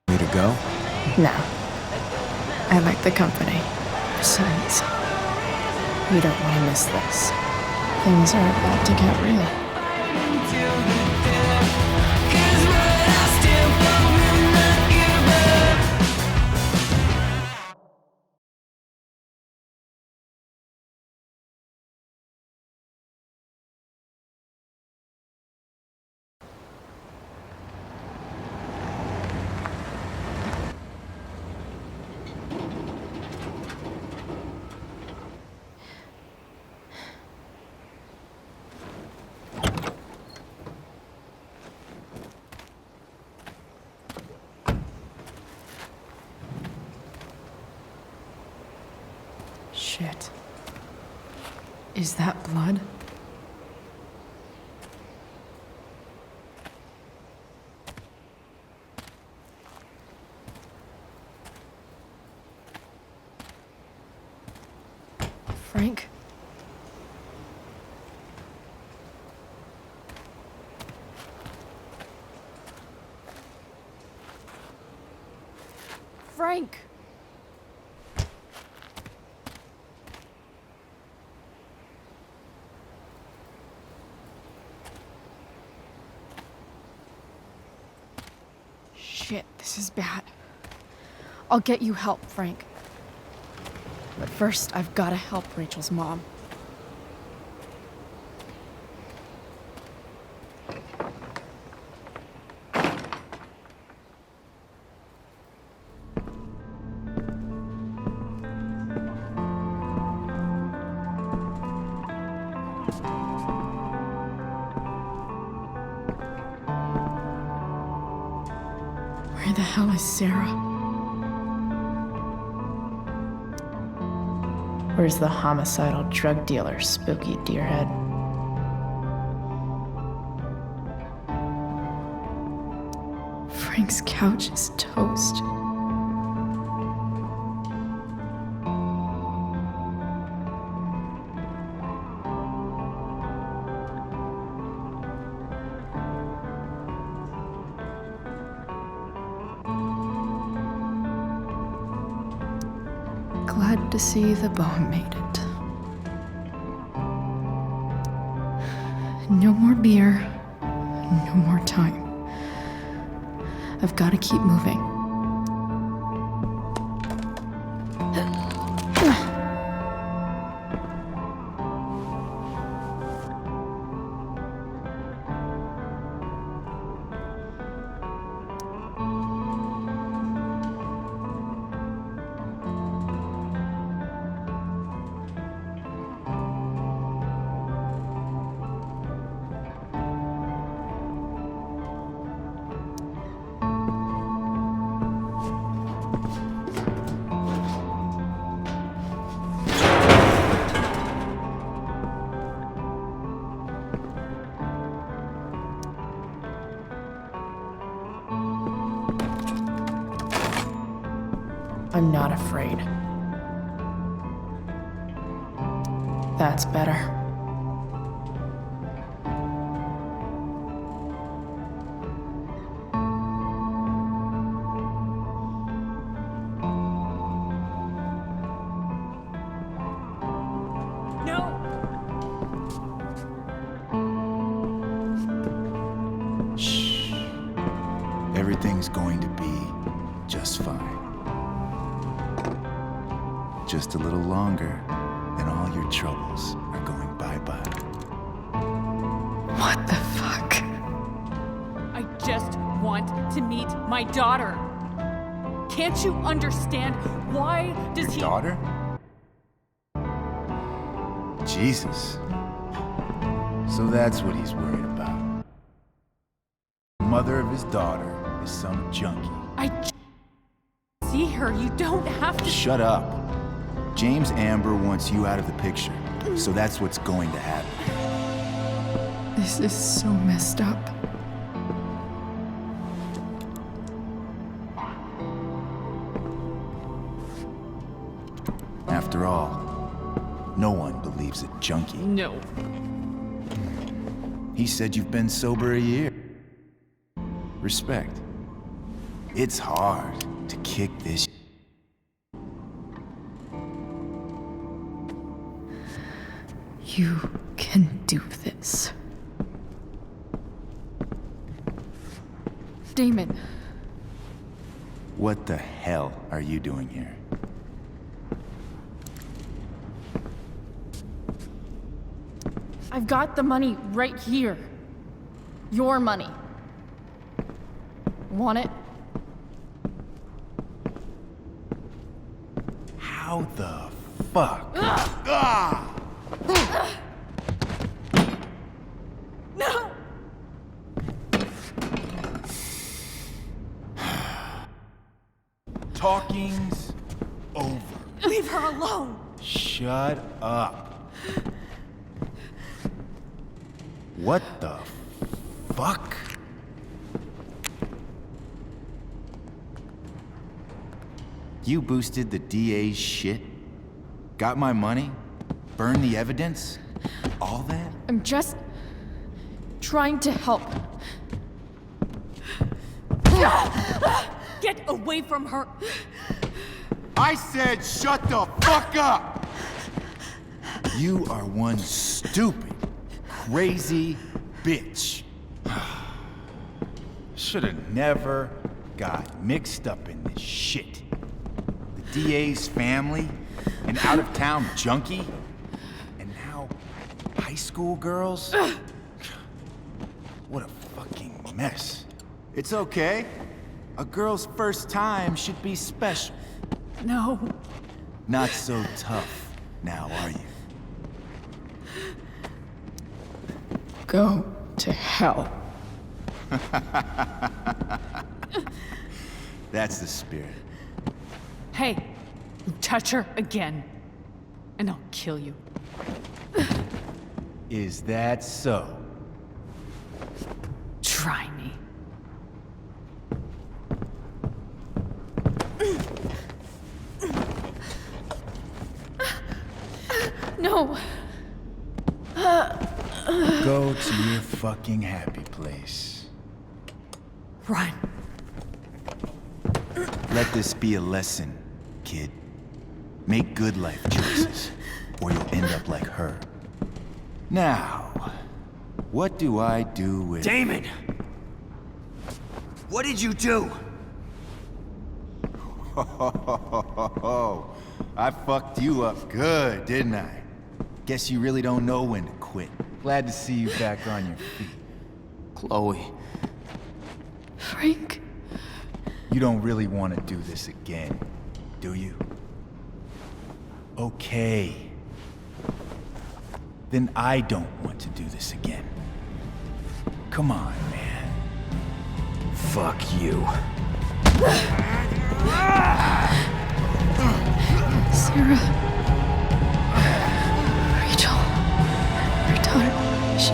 Way to go? No. I like the company. Besides, you don't want to miss this. Things are about to get real. Shit. Is that blood? Frank? Frank! Shit, this is bad. I'll get you help, Frank. But first, I've gotta help Rachel's mom. Where the hell is Sarah? Where's the homicidal drug dealer, Spooky Deerhead? Frank's couch is toast. Glad to see the bone made it. No more beer, no more time. I've got to keep moving. I'm not afraid. That's better. Everything's going to be just fine. Just a little longer, and all your troubles are going bye-bye. What the fuck? I just want to meet my daughter. Can't you understand? Why does he... Daughter? Jesus. So that's what he's worried about. The mother of his daughter is some junkie. see her. You don't have to... Shut up. James Amber wants you out of the picture, so that's what's going to happen. This is so messed up. After all, no one believes a junkie. No. He said you've been sober a year. Respect. It's hard to kick this. You can do this. Damon. What the hell are you doing here? I've got the money right here. Your money. Want it? How the fuck? Ah! No! Talking's over. Leave her alone! Shut up. What the fuck? You boosted the DA's shit? Got my money? Burned the evidence? All that? I'm just trying to help. Get away from her! I said shut the fuck up! You are one stupid, crazy bitch. Should've never got mixed up in this shit. The DA's family, an out-of-town junkie, and now high school girls? What a fucking mess. It's okay. A girl's first time should be special. No. Not so tough now, are you? Go to hell. That's the spirit. Hey, you touch her again, and I'll kill you. Is that so? Try me. No. Go to your fucking happy place. Run. Let this be a lesson, kid. Make good life choices, or you'll end up like her. Now, what do I do with... Damon! What did you do? I fucked you up good, didn't I? Guess you really don't know when to quit. Glad to see you back on your feet. Chloe. Frank. You don't really want to do this again, do you? Okay. Then I don't want to do this again. Come on, man. Fuck you. Sarah. Rachel. Your daughter. She...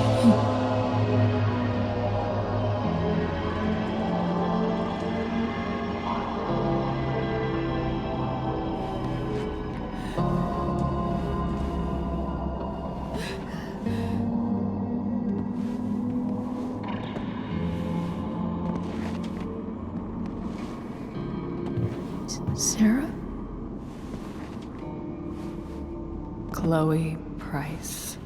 Sarah? Chloe Price.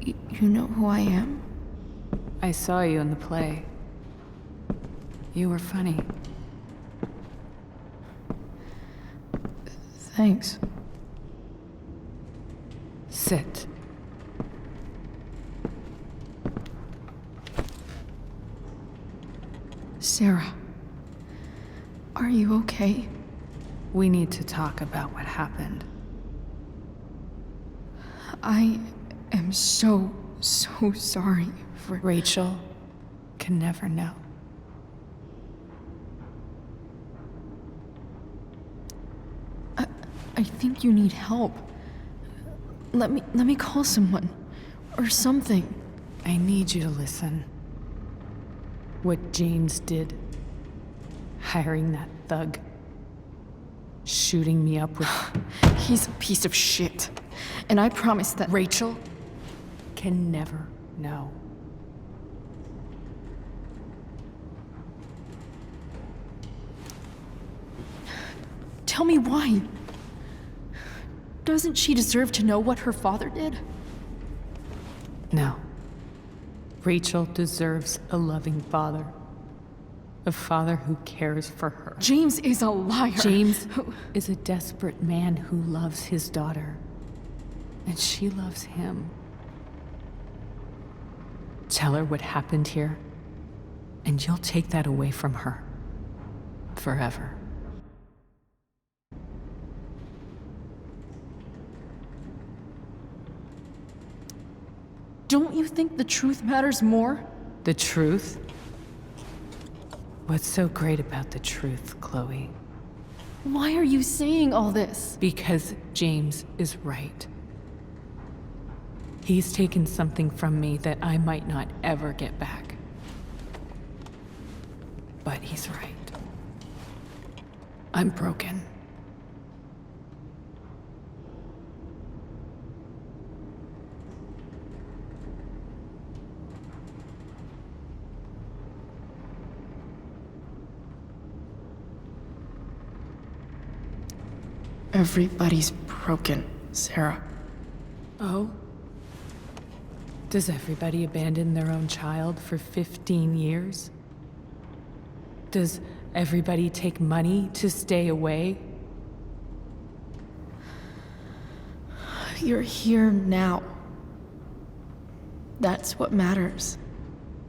You know who I am? I saw you in the play. You were funny. Thanks. Sit. Sarah, are you okay? We need to talk about what happened. I am so sorry for... Rachel can never know. I think you need help. Let me call someone. Or something. I need you to listen. What James did. Hiring that thug. Shooting me up with... He's a piece of shit. And I promise that... Rachel can never know. Tell me why. Doesn't she deserve to know what her father did? No. Rachel deserves a loving father. A father who cares for her. James is a liar. James is a desperate man who loves his daughter. And she loves him. Tell her what happened here, and you'll take that away from her. Forever. Don't you think the truth matters more? The truth? What's so great about the truth, Chloe? Why are you saying all this? Because James is right. He's taken something from me that I might not ever get back. But he's right. I'm broken. Everybody's broken, Sarah. Oh? Does everybody abandon their own child for 15 years? Does everybody take money to stay away? You're here now. That's what matters.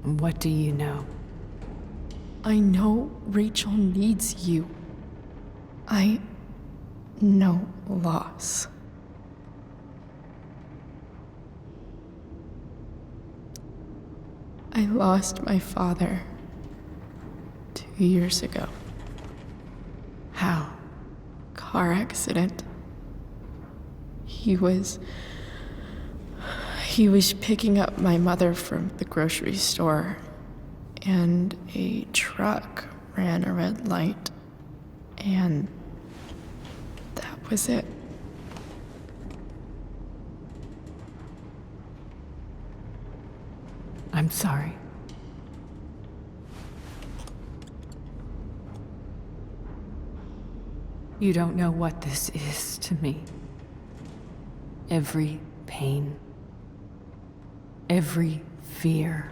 What do you know? I know Rachel needs you. I know loss. I lost my father 2 years ago. How? Car accident. He was picking up my mother from the grocery store, and a truck ran a red light, and that was it. I'm sorry. You don't know what this is to me. Every pain, every fear,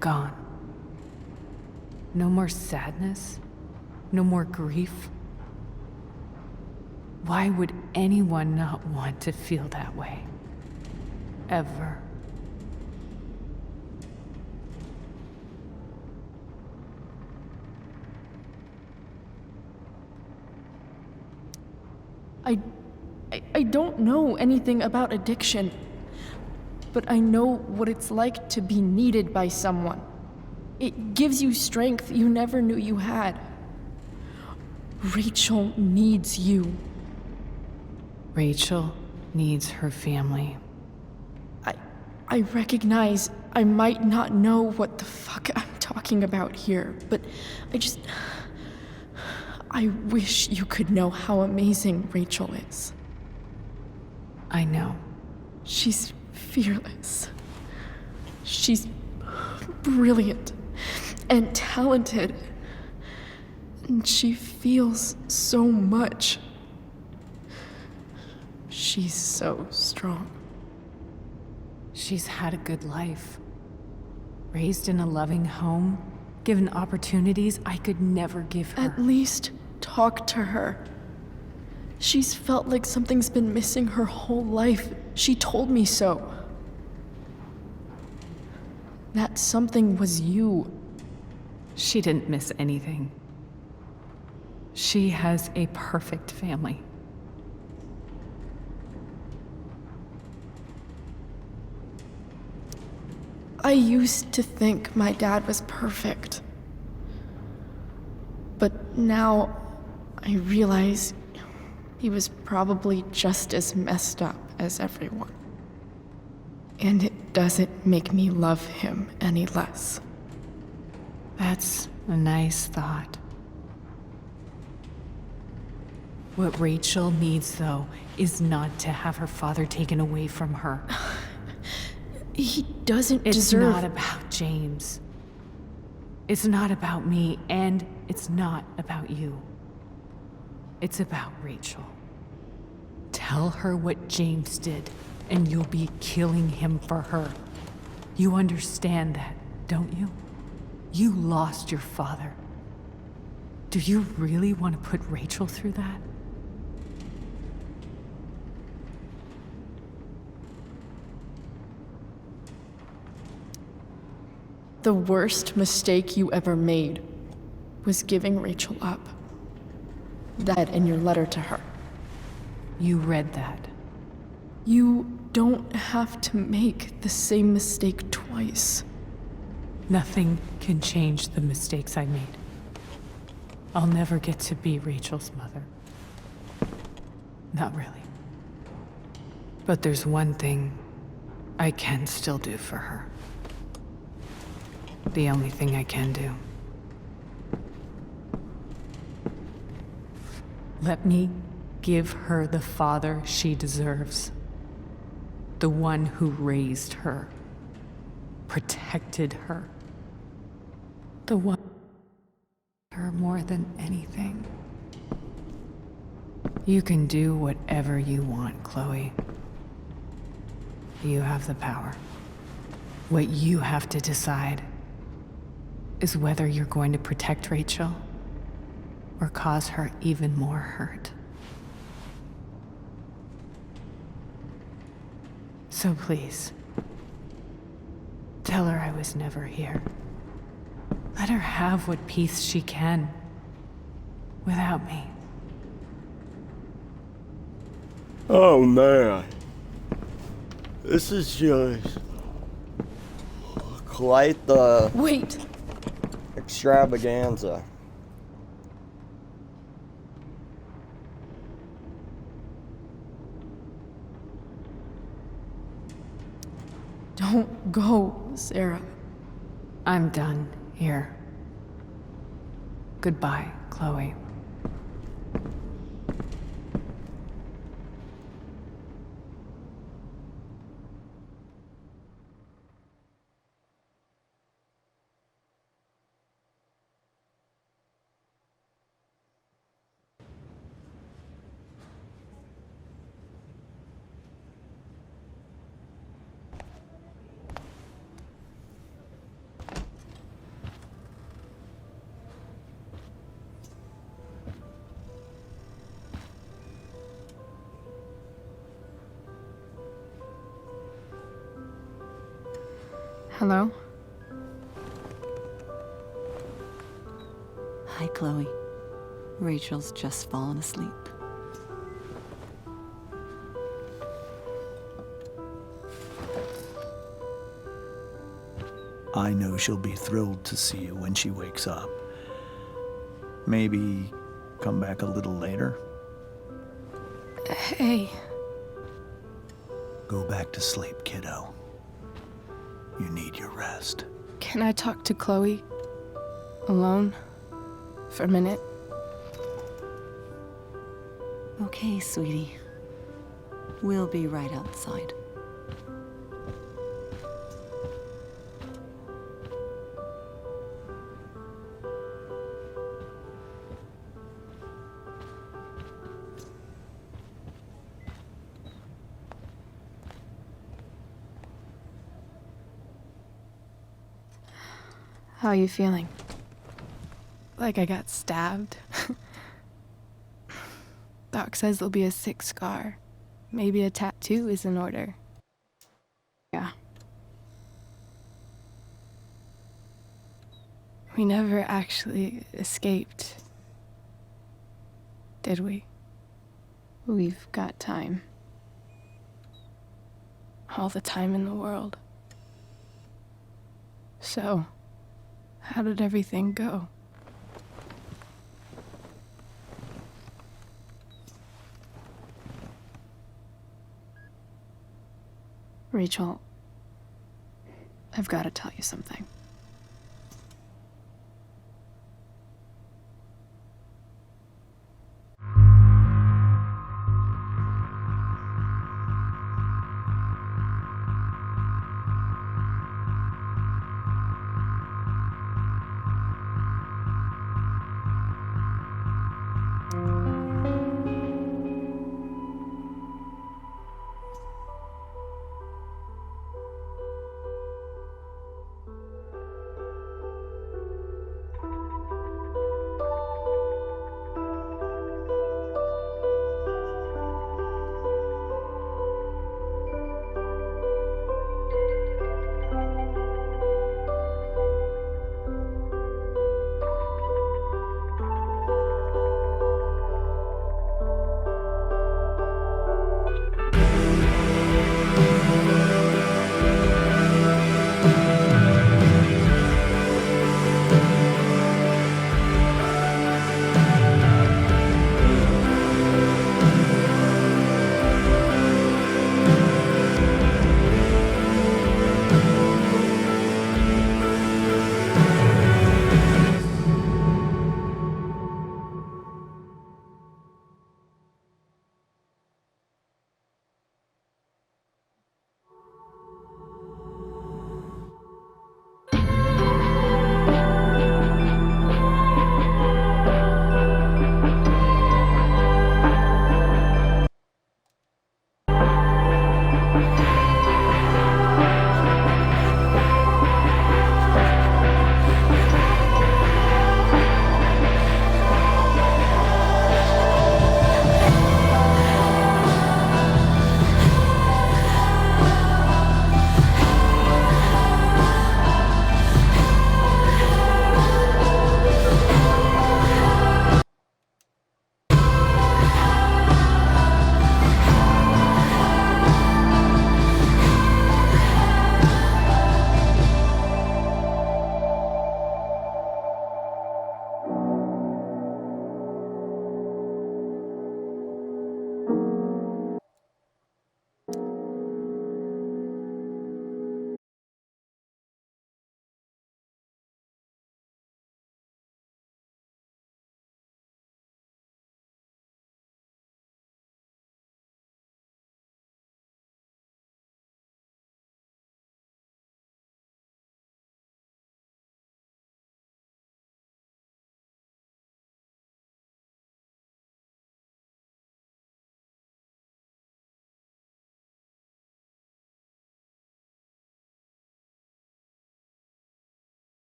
gone. No more sadness, no more grief. Why would anyone not want to feel that way? Ever. I don't know anything about addiction, but I know what it's like to be needed by someone. It gives you strength you never knew you had. Rachel needs you. Rachel needs her family. I recognize I might not know what the fuck I'm talking about here, but I wish you could know how amazing Rachel is. I know. She's fearless. She's brilliant and talented. And she feels so much. She's so strong. She's had a good life. Raised in a loving home, given opportunities I could never give her. At least talk to her. She's felt like something's been missing her whole life. She told me so. That something was you. She didn't miss anything. She has a perfect family. I used to think my dad was perfect. But now I realize he was probably just as messed up as everyone. And it doesn't make me love him any less. That's a nice thought. What Rachel needs, though, is not to have her father taken away from her. He doesn't It's deserve... not about James. It's not about me, and it's not about you. It's about Rachel. Tell her what James did, and you'll be killing him for her. You understand that, don't you? You lost your father. Do you really want to put Rachel through that? The worst mistake you ever made was giving Rachel up. That in your letter to her. You read that. You don't have to make the same mistake twice. Nothing can change the mistakes I made. I'll never get to be Rachel's mother. Not really. But there's one thing I can still do for her. The only thing I can do. Let me give her the father she deserves. The one who raised her, protected her. The one who loved her more than anything. You can do whatever you want, Chloe. You have the power. What you have to decide is whether you're going to protect Rachel or cause her even more hurt. So please, tell her I was never here. Let her have what peace she can without me. Oh man, this is just quite the Wait! extravaganza. Don't go, Sarah. I'm done here. Goodbye, Chloe. Hello? Hi, Chloe. Rachel's just fallen asleep. I know she'll be thrilled to see you when she wakes up. Maybe come back a little later? Hey. Go back to sleep, kiddo. You need your rest. Can I talk to Chloe? Alone? For a minute? Okay, sweetie. We'll be right outside. How are you feeling? like I got stabbed. Doc says there'll be a sick scar. Maybe a tattoo is in order. Yeah. We never actually escaped, did we? We've got time. All the time in the world. So, how did everything go? Rachel, I've got to tell you something.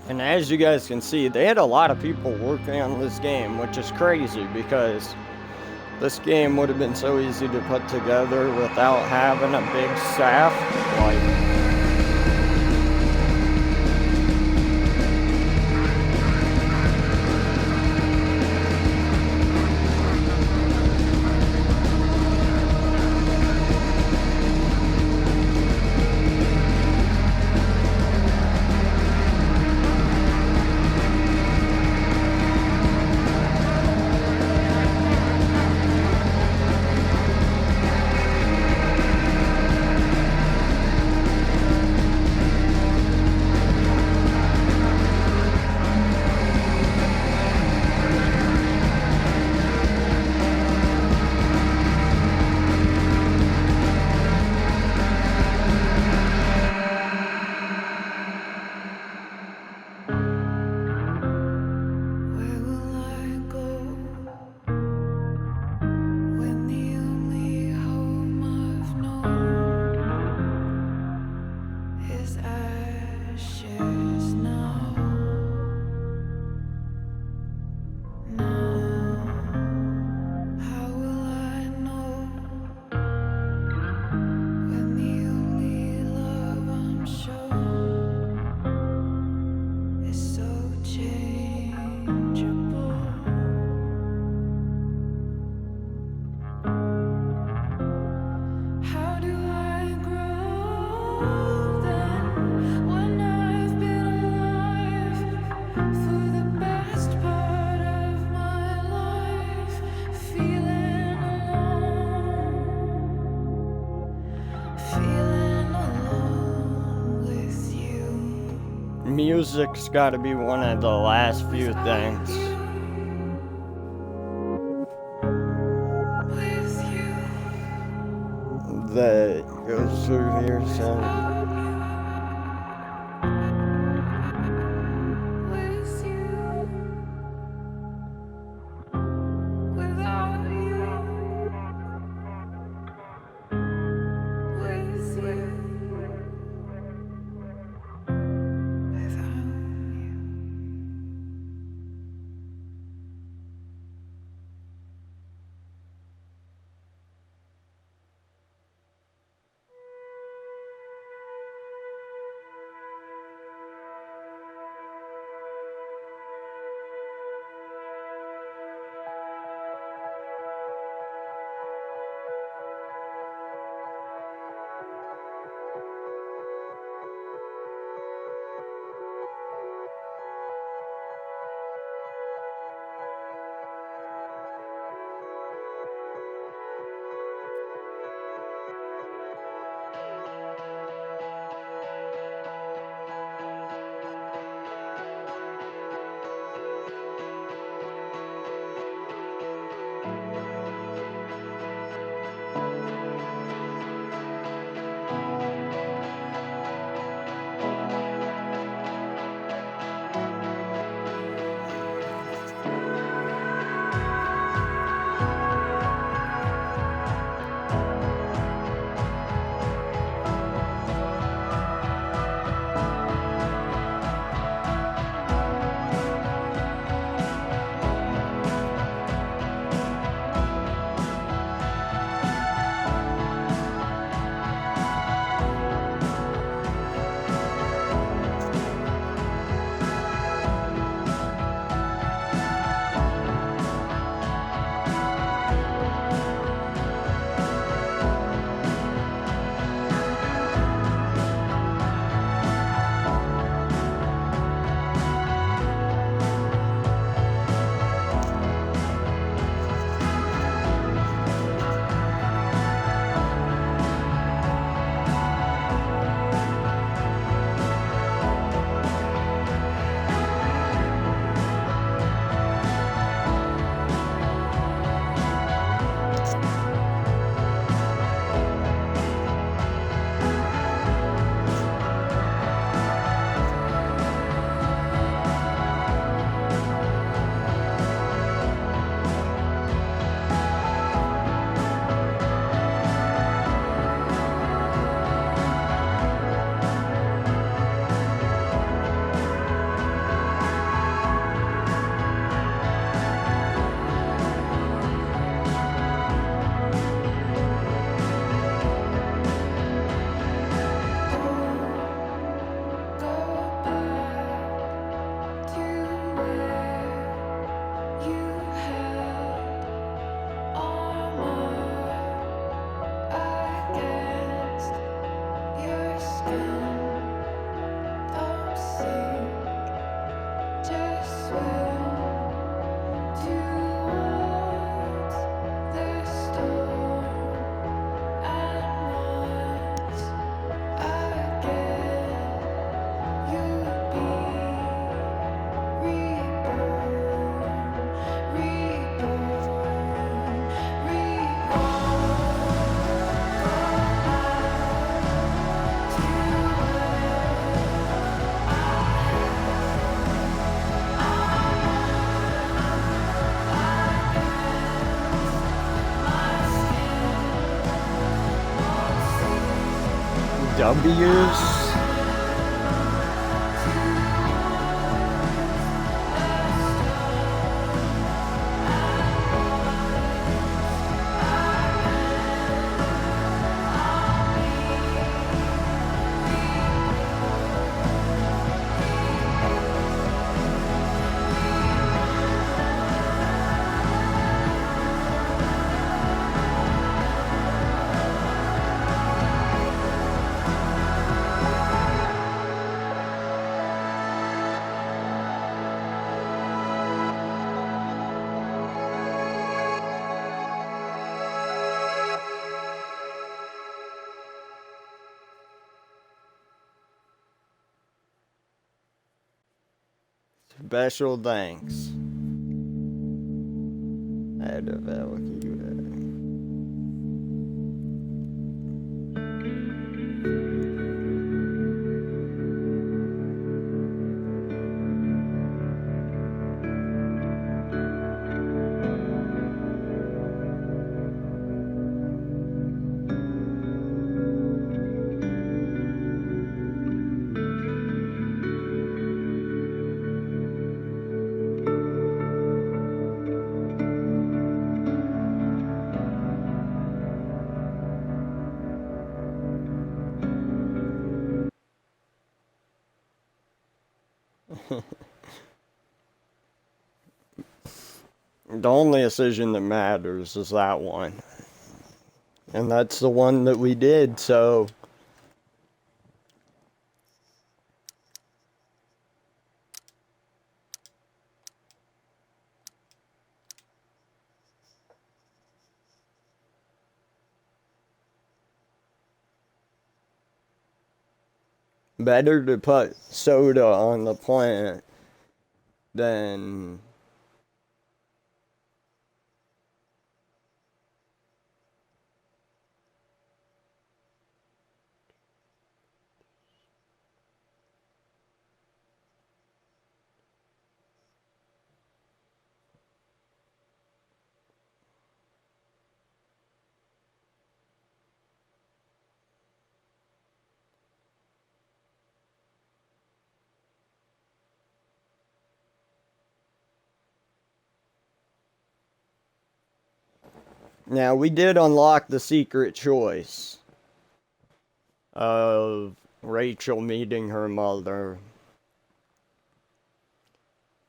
And as you guys can see, they had a lot of people working on this game, which is crazy because this game would have been so easy to put together without having a big staff. Like, music's gotta be one of the last few things that goes through here, so. W's. Special thanks. Out of Alkiva. The only decision that matters is that one. And that's the one that we did, so... better to put soda on the plant than... Now, we did unlock the secret choice of Rachel meeting her mother.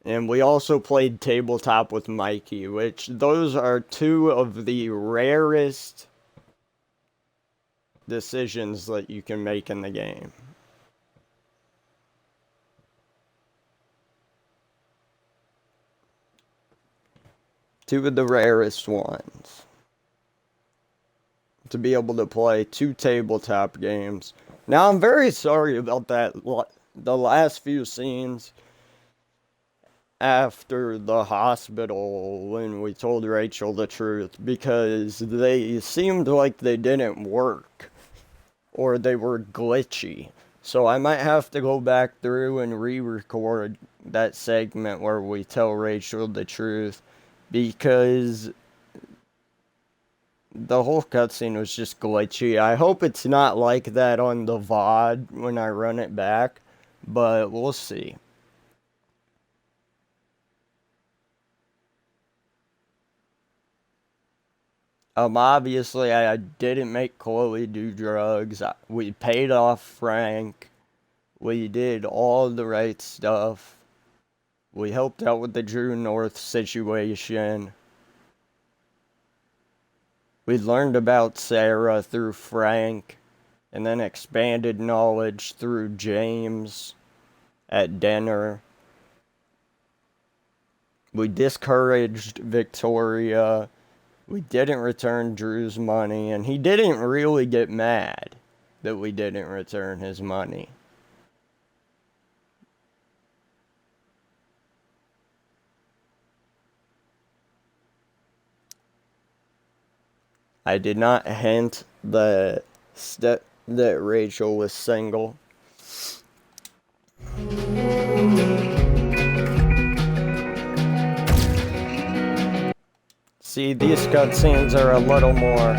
And we also played tabletop with Mikey, which those are two of the rarest decisions that you can make in the game. Two of the rarest ones. To be able to play two tabletop games. Now, I'm very sorry about that. The last few scenes after the hospital when we told Rachel the truth, because they seemed like they didn't work or they were glitchy. So I might have to go back through and re-record that segment where we tell Rachel the truth, because the whole cutscene was just glitchy. I hope it's not like that on the VOD when I run it back, but we'll see. Obviously, I didn't make Chloe do drugs. We paid off Frank. We did all the right stuff. We helped out with the Drew North situation. We learned about Sarah through Frank, and then expanded knowledge through James at dinner. We discouraged Victoria. We didn't return Drew's money, and he didn't really get mad that we didn't return his money. I did not hint that Rachel was single. See, these cutscenes are a little more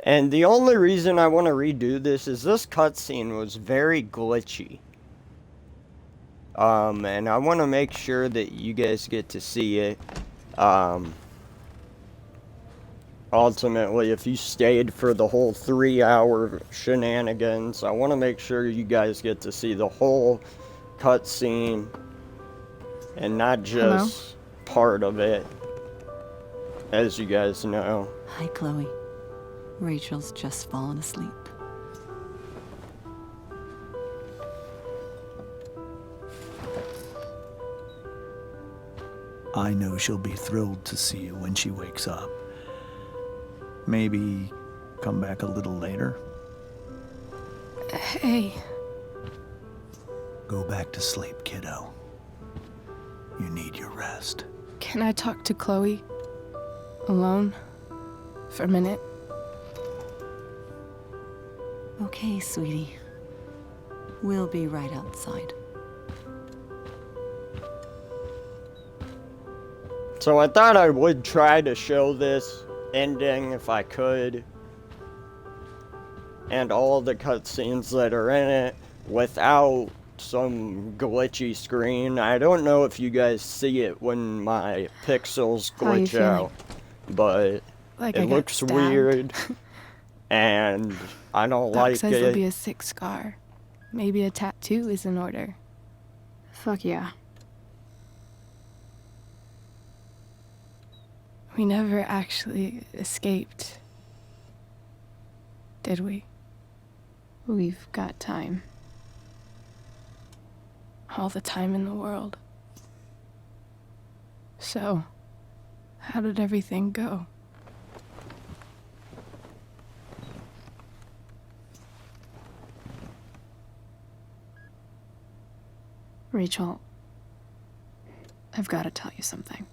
And the only reason I want to redo this is this cutscene was very glitchy. And I want to make sure that you guys get to see it. Ultimately, if you stayed for the whole 3-hour shenanigans, I want to make sure you guys get to see the whole cutscene and not just part of it, as you guys know. Hi, Chloe. Rachel's just fallen asleep. I know she'll be thrilled to see you when she wakes up. Maybe come back a little later. Hey. Go back to sleep, kiddo. You need your rest. Can I talk to Chloe? Alone? For a minute? Okay, sweetie. We'll be right outside. So I thought I would try to show this ending if I could, and all the cutscenes that are in it without some glitchy screen. I don't know if you guys see it when my pixels glitch out, but Like it looks weird, and I don't Doc like says there'll be it. a sick scar. Maybe a tattoo is in order. Fuck yeah. We never actually escaped, did we? We've got time. All the time in the world. So, how did everything go? Rachel, I've got to tell you something.